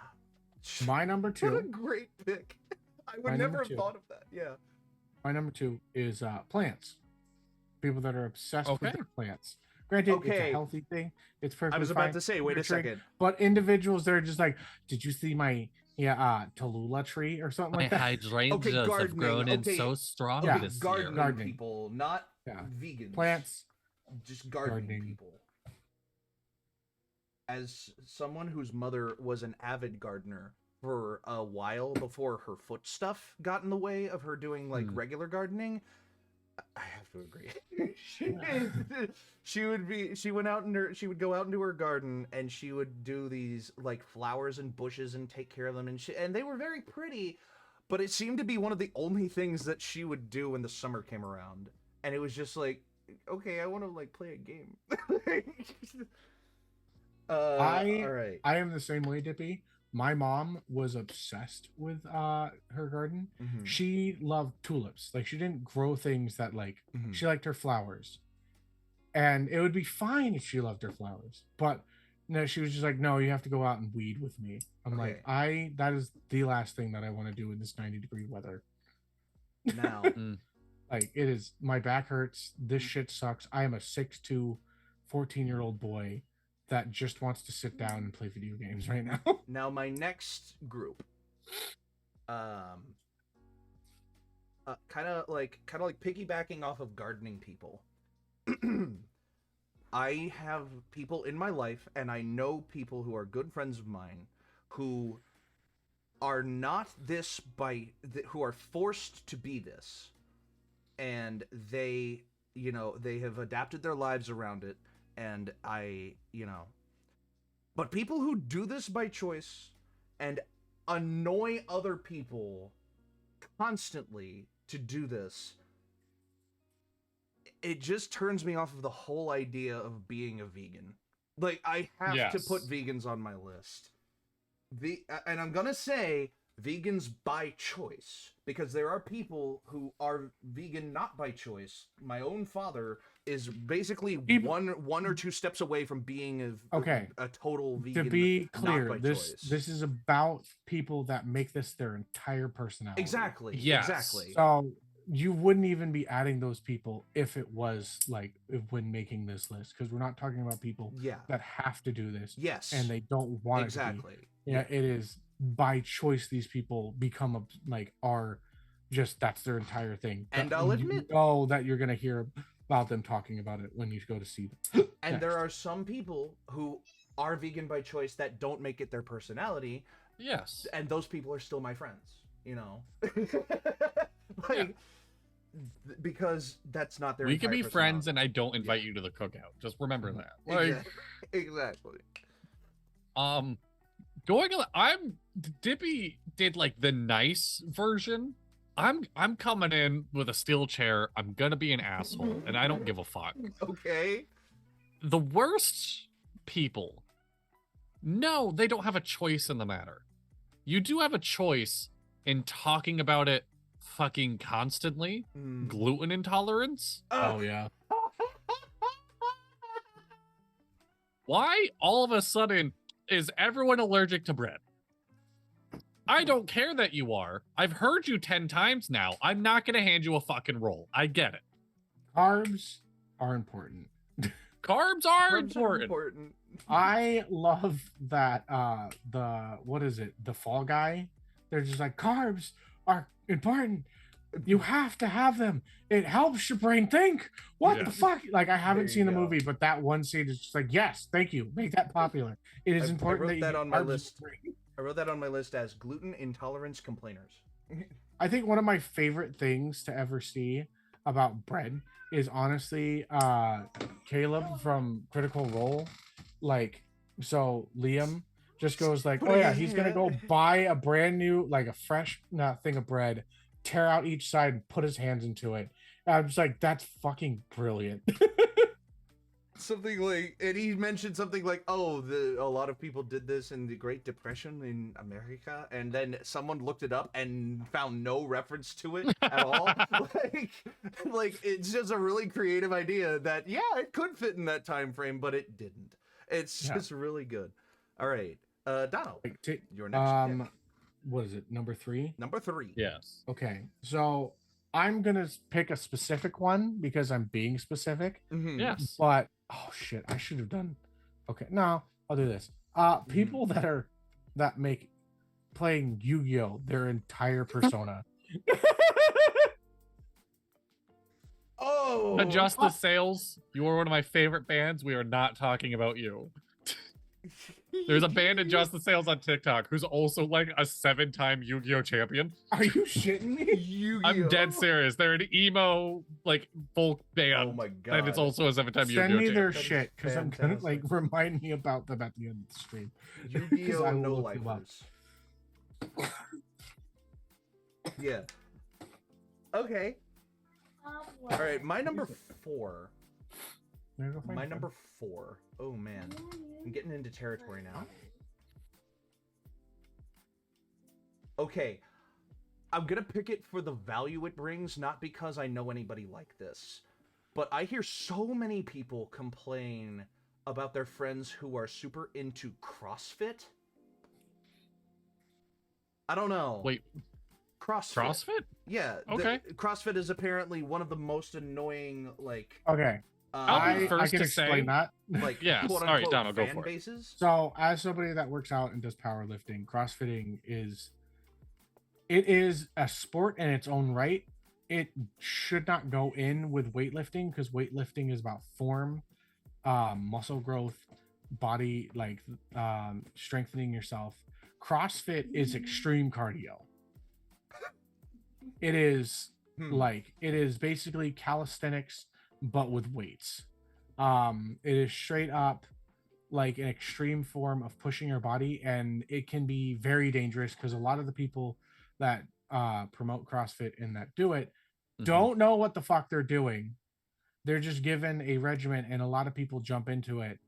My number 2. What a great pick. I would never have thought of that. Yeah. My number 2 is plants. People that are obsessed with their plants. Granted, it's a healthy thing. It's perfect. I was about to say, wait a second. But individuals, they're just like, did you see my Tallulah tree or something like that? My hydrangeas have grown in so strong this year. Gardening people, not vegans. Plants. Just gardening people. As someone whose mother was an avid gardener for a while before her foot stuff got in the way of her doing like regular gardening, I have to agree. she would go out into her garden and she would do these like flowers and bushes and take care of them, and they were very pretty, but it seemed to be one of the only things that she would do when the summer came around, and it was just like, okay, I want to like play a game. All right. I am the same way, Dippy. My mom was obsessed with her garden. Mm-hmm. She loved tulips. Like, she didn't grow things that like she liked her flowers, and it would be fine if she loved her flowers. But no, she was just like, no, you have to go out and weed with me. I'm like, that is the last thing that I want to do in this 90-degree weather. Now, like, it is. My back hurts. This shit sucks. I am a 6'2", 14-year-old boy that just wants to sit down and play video games right now. Now, my next group, kind of like piggybacking off of gardening people. I have people in my life, and I know people who are good friends of mine who are not this who are forced to be this, and they have adapted their lives around it. And but people who do this by choice and annoy other people constantly to do this, it just turns me off of the whole idea of being a vegan. Like, I have to put vegans on my list. And I'm gonna say vegans by choice, because there are people who are vegan not by choice. My own father is basically one or two steps away from being a total vegan. To be not clear, by this choice. is about people that make this their entire personality. Exactly. Yes. Exactly. So you wouldn't even be adding those people if it was like when making this list, because we're not talking about people that have to do this. Yes. And they don't want exactly. it to be. Yeah, it is by choice. These people become are just that's their entire thing. And I'll admit, that you're gonna hear about them talking about it when you go to see them. And there are some people who are vegan by choice that don't make it their personality. Yes. And those people are still my friends, you know? Because that's not their We can be friends and I don't invite Yeah. you to the cookout. Just remember that. Exactly. Dippy did like the nice version. I'm coming in with a steel chair. I'm gonna be an asshole, and I don't give a fuck. Okay. The worst people. No, they don't have a choice in the matter. You do have a choice in talking about it fucking constantly. Gluten intolerance. Oh yeah. Why all of a sudden is everyone allergic to bread? I don't care that you are. I've heard you 10 times now. I'm not going to hand you a fucking roll. I get it. Carbs are important. Carbs are important. I love that the Fall Guy, they're just like, carbs are important. You have to have them. It helps your brain think. What the fuck? Like, I haven't seen the movie, but that one scene is just like, yes, thank you. Make that popular. It is important. I wrote that on my list. I wrote that on my list as gluten intolerance complainers. I think one of my favorite things to ever see about bread is honestly Caleb from Critical Role. Like, so Liam just goes like, oh yeah, he's gonna go buy a brand new, like a fresh thing of bread, tear out each side and put his hands into it. And I'm just like, that's fucking brilliant. Something like, and he mentioned something like, oh, a lot of people did this in the Great Depression in America, and then someone looked it up and found no reference to it at all. like it's just a really creative idea that it could fit in that time frame, but it didn't. It's just really good. All right, Donald, your next pick. What is it? Number 3? Number 3. Yes. Okay, so I'm gonna pick a specific one because I'm being specific. Yes. But oh shit, I should have done. Okay, no, I'll do this. People that make playing Yu-Gi-Oh their entire persona. Oh, Adjust the Sales. You are one of my favorite bands. We are not talking about you. There's a band Adjust the Sales on TikTok who's also like a 7-time Yu-Gi-Oh champion. Are you shitting me? Yu-Gi-Oh. I'm dead serious. They're an emo like folk band. Oh my god! And it's also a 7-time Yu-Gi-Oh Send me champion. their shit because I'm gonna like remind me about them at the end of the stream. Yu-Gi-Oh no lifers. Yeah. Okay. All right, my number 4. My number 4. Oh man, I'm getting into territory now. Okay, I'm gonna pick it for the value it brings, not because I know anybody like this, but I hear so many people complain about their friends who are super into CrossFit. I don't know. Wait. CrossFit? Yeah. Okay. CrossFit is apparently one of the most annoying, like... Okay. I can explain that. Like, yes. quote-unquote All right, Donald, go fan for it. bases. So, as somebody that works out and does powerlifting, CrossFitting is a sport in its own right. It should not go in with weightlifting because weightlifting is about form, muscle growth, body, like strengthening yourself. CrossFit is extreme cardio. It is it is basically calisthenics but with weights. It is straight up like an extreme form of pushing your body, and it can be very dangerous because a lot of the people that promote CrossFit and that do it don't know what the fuck they're doing. They're just given a regimen, and a lot of people jump into it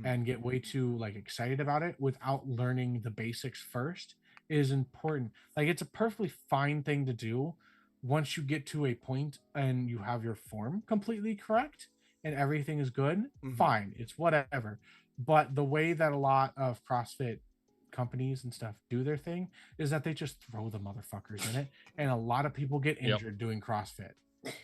and get way too like excited about it without learning the basics first. It is important. Like, it's a perfectly fine thing to do once you get to a point and you have your form completely correct and everything is good, fine, it's whatever. But the way that a lot of CrossFit companies and stuff do their thing is that they just throw the motherfuckers in it, and a lot of people get injured doing CrossFit.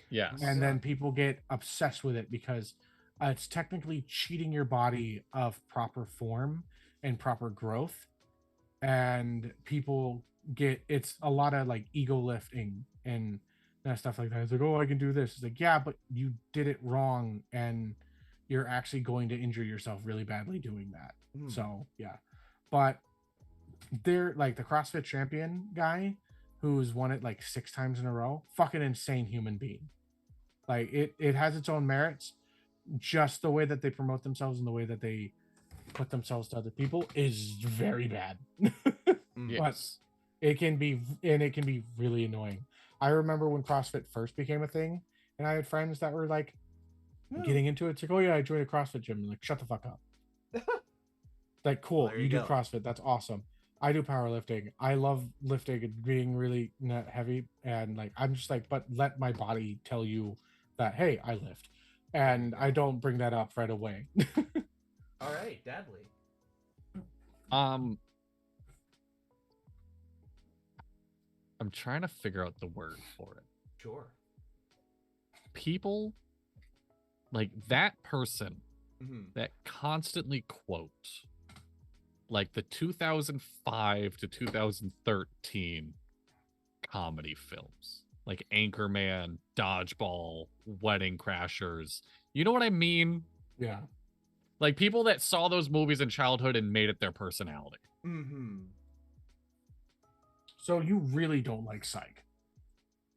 Yes. And then people get obsessed with it because it's technically cheating your body of proper form and proper growth, and people get, it's a lot of like ego lifting and stuff like that. It's like, oh, I can do this. It's like, yeah, but you did it wrong, and you're actually going to injure yourself really badly doing that. So yeah, but they're like the CrossFit champion guy who's won it like 6 times in a row, fucking insane human being. Like it has its own merits. Just the way that they promote themselves and the way that they put themselves to other people is very bad. But it can be really annoying. I remember when CrossFit first became a thing, and I had friends that were like getting into it. It's like, oh yeah, I joined a CrossFit gym. I'm like, shut the fuck up. Like, cool, you do CrossFit. That's awesome. I do powerlifting. I love lifting and being really heavy. And like, I'm just like, but let my body tell you that, hey, I lift. And I don't bring that up right away. All right, Dadley. I'm trying to figure out the word for it. Sure. People like that person that constantly quotes like the 2005 to 2013 comedy films, like Anchorman, Dodgeball, Wedding Crashers. You know what I mean? Yeah. Like people that saw those movies in childhood and made it their personality. So you really don't like Psych?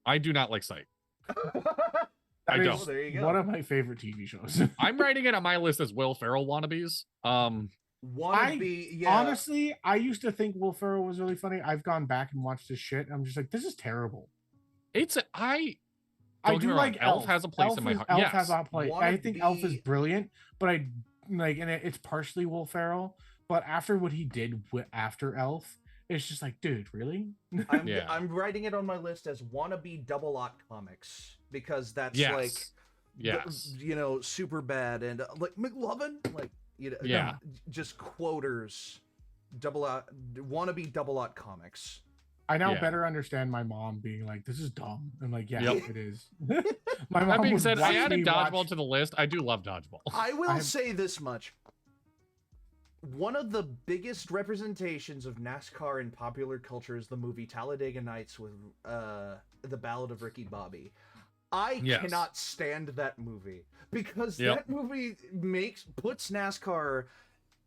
I do not like Psych. I don't. There you go. One of my favorite TV shows. I'm writing it on my list as Will Ferrell wannabes. Honestly, I used to think Will Ferrell was really funny. I've gone back and watched his shit. I'm just like, this is terrible. I do like Elf has a place in my heart. Elf has a place. I think Elf is brilliant, but I like, and it's partially Will Ferrell. But after what he did after Elf, it's just like, dude, really? I'm writing it on my list as wannabe double-aught comics because that's super bad and like McLovin, like just quoters, wannabe double-aught comics. I now better understand my mom being like, this is dumb. I'm like, yeah, it is. My mom, that being said, I added Dodgeball to the list. I do love Dodgeball. I will say this much. One of the biggest representations of NASCAR in popular culture is the movie Talladega Nights with the Ballad of Ricky Bobby. I cannot stand that movie because that movie puts NASCAR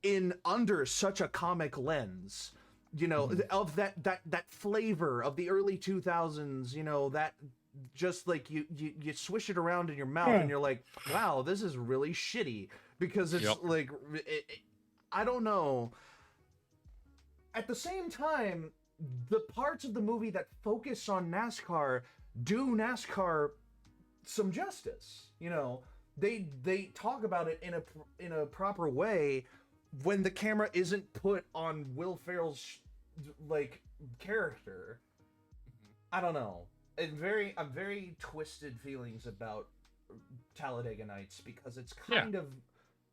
in under such a comic lens, you know, of that flavor of the early 2000s, you know, that just like you swish it around in your mouth and you're like, wow, this is really shitty because it's like I don't know. At the same time, the parts of the movie that focus on NASCAR do NASCAR some justice. You know, they talk about it in a proper way when the camera isn't put on Will Ferrell's like character. I don't know. I'm very twisted feelings about Talladega Nights because it's kind of,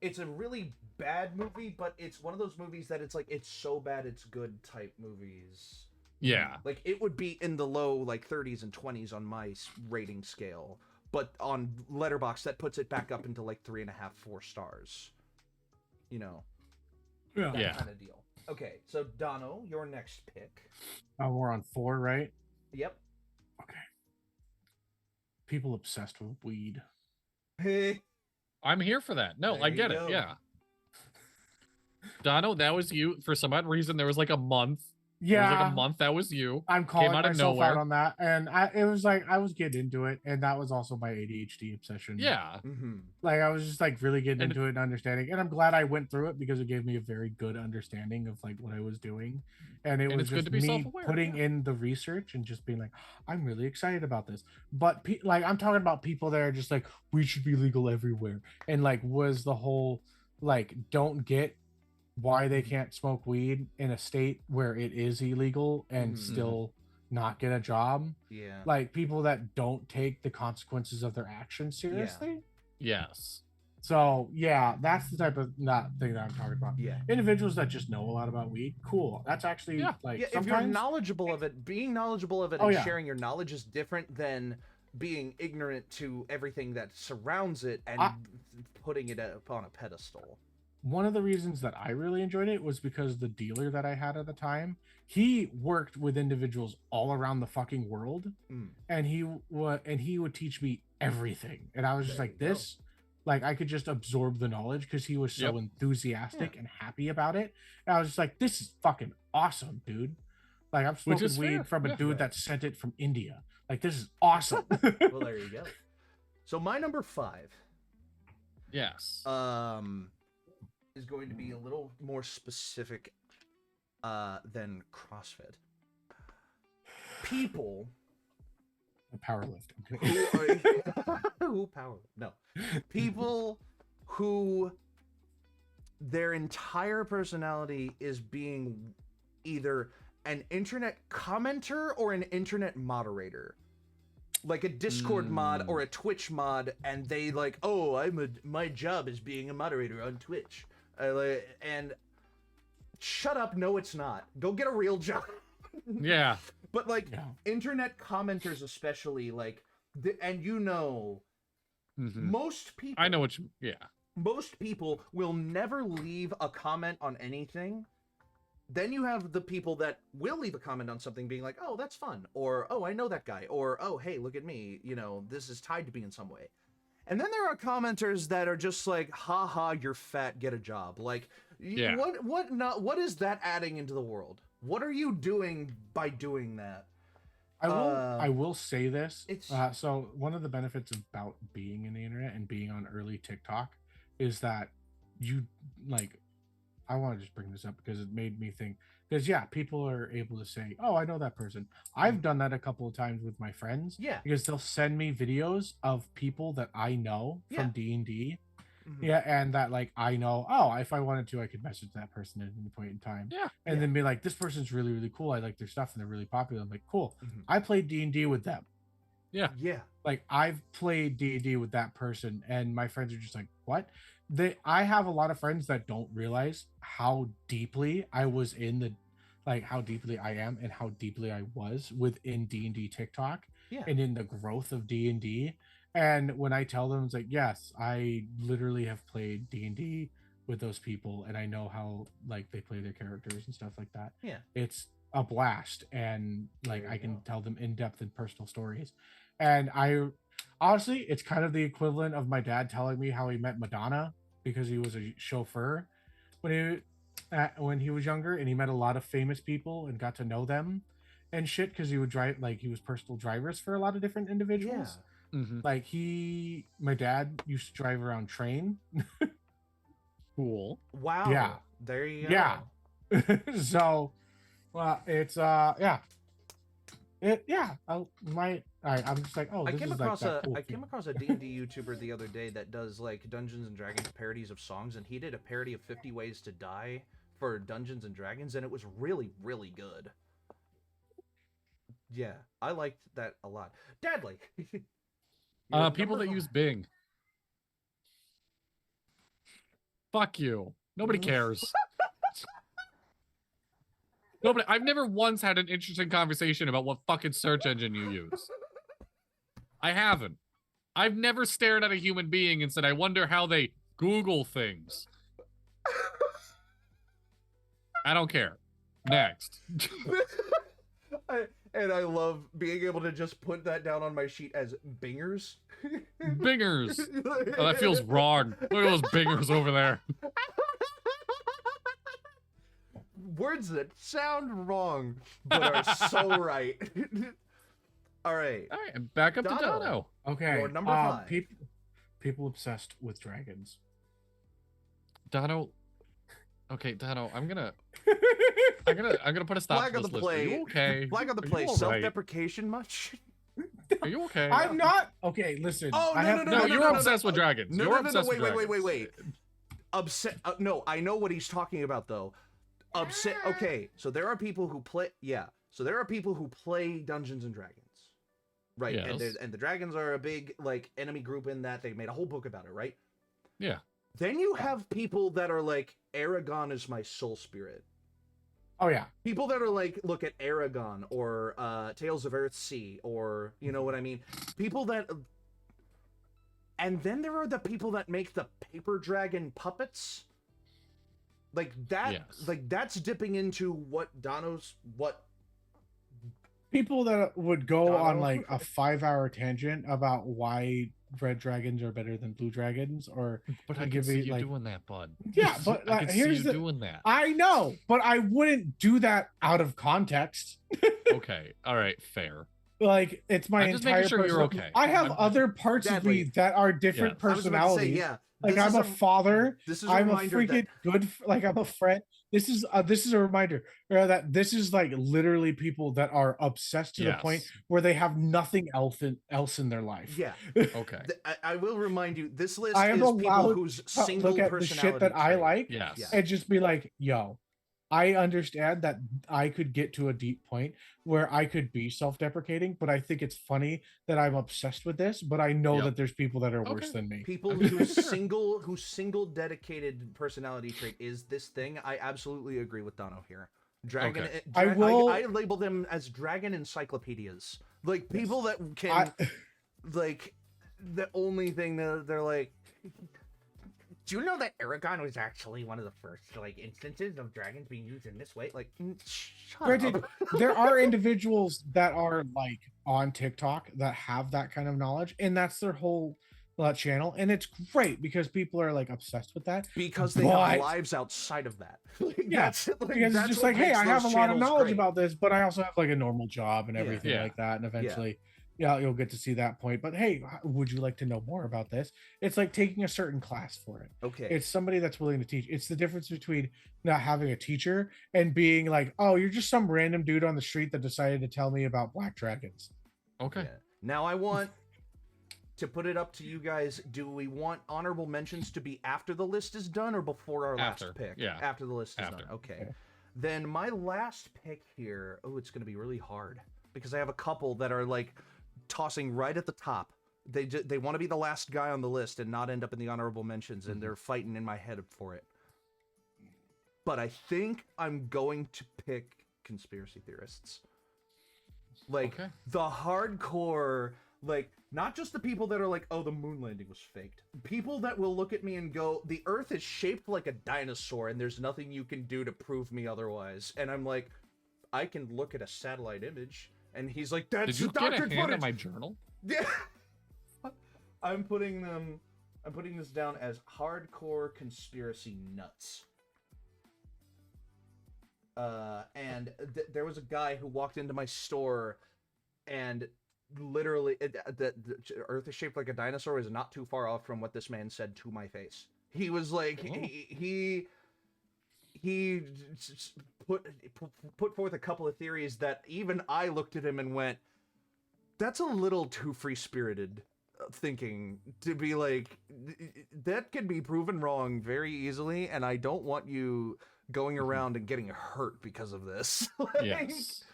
it's a really bad movie, but it's one of those movies that it's like, it's so bad it's good type movies. Yeah. Like it would be in the low like 30s and 20s on my rating scale, but on Letterboxd that puts it back up into like 3.5, 4 stars. You know. That kind of deal. Okay, so Dono, your next pick. We're on 4, right? Yep. Okay. People obsessed with weed. Hey. I'm here for that. No, I get it. Yeah. Dono, that was you. For some odd reason, there was like a month. Yeah. There was like a month that was you. I'm calling myself out on that. And it was like, I was getting into it. And that was also my ADHD obsession. Yeah. Like, I was just like really getting into it and understanding. And I'm glad I went through it because it gave me a very good understanding of like what I was doing. And it was just me putting in the research and just being like, I'm really excited about this. But like, I'm talking about people that are just like, we should be legal everywhere. And like, was the whole like, don't get why they can't smoke weed in a state where it is illegal and still not get a job. Yeah. Like people that don't take the consequences of their actions seriously. Yes. So yeah, that's the type of not thing that I'm talking about. Yeah. Individuals that just know a lot about weed, cool. That's actually Yeah. like Yeah, if you're sometimes. knowledgeable of it, being knowledgeable of it Oh and yeah, sharing your knowledge is different than being ignorant to everything that surrounds it and I, putting it up on a pedestal. one of the reasons that I really enjoyed it was because the dealer that I had at the time, he worked with individuals all around the fucking world, Mm. and he would teach me everything, and I was just There like you go. this. Like I could just absorb the knowledge because he was so Yep. enthusiastic and happy about it. And I was just like, this is fucking awesome, dude. Like I'm Which smoking is weed fair. from a Yeah. dude that sent it from India. Like this is awesome. Well, there you go. So my number 5 Yes. is going to be a little more specific than CrossFit. People Powerlifting. who power no people who their entire personality is being either an internet commenter or an internet moderator, like a Discord mod or a Twitch mod, and they like, oh, my job is being a moderator on Twitch, and shut up, no it's not, go get a real job. Yeah. But like Yeah. internet commenters especially, like and you know, Mhm. most people, I know what you. Yeah. most people will never leave a comment on anything. Then you have the people that will leave a comment on something being like, oh, that's fun, or oh, I know that guy, or oh, hey, look at me, you know, this is tied to me in some way. And then there are commenters that are just like, haha, you're fat, get a job. Like, Yeah. what is that adding into the world? What are you doing by doing that? I will say this. it's- So one of the benefits about being in the internet and being on early TikTok is that you like. I want to just bring this up because it made me think. Because yeah, people are able to say, "Oh, I know that person." I've done that a couple of times with my friends. Yeah. Because they'll send me videos of people that I know Yeah. from D&D. Mhm. Yeah, and that like I know, oh, if I wanted to, I could message that person at any point in time. Yeah. And Yeah. then be like, this person's really, really cool. I like their stuff and they're really popular. I'm like, cool. Mhm. I played D&D with them. Yeah. Yeah. Like I've played D&D with that person, and my friends are just like, what? I have a lot of friends that don't realize how deeply I was in the like how deeply I am and how deeply I was within D&D TikTok Yeah. and in the growth of D&D. And when I tell them, it's like, yes, I literally have played D&D with those people, and I know how like they play their characters and stuff like that. Yeah. It's a blast, and like There I you can go. tell them in-depth and personal stories. And I honestly, it's kind of the equivalent of my dad telling me how he met Madonna because he was a chauffeur when he was younger, and he met a lot of famous people and got to know them and shit because he would drive, like he was personal drivers for a lot of different Yeah. individuals. Mhm. Like my dad used to drive around train. Cool. Wow. Yeah. There you go. Yeah. So, well, it's yeah. I'm just like, oh, I this came is across like that cool I came feeling. across a D&D YouTuber the other day that does like Dungeons and Dragons parodies of songs, and he did a parody of 50 Ways to Die for Dungeons and Dragons, and it was really, really good. Yeah, I liked that a lot. Dadley. People that use Bing. Fuck you. Nobody cares. Nobody. I've never once had an interesting conversation about what fucking search engine you use. I haven't. I've never stared at a human being and said, I wonder how they Google things. I don't care. Next. I love being able to just put that down on my sheet as bingers. Bingers. Oh, that feels wrong. Look at those bingers over there. Words that sound wrong, but are so right. All right. All right, and back up to Dono. Dono. Okay. Your number 5. People obsessed with dragons. Dono. Okay, Dono, I'm gonna put a stop Flag to on this the list. Are play. you okay? Flag on the Are you play. all right? Self-deprecation much? Are you okay? I'm not okay. Listen. Oh, I have No, you're obsessed with dragons. No, You're no, no, obsessed with wait. dragons. Upset. No, I know what he's talking about though. Upset. Okay, so there are people who play. Yeah, so there are people who play Dungeons and Dragons, right? Yes. And the dragons are a big like enemy group in that they made a whole book about it, right? Yeah. Then you have people that are like, Aragon is my soul spirit. Oh yeah. People that are like, look at Aragon or Tales of Earthsea, or you know what I mean? People that, and then there are the people that make the paper dragon puppets. Like that, Yes. like that's dipping into what People that would go Dono. on like a 5-hour tangent about why red dragons are better than blue dragons, or But I would can give see me, you like, doing that, bud. yeah, but I can see here's you the doing that. I know, but I wouldn't do that out of context. Okay. All right. Fair. Like, it's my I'm just making entire sure you're person- okay. I have I'm just- other parts of me Deadly. that are different Yes. I was about to say, personalities. yeah. Like, this I'm is a father. This is a I'm a reminder freaking good. Like, I'm a friend. This is a reminder that this is like literally people that are obsessed to the point Yes. where they have nothing else in their life. Yeah. Okay. I will remind you, this list I am is people allowed whose to single look at the personality shit that I trait. like Yes. Yeah. and just be like, yo, I understand that I could get to a deep point where I could be self-deprecating, but I think it's funny that I'm obsessed with this, but I know Yep. that there's people that are worse Okay. than me. People whose single dedicated personality trait is this thing. I absolutely agree with Dono here. Dragon. Okay. I label them as dragon encyclopedias. Like people that can, like, the only thing that they're like. Do you know that Aragon was actually one of the first like instances of dragons being used in this way? Like, shut Granted, up. there are individuals that are like on TikTok that have that kind of knowledge, and that's their whole channel, and it's great because people are like obsessed with that. Because they But- have lives outside of that. Like, Yeah, that's, like, because that's it's just what like, hey, makes I have a those lot of channels knowledge great. about this, but I also have like a normal job and Yeah. everything Yeah. like that, and eventually, yeah, you'll get to see that point. But hey, would you like to know more about this? It's like taking a certain class for it. Okay. It's somebody that's willing to teach. It's the difference between not having a teacher and being like, oh, you're just some random dude on the street that decided to tell me about black dragons. Okay. Yeah. Now I want to put it up to you guys. Do we want honorable mentions to be after the list is done or before our After, last pick? yeah. After the list is After. done. Okay. Okay. Then my last pick here. Oh, it's going to be really hard because I have a couple that are like tossing right at the top. They want to be the last guy on the list and not end up in the honorable mentions, and they're fighting in my head for it. But I think I'm going to pick conspiracy theorists. Like Okay. the hardcore, like not just the people that are like, oh, the moon landing was faked. People that will look at me and go, the Earth is shaped like a dinosaur, and there's nothing you can do to prove me otherwise. And I'm like, I can look at a satellite image. And he's like, that's Did you get a doctored hand footage. in my journal? Yeah. I'm putting this down as hardcore conspiracy nuts. And there was a guy who walked into my store, and literally, the Earth is shaped like a dinosaur is not too far off from what this man said to my face. He was like, he put forth a couple of theories that even I looked at him and went, that's a little too free-spirited thinking to be like, that can be proven wrong very easily, and I don't want you going around and getting hurt because of this. Like, Yes.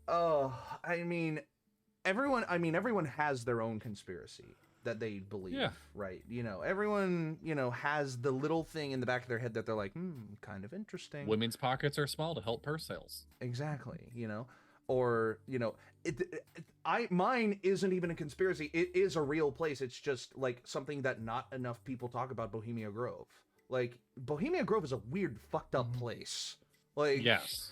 oh, I mean, everyone has their own conspiracy that they believe, Yeah. right? You know, everyone, has the little thing in the back of their head that they're like, kind of interesting. Women's pockets are small to help purse sales. Exactly, or mine isn't even a conspiracy. It is a real place. It's just like something that not enough people talk about. Bohemia Grove. Like, Bohemia Grove is a weird, fucked up place. Like, Yes.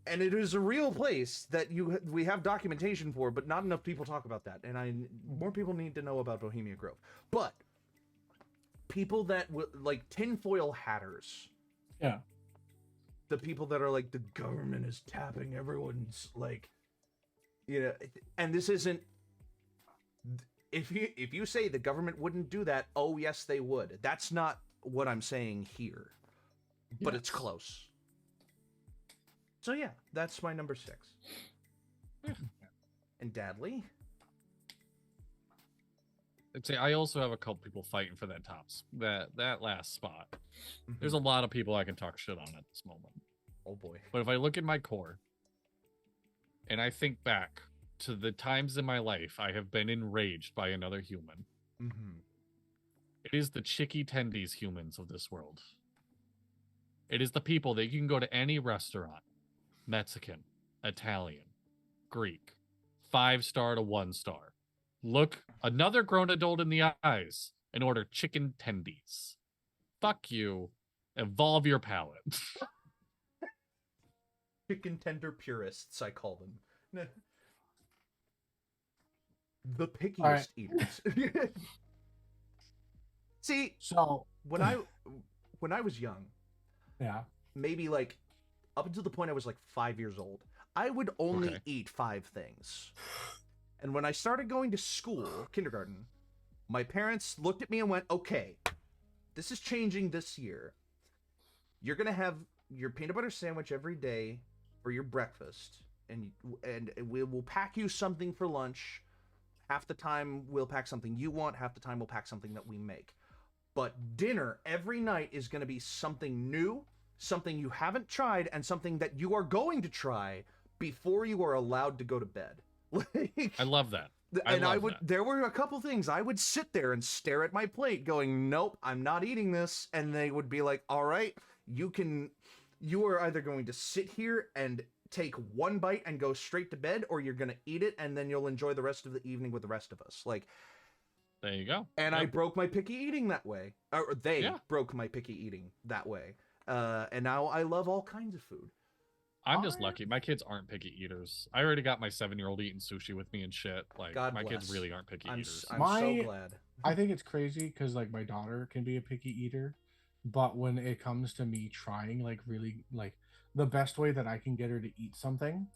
and it is a real place that we have documentation for, but not enough people talk about that. And more people need to know about Bohemia Grove. But people that like tinfoil hatters. Yeah. The people that are like, the government is tapping everyone's, like, and this isn't, if you say the government wouldn't do that, oh yes they would. That's not what I'm saying here, but it's close. So yeah, that's my number 6. Yeah. And Dadley? I'd say I also have a couple people fighting for that last spot. There's a lot of people I can talk shit on at this moment. Oh boy. But if I look at my core and I think back to the times in my life I have been enraged by another human, Mm-hmm. It is the chicky tendies humans of this world. It is the people that you can go to any restaurant, Mexican, Italian, Greek, 5-star to 1-star. Look another grown adult in the eyes and order chicken tendies. Fuck you. Evolve your palate. Chicken tender purists, I call them. The pickiest eaters. See, So when I was young, yeah, maybe like up until the point I was like 5 years old, I would only eat 5 things. And when I started going to school, kindergarten, my parents looked at me and went, okay, this is changing this year. You're going to have your peanut butter sandwich every day for your breakfast. And we will pack you something for lunch. Half the time we'll pack something you want. Half the time we'll pack something that we make. But dinner every night is going to be something new, something you haven't tried, and something that you are going to try before you are allowed to go to bed. I love that. There were a couple things I would sit there and stare at my plate going, nope, I'm not eating this. And they would be like, all right, you are either going to sit here and take one bite and go straight to bed, or you're going to eat it and then you'll enjoy the rest of the evening with the rest of us. Like, there you go. And I broke my picky eating that way. Or they broke my picky eating that way. And now I love all kinds of food. I'm just lucky. My kids aren't picky eaters. I already got my 7-year-old eating sushi with me and shit. Like, God my bless. kids really aren't picky eaters. I'm so glad. I think it's crazy because like my daughter can be a picky eater, but when it comes to me trying like really like the best way that I can get her to eat something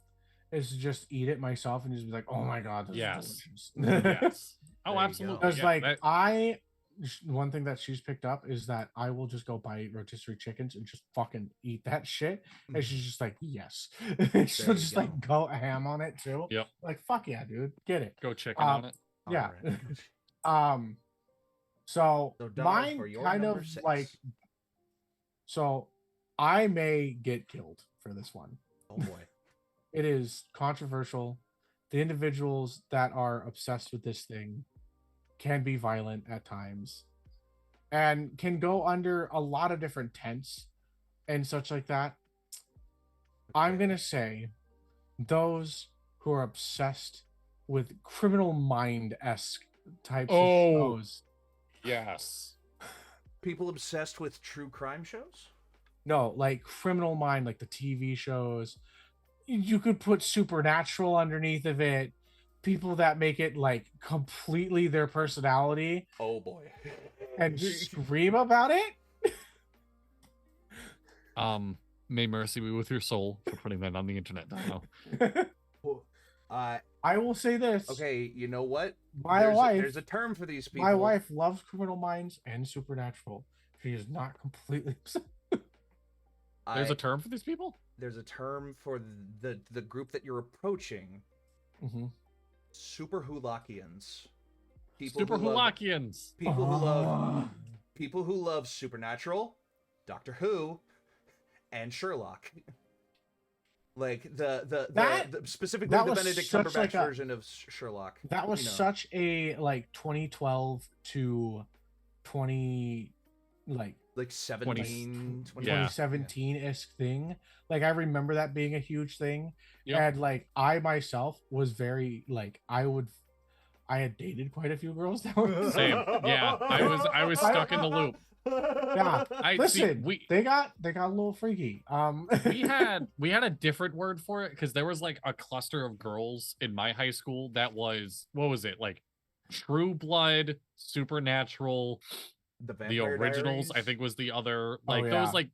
is to just eat it myself and just be like, oh my god, this is delicious. Yes. Oh, absolutely. Because one thing that she's picked up is that I will just go buy rotisserie chickens and just fucking eat that shit. And she's just like, yes. She'll just like go ham on it too. Yep. Like, fuck yeah, dude. Get it. Go chicken on it. Yeah. Right. So Donald, mine kind of 6. like, so I may get killed for this one. Oh boy. It is controversial. The individuals that are obsessed with this thing can be violent at times and can go under a lot of different tents and such like that. I'm going to say those who are obsessed with Criminal Mind-esque types of shows. Yes. People obsessed with true crime shows? No, like Criminal Mind, like the TV shows. You could put Supernatural underneath of it. People that make it like completely their personality. Oh boy. And scream about it. May mercy be with your soul for putting that on the internet. I will say this. Okay, you know what? There's a term for these people. My wife loves Criminal Minds and Supernatural. She is not completely upset. There's a term for these people? There's a term for the group that you're approaching. Mm-hmm. Super Hulakians. Super Hulakians. People who love Supernatural, Doctor Who, and Sherlock. Like the specifically the Benedict Cumberbatch version of Sherlock. That was such a like 2012 to 20 like 2017-ish thing. Like I remember that being a huge thing. Yep. And like I myself was very like I had dated quite a few girls that were same. Yeah. I was stuck in the loop. Yeah. They got a little freaky. we had a different word for it because there was like a cluster of girls in my high school that was, what was it? Like True Blood, Supernatural, the Originals, Diaries? I think was the other those like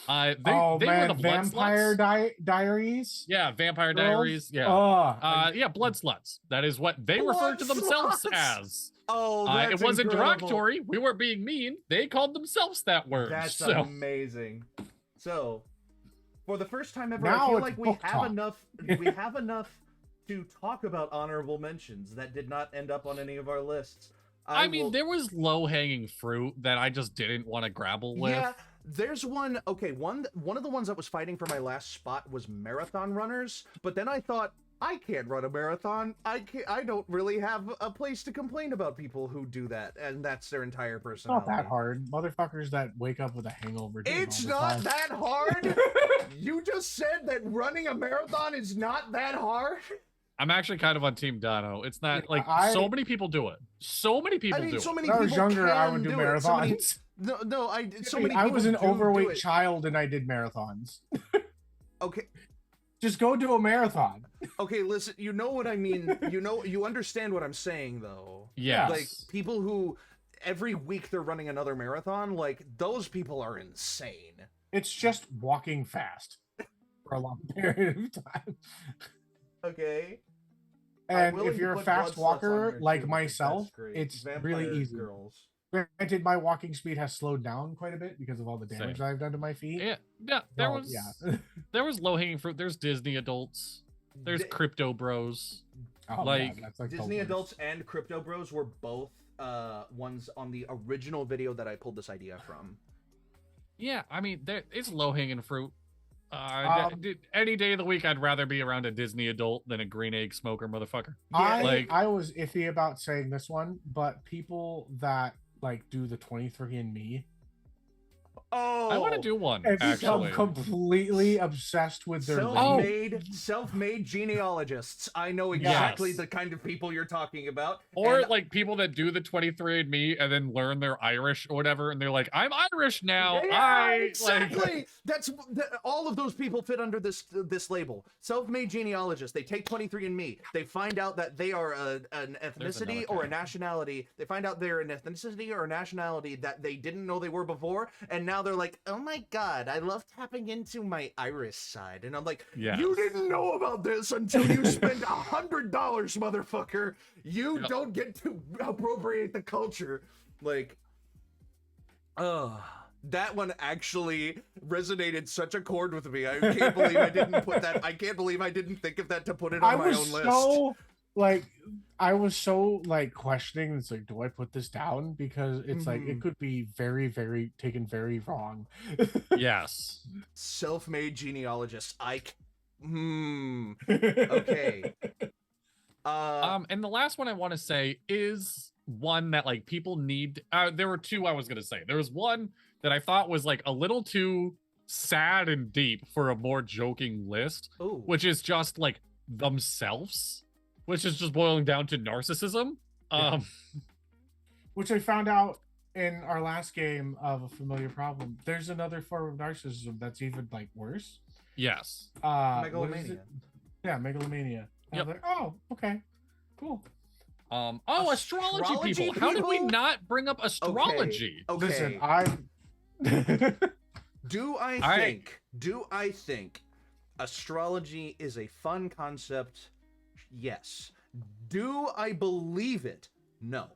they were the blood Vampire Diaries. Yeah, Vampire girls? Diaries. Yeah. Yeah, blood sluts. That is what they referred to themselves as. Oh, that's it wasn't incredible. derogatory. We weren't being mean. They called themselves that word. That's amazing. So, for the first time ever, I feel like we have enough. We have enough to talk about honorable mentions that did not end up on any of our lists. I mean, there was low-hanging fruit that I just didn't want to grapple with. Yeah, there's one. Okay, one of the ones that was fighting for my last spot was marathon runners. But then I thought, I can't run a marathon. I don't really have a place to complain about people who do that, and that's their entire It's personality. not that hard. Motherfuckers that wake up with a hangover. It's not that hard. You just said that running a marathon is not that hard. I'm actually kind of on Team Dono. It's not like so many people do it. So many people do so it. many When I people was younger, I can would do it. marathons. So many. I was an people do overweight it. child and I did marathons. Okay. Just go do a marathon. Okay, listen, you know what I mean. You understand what I'm saying, though. Yes. Like, people who every week they're running another marathon, like, those people are insane. It's just walking fast for a long period of time. Okay. And if you're a fast walker like myself, it's really easy. Girls. Granted, my walking speed has slowed down quite a bit because of all the damage I've done to my feet. Yeah. There was low hanging fruit. There's Disney adults. There's crypto bros. Oh, like, that's like Disney adults and crypto bros were both ones on the original video that I pulled this idea from. Yeah, I mean, it's low hanging fruit. Any day of the week, I'd rather be around a Disney adult than a green egg smoker motherfucker. I was iffy about saying this one, but people that like do the 23andMe. Oh, I want to do one. And actually, become completely obsessed with their self-made genealogists. I know exactly the kind of people you're talking about. Or like people that do the 23andMe and then learn they're Irish or whatever, and they're like, "I'm Irish now." Yeah, exactly. All of those people fit under this label. Self-made genealogists. They take 23andMe. They find out that they are an ethnicity or a nationality. They find out they're an ethnicity or a nationality that they didn't know they were before, and now they're like, "Oh my god, I love tapping into my Irish side." And I'm like, "You didn't know about this until you spend $100, motherfucker. You don't get to appropriate the culture." Like, that one actually resonated such a chord with me. I can't believe I didn't put that. I can't believe I didn't think of that to put it on my own list. I was so questioning. It's like, do I put this down? Because it's like, it could be very, very taken very wrong. Yes. Self-made genealogist. Okay. And the last one I want to say is one that like people need. There were two I was going to say. There was one that I thought was like a little too sad and deep for a more joking list, which is just like themselves. Which is just boiling down to narcissism. Which I found out in our last game of A Familiar Problem. There's another form of narcissism that's even worse. Yes. Megalomania. Yeah, megalomania. I was like, oh, okay, cool. Astrology people. How did we not bring up astrology? Okay. Listen, Do I think astrology is a fun concept? Yes. Do I believe it? No.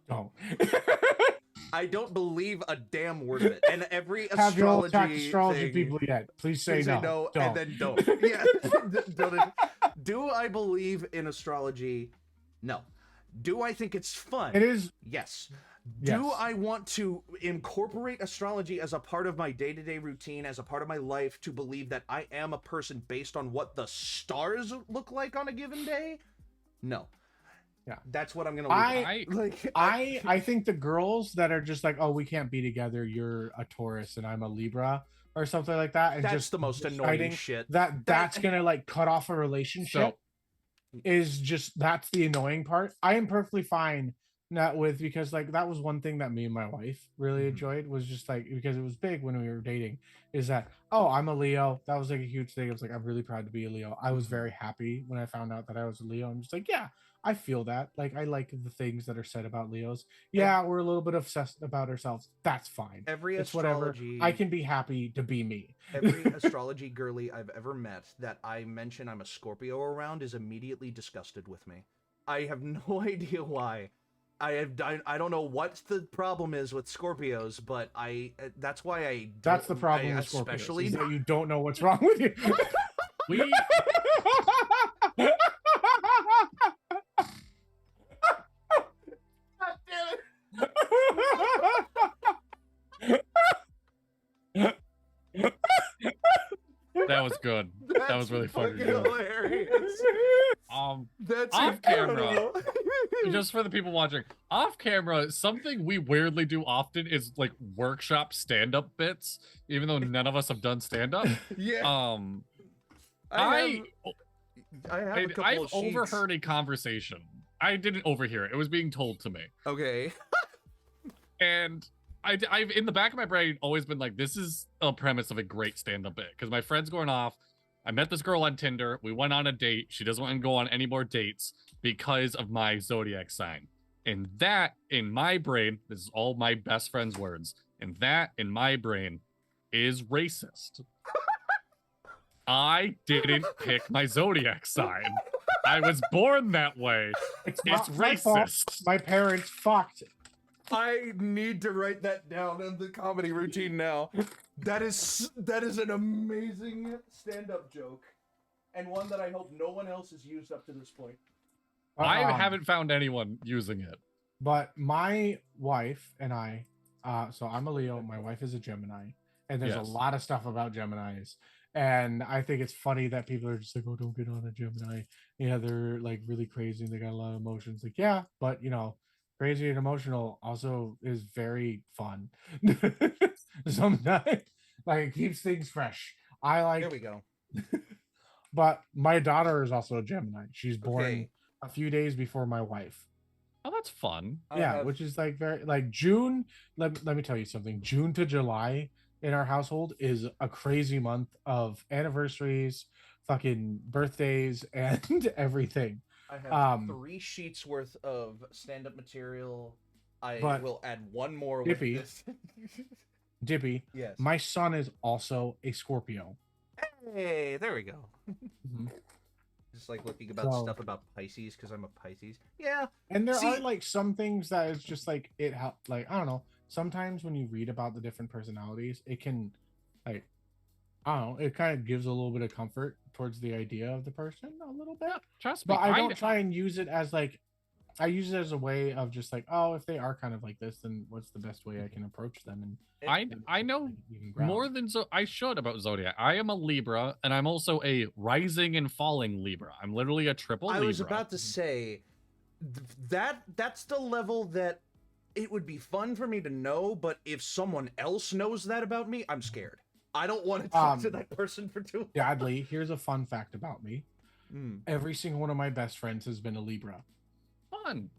I don't believe a damn word of it. And every astrology people yet. Please say no. And then don't. Yeah. Do I believe in astrology? No. Do I think it's fun? It is. Yes. Do I want to incorporate astrology as a part of my day-to-day routine, as a part of my life, to believe that I am a person based on what the stars look like on a given day? No. Yeah, that's what I'm gonna leave. I think the girls that are just like, oh, we can't be together, you're a Taurus and I'm a Libra or something like that, and that's just the most annoying shit. That's gonna cut off a relationship. That's the annoying part. I am perfectly fine because that was one thing that me and my wife really enjoyed, was just because it was big when we were dating, is that, oh, I'm a Leo. That was a huge thing. I was I'm really proud to be a Leo. I was very happy when I found out that I was a Leo. I'm just yeah, I feel that. I like the things that are said about Leos. Yeah, we're a little bit obsessed about ourselves. That's fine. It's whatever. I can be happy to be me. Every astrology girly I've ever met that I mention I'm a Scorpio around is immediately disgusted with me. I have no idea why. I don't know what the problem is with Scorpios, but that's why I don't. That's the problem with Scorpios, is that you don't know what's wrong with you. God damn it. That was good. That was really fucking hilarious. That's off camera. incredible. Just for the people watching, off camera, something we weirdly do often is like workshop stand-up bits, even though none of us have done stand-up. Yeah. I have a couple I've of sheets. overheard a conversation. I didn't overhear it. It was being told to me. Okay. And I've in the back of my brain always been like, this is a premise of a great stand-up bit. Because my friend's going off. I met this girl on Tinder. We went on a date. She doesn't want to go on any more dates because of my zodiac sign. And that, in my brain, this is all my best friend's words, and that, in my brain, is racist. I didn't pick my zodiac sign. I was born that way. It's my fault. racist. My parents fucked. I need to write that down in the comedy routine now. That is an amazing stand-up joke, and one that I hope no one else has used up to this point. I haven't found anyone using it. But my wife and I, so I'm a Leo, my wife is a Gemini, and there's a lot of stuff about Geminis. And I think it's funny that people are just like, oh, don't get on a Gemini. Yeah, they're like really crazy and they got a lot of emotions. Like, yeah, but you know, crazy and emotional also is very fun. Sometimes, like, it keeps things fresh. I like. There we go. But my daughter is also a Gemini. She's born a few days before my wife. Oh, that's fun. Yeah, which is like very like June. Let me tell you something. June to July in our household is a crazy month of anniversaries, fucking birthdays, and everything. I have 3 sheets worth of stand-up material. I will add one more with this. Dippy. Yes. My son is also a Scorpio. Hey, there we go. Just like looking about stuff about Pisces because I'm a Pisces. Yeah. And there are like some things that is just like it help. Like I don't know. Sometimes when you read about the different personalities, it can like I don't know. It kind of gives a little bit of comfort towards the idea of the person a little bit. Trust me. But I don't try and use it as like. I use it as a way of just like, oh, if they are kind of like this, then what's the best way I can approach them? And I know more than I should about Zodiac. I am a Libra, and I'm also a rising and falling Libra. I'm literally a triple Libra. I was about to say that's the level that it would be fun for me to know, but if someone else knows that about me, I'm scared. I don't want to talk to that person for too long. Sadly, here's a fun fact about me. Every single one of my best friends has been a Libra. Fun.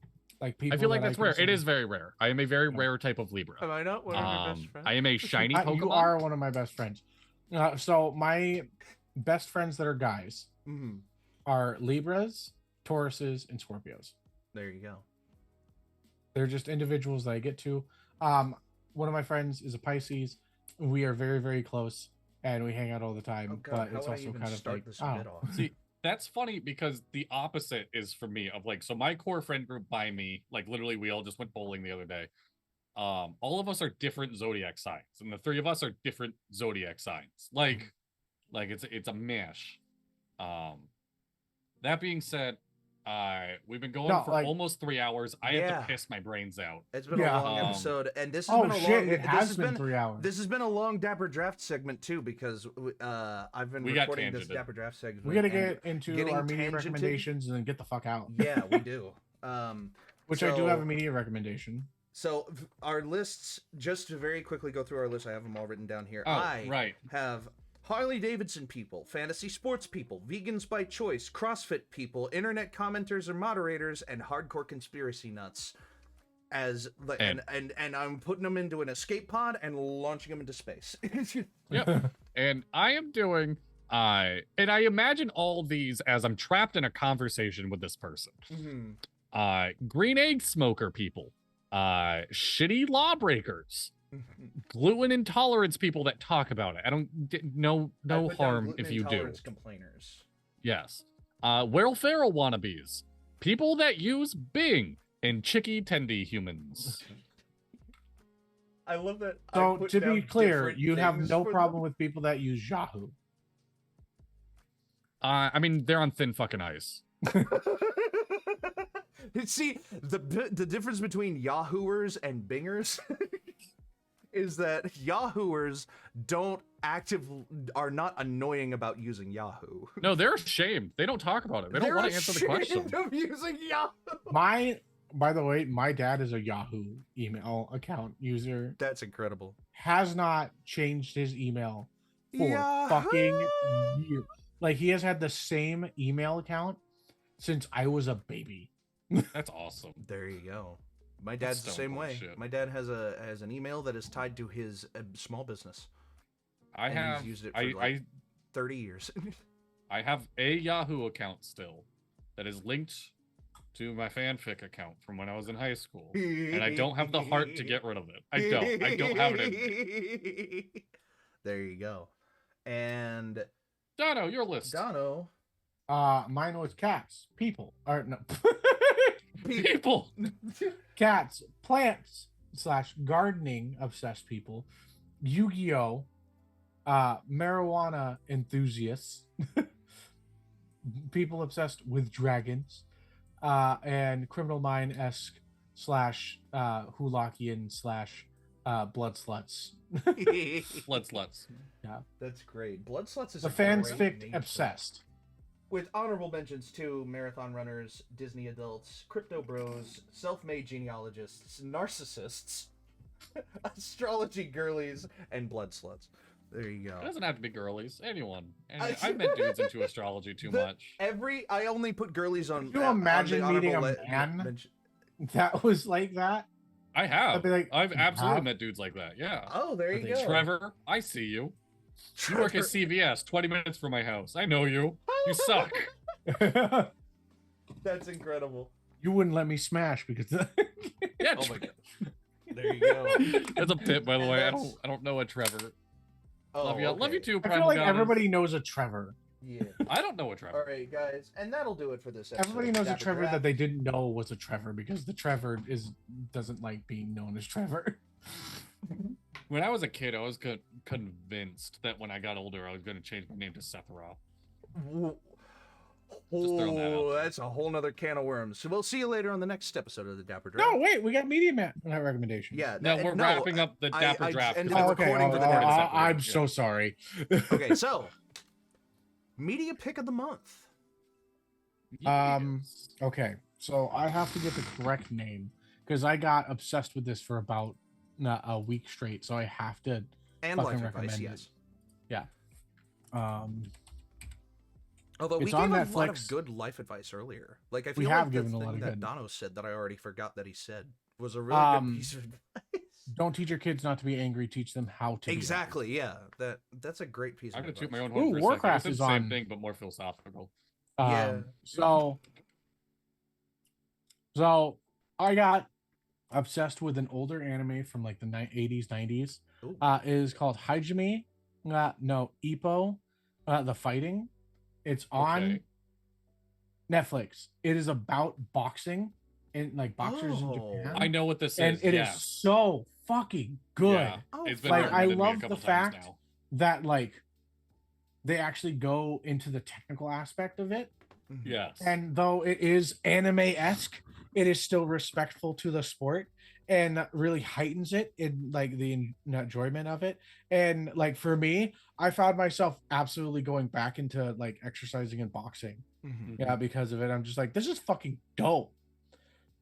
Like people, I feel like that's rare. It is very rare. I am a very rare type of Libra. Am I not one of your best friends? I am a shiny Pokemon. You are one of my best friends. So my best friends that are guys are Libras, Tauruses, and Scorpios. There you go. They're just individuals that I get to. One of my friends is a Pisces. We are very, very close, and we hang out all the time. Oh God, but it's also kind of like, see, that's funny because the opposite is for me of like, so my core friend group by me, like literally we all just went bowling the other day. All of us are different zodiac signs, and the 3 of us are different zodiac signs. Like it's a mash. That being said, we've been going for almost 3 hours. I have to piss my brains out. It's been a long episode, and this has been a long. It has been 3 hours. This has been a long Dapper Draft segment too, because I've been recording this Dapper Draft segment. We got to get into our media recommendations and then get the fuck out. Yeah, we do. Which I do have a media recommendation. So our lists, just to very quickly go through our list, I have them all written down here. I have Harley Davidson people, fantasy sports people, vegans by choice, CrossFit people, internet commenters or moderators, and hardcore conspiracy nuts. And I'm putting them into an escape pod and launching them into space. Yep. And I am doing and I imagine all these as I'm trapped in a conversation with this person. Green egg smoker people, shitty lawbreakers, gluten intolerance people that talk about it. I don't no harm if you do. Complainers. Yes. Will Ferrell wannabes, people that use Bing, and chicky tendy humans. I love that. So to be clear, you have no problem with people that use Yahoo. I mean, they're on thin fucking ice. See, the difference between Yahooers and Bingers. is that Yahooers are not annoying about using Yahoo. No, they're ashamed. They don't talk about it. They don't want to answer the question. Of using Yahoo. By the way, my dad is a Yahoo email account user. That's incredible. Has not changed his email for Yahoo! fucking years. Like, he has had the same email account since I was a baby. That's awesome. There you go. My dad's the same way. My dad has an email that is tied to his small business. He's used it for 30 years. I have a Yahoo account still that is linked to my fanfic account from when I was in high school, and I don't have the heart to get rid of it. I don't have it in me. There you go. And Dono, your list. Dono. Mine was cats, people, or no, people, cats, plants / gardening obsessed people, Yu-Gi-Oh, marijuana enthusiasts, people obsessed with dragons, and criminal mind-esque / Hulakian / blood sluts. Blood sluts. Yeah, that's great. Blood sluts is the a fanfic great name obsessed. With honorable mentions to marathon runners, Disney adults, crypto bros, self-made genealogists, narcissists, astrology girlies, and blood sluts. There you go. It doesn't have to be girlies. Anyone. I met dudes into astrology too much. I only put girlies on. Can you imagine meeting a man that was like that? I have. I'd be like, I've absolutely met dudes like that. Yeah. Oh, there you go. Trevor, I see you. You work at CVS, 20 minutes from my house. I know you. You suck. That's incredible. You wouldn't let me smash because. Yeah. Oh my god. There you go. That's a pit, by the way. I don't know a Trevor. Oh, love you. Okay. Love you too. I feel like everybody knows a Trevor. Yeah. I don't know a Trevor. All right, guys, and that'll do it for this episode. Everybody knows a Dapper Trevor Draft. that they didn't know was a Trevor because the Trevor doesn't like being known as Trevor. When I was a kid, I was convinced that when I got older, I was going to change my name to Sethra. Just throwing that out there. That's a whole nother can of worms. So we'll see you later on the next episode of the Dapper Draft. No, wait, we got media recommendations. Yeah. No, we're wrapping up the Dapper Draft. ended Oh, the okay. recording for the next episode. I'm so sorry. Okay, so media pick of the month. Okay, so I have to get the correct name because I got obsessed with this for about a week straight. So I have to And fucking life advice, recommend yes. it. Yeah. Although we It's gave on a lot of Netflix. good life advice earlier. Like I We feel have like the given a lot thing of that good. Dono said that I already forgot that he said was a really good piece of advice. Don't teach your kids not to be angry. Teach them how to. Exactly, yeah. That's a great piece I'm of going to toot advice. my own horn Ooh, for a Warcraft second. It's is the same on- thing, but more philosophical. Be like. Yeah. So I got obsessed with an older anime from like the 80s, 90s. Ooh. It is called Hajime no Ippo, the fighting. It's on Okay. Netflix. It is about boxing and like boxers in Oh. Japan. I know what this and is. it is yes. so fucking good Yeah. Oh, It's been like, I recommended to me a love couple the times fact- now. that like they actually go into the technical aspect of it. Yes. And though it is anime-esque, it is still respectful to the sport and really heightens it in like the enjoyment of it. And like for me, I found myself absolutely going back into like exercising and boxing. Mhm. Yeah, because of it. I'm just like, this is fucking dope.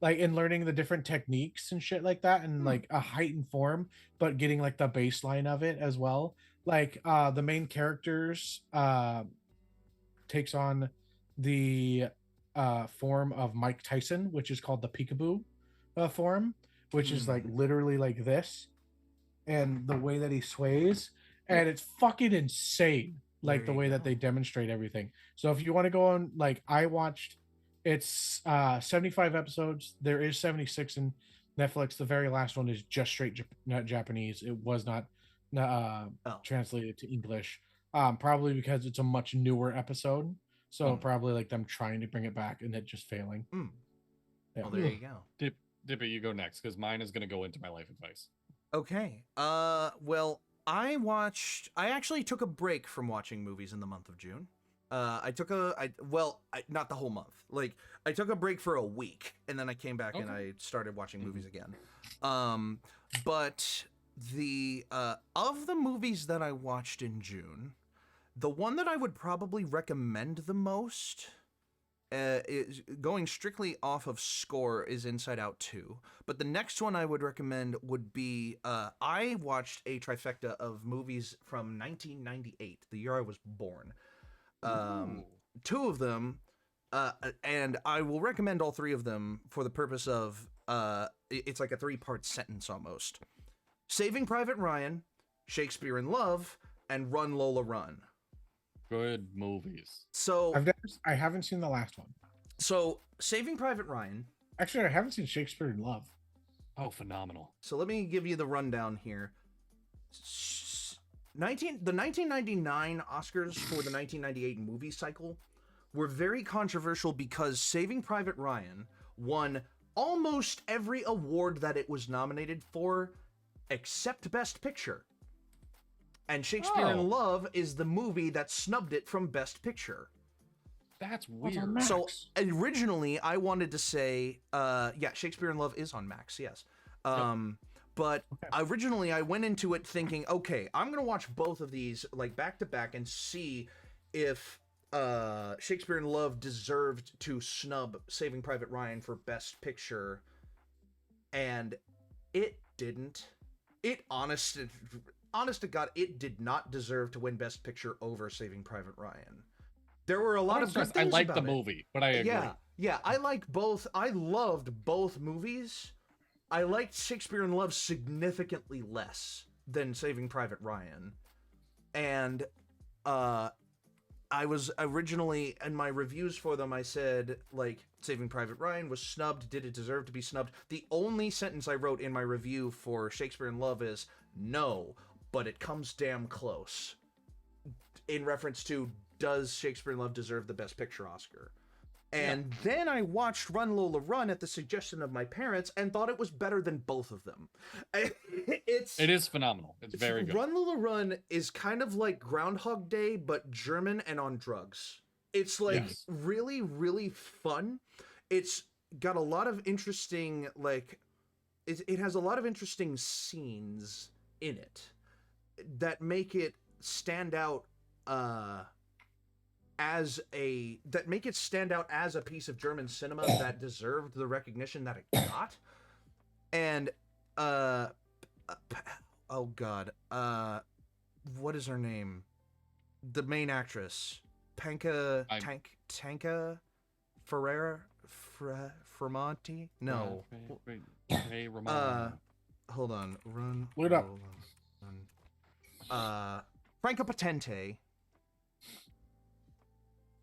Like in learning the different techniques and shit like that, and like a heightened form, but getting like the baseline of it as well. Like the main characters takes on the form of Mike Tyson, which is called the peekaboo form, which is like literally like this, and the way that he sways, and it's fucking insane, like There the you way that go. they demonstrate everything. So if you want to go on, like I watched, it's 75 episodes. There is 76 in Netflix. The very last one is just straight Japanese. It was not translated to English, probably because it's a much newer episode. So probably like them trying to bring it back and it just failing. Yeah. Well, there you go. Dippy, you go next because mine is going to go into my life advice. Okay. Well, I actually took a break from watching movies in the month of June. Not the whole month. Like I took a break for a week and then I came back and I started watching movies again. But the of the movies that I watched in June, the one that I would probably recommend the most, is going strictly off of score, is Inside Out 2. But the next one I would recommend would be I watched a trifecta of movies from 1998, the year I was born. Two of them, and I will recommend all three of them for the purpose of it's like a 3-part sentence almost. Saving Private Ryan, Shakespeare in Love, and Run Lola Run. Good movies. So I haven't seen the last one. So Saving Private Ryan. Actually, I haven't seen Shakespeare in Love. Oh, phenomenal. So let me give you the rundown here. The 1999 Oscars for the 1998 movie cycle were very controversial because Saving Private Ryan won almost every award that it was nominated for, except Best Picture. And Shakespeare in Love is the movie that snubbed it from Best Picture. That's weird. So originally I wanted to say, Shakespeare in Love is on Max, yes. But originally I went into it thinking, okay, I'm going to watch both of these like back to back and see if Shakespeare in Love deserved to snub Saving Private Ryan for Best Picture. And it didn't. It honest to God, it did not deserve to win Best Picture over Saving Private Ryan. There were a lot of good things I like about the movie, but I agree. Yeah, I like both. I loved both movies. I liked Shakespeare in Love significantly less than Saving Private Ryan. And I was originally, in my reviews for them, I said, like, Saving Private Ryan was snubbed. Did it deserve to be snubbed? The only sentence I wrote in my review for Shakespeare in Love is, no, but it comes damn close. In reference to, does Shakespeare in Love deserve the Best Picture Oscar? And then I watched Run Lola Run at the suggestion of my parents and thought it was better than both of them. It is phenomenal. It's very good. Run Lola Run is kind of like Groundhog Day, but German and on drugs. It's like really, really fun. It's got a lot of interesting, like, it has a lot of interesting scenes in it that make it stand out as a piece of German cinema that deserved the recognition that it got. And what is her name? The main actress, Tanka Fermanti? No. Hold on. Look it up. Franca Potente.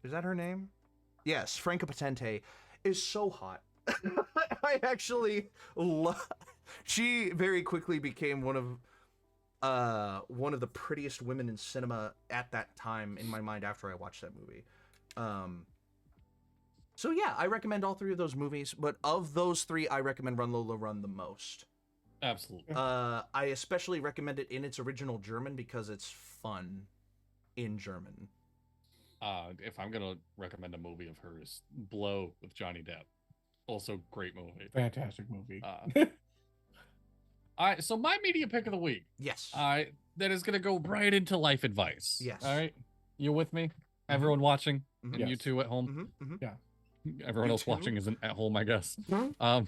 Is that her name? Yes, Franca Potente is so hot. I actually she very quickly became one of the prettiest women in cinema at that time in my mind after I watched that movie. So yeah, I recommend all three of those movies, but of those three, I recommend Run Lola Run the most. Absolutely. I especially recommend it in its original German because it's fun in German. If I'm gonna recommend a movie of hers, Blow with Johnny Depp. Also great movie. Fantastic movie. So my media pick of the week. Yes. That is gonna go right into life advice. Yes. All right. You with me? Mm-hmm. Everyone watching? Mm-hmm. And yes. you two at home? Mm-hmm. Yeah. Everyone else watching isn't at home, I guess. Mm-hmm.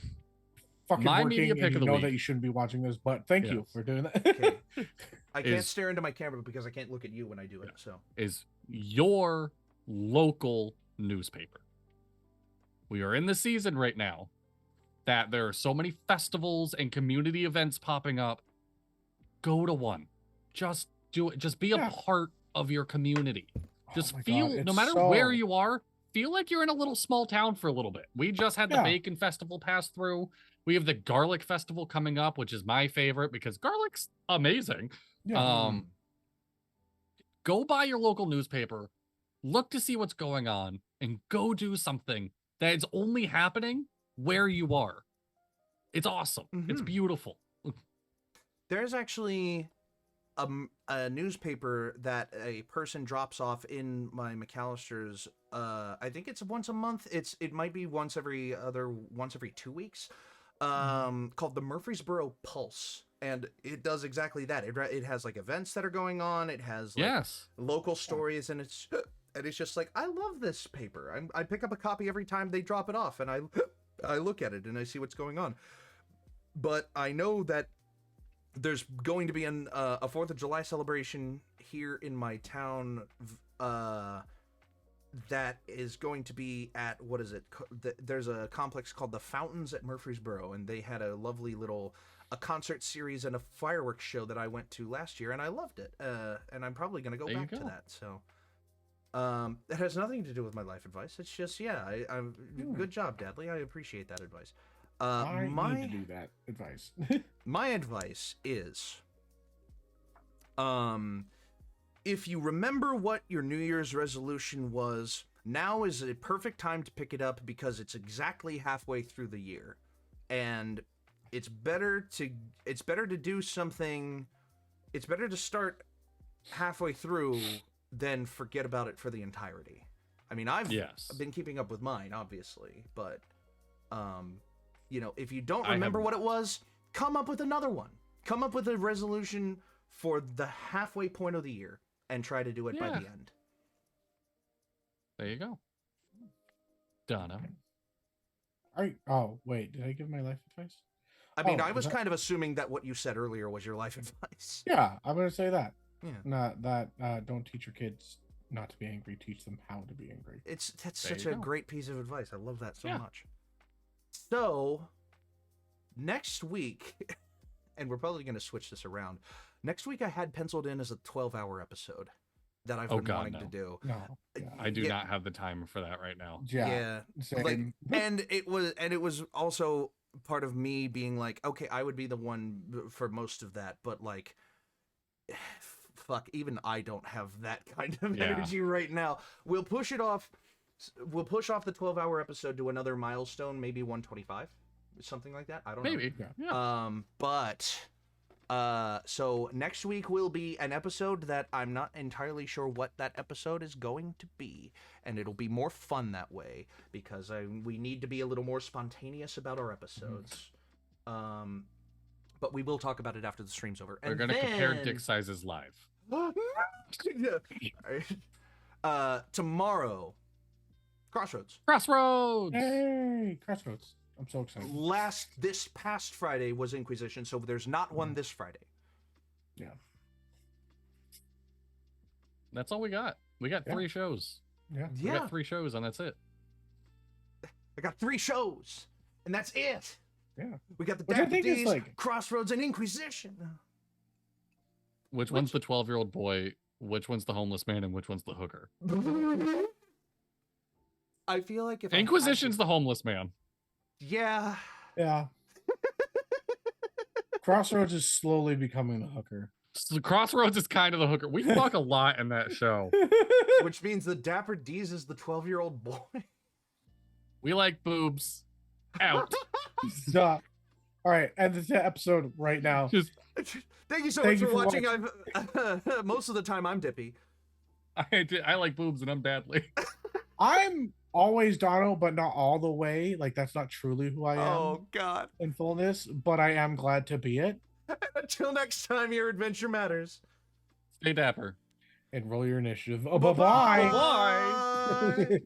Fucking my working, media pick of the know week. that you shouldn't be watching this, but thank you for doing that. Okay. I can't stare into my camera because I can't look at you when I do it. So is your local newspaper. We are in the season right now that there are so many festivals and community events popping up. Go to one. Just do it. Just be a part of your community. Just feel, no matter where you are, feel like you're in a little small town for a little bit. We just had the Bacon Festival pass through. We have the Garlic Festival coming up, which is my favorite because garlic's amazing. Yeah. Go buy your local newspaper, look to see what's going on, and go do something that is only happening where you are. It's awesome. Mm-hmm. It's beautiful. There's actually a newspaper that a person drops off in my McAllister's. I think it's once a month. It might be once every 2 weeks. Called the Murfreesboro Pulse. and it does exactly that. It has like events that are going on. It has like Yes. local stories, and it's just like, I love this paper. I pick up a copy every time they drop it off, and I look at it and I see what's going on. But I know that there's going to be a 4th of July celebration here in my town. That is going to be at, what is it? There's a complex called the Fountains at Murfreesboro, and they had a lovely little concert series and a fireworks show that I went to last year, and I loved it. And I'm probably going to go back to that. So it has nothing to do with my life advice. It's just, I'm good job, Dadley. I appreciate that advice. I need to do that advice. My advice is, if you remember what your New Year's resolution was, now is a perfect time to pick it up, because it's exactly halfway through the year, and it's better to do something. It's better to start halfway through than forget about it for the entirety. I mean, I've been keeping up with mine, obviously, but if you don't remember what it was, come up with another one. Come up with a resolution for the halfway point of the year and try to do it by the end. There you go. Donna. Oh, wait. Did I give my life advice? I mean, I was kind of assuming that what you said earlier was your life advice. Yeah, I'm going to say that. Yeah. Not that don't teach your kids not to be angry. Teach them how to be angry. That's such a great piece of advice. I love that so much. So, next week, and we're probably going to switch this around. Next week, I had penciled in as a 12-hour episode that I've been wanting to do. No, I do not have the time for that right now. Yeah. Like, and it was also part of me being like, okay, I would be the one for most of that, but like, fuck, even I don't have that kind of energy right now. We'll push it off. We'll push off the 12-hour episode to another milestone, maybe 125, something like that. I don't know. Maybe. Yeah. So next week will be an episode that I'm not entirely sure what that episode is going to be, and it'll be more fun that way, because we need to be a little more spontaneous about our episodes. But we will talk about it after the stream's over. We're going to compare dick sizes live. Tomorrow, Crossroads. Hey, Crossroads. I'm so excited. This past Friday was Inquisition, so there's not one this Friday. Yeah. That's all we got. We got 3 shows. Yeah. We got 3 shows, and that's it. I got 3 shows, and that's it. Yeah. We got the Dapper D's, Crossroads, and Inquisition. Which one's the 12-year-old boy? Which one's the homeless man? And which one's the hooker? I feel like if Inquisition's the homeless man. Yeah. Yeah. Crossroads is slowly becoming the hooker. So Crossroads is kind of the hooker. We fuck a lot in that show. Which means the Dapper D's is the 12-year-old boy. We like boobs. Out. All right, end the episode right now. Thank you so much for watching. Most of the time I'm Dippy. I like boobs, and I'm Badly. I'm always Dono, but not all the way. Like, that's not truly who I am. Oh, God. In fullness, but I am glad to be it. Until next time, your adventure matters. Stay dapper. And roll your initiative. Oh, bye-bye. Bye.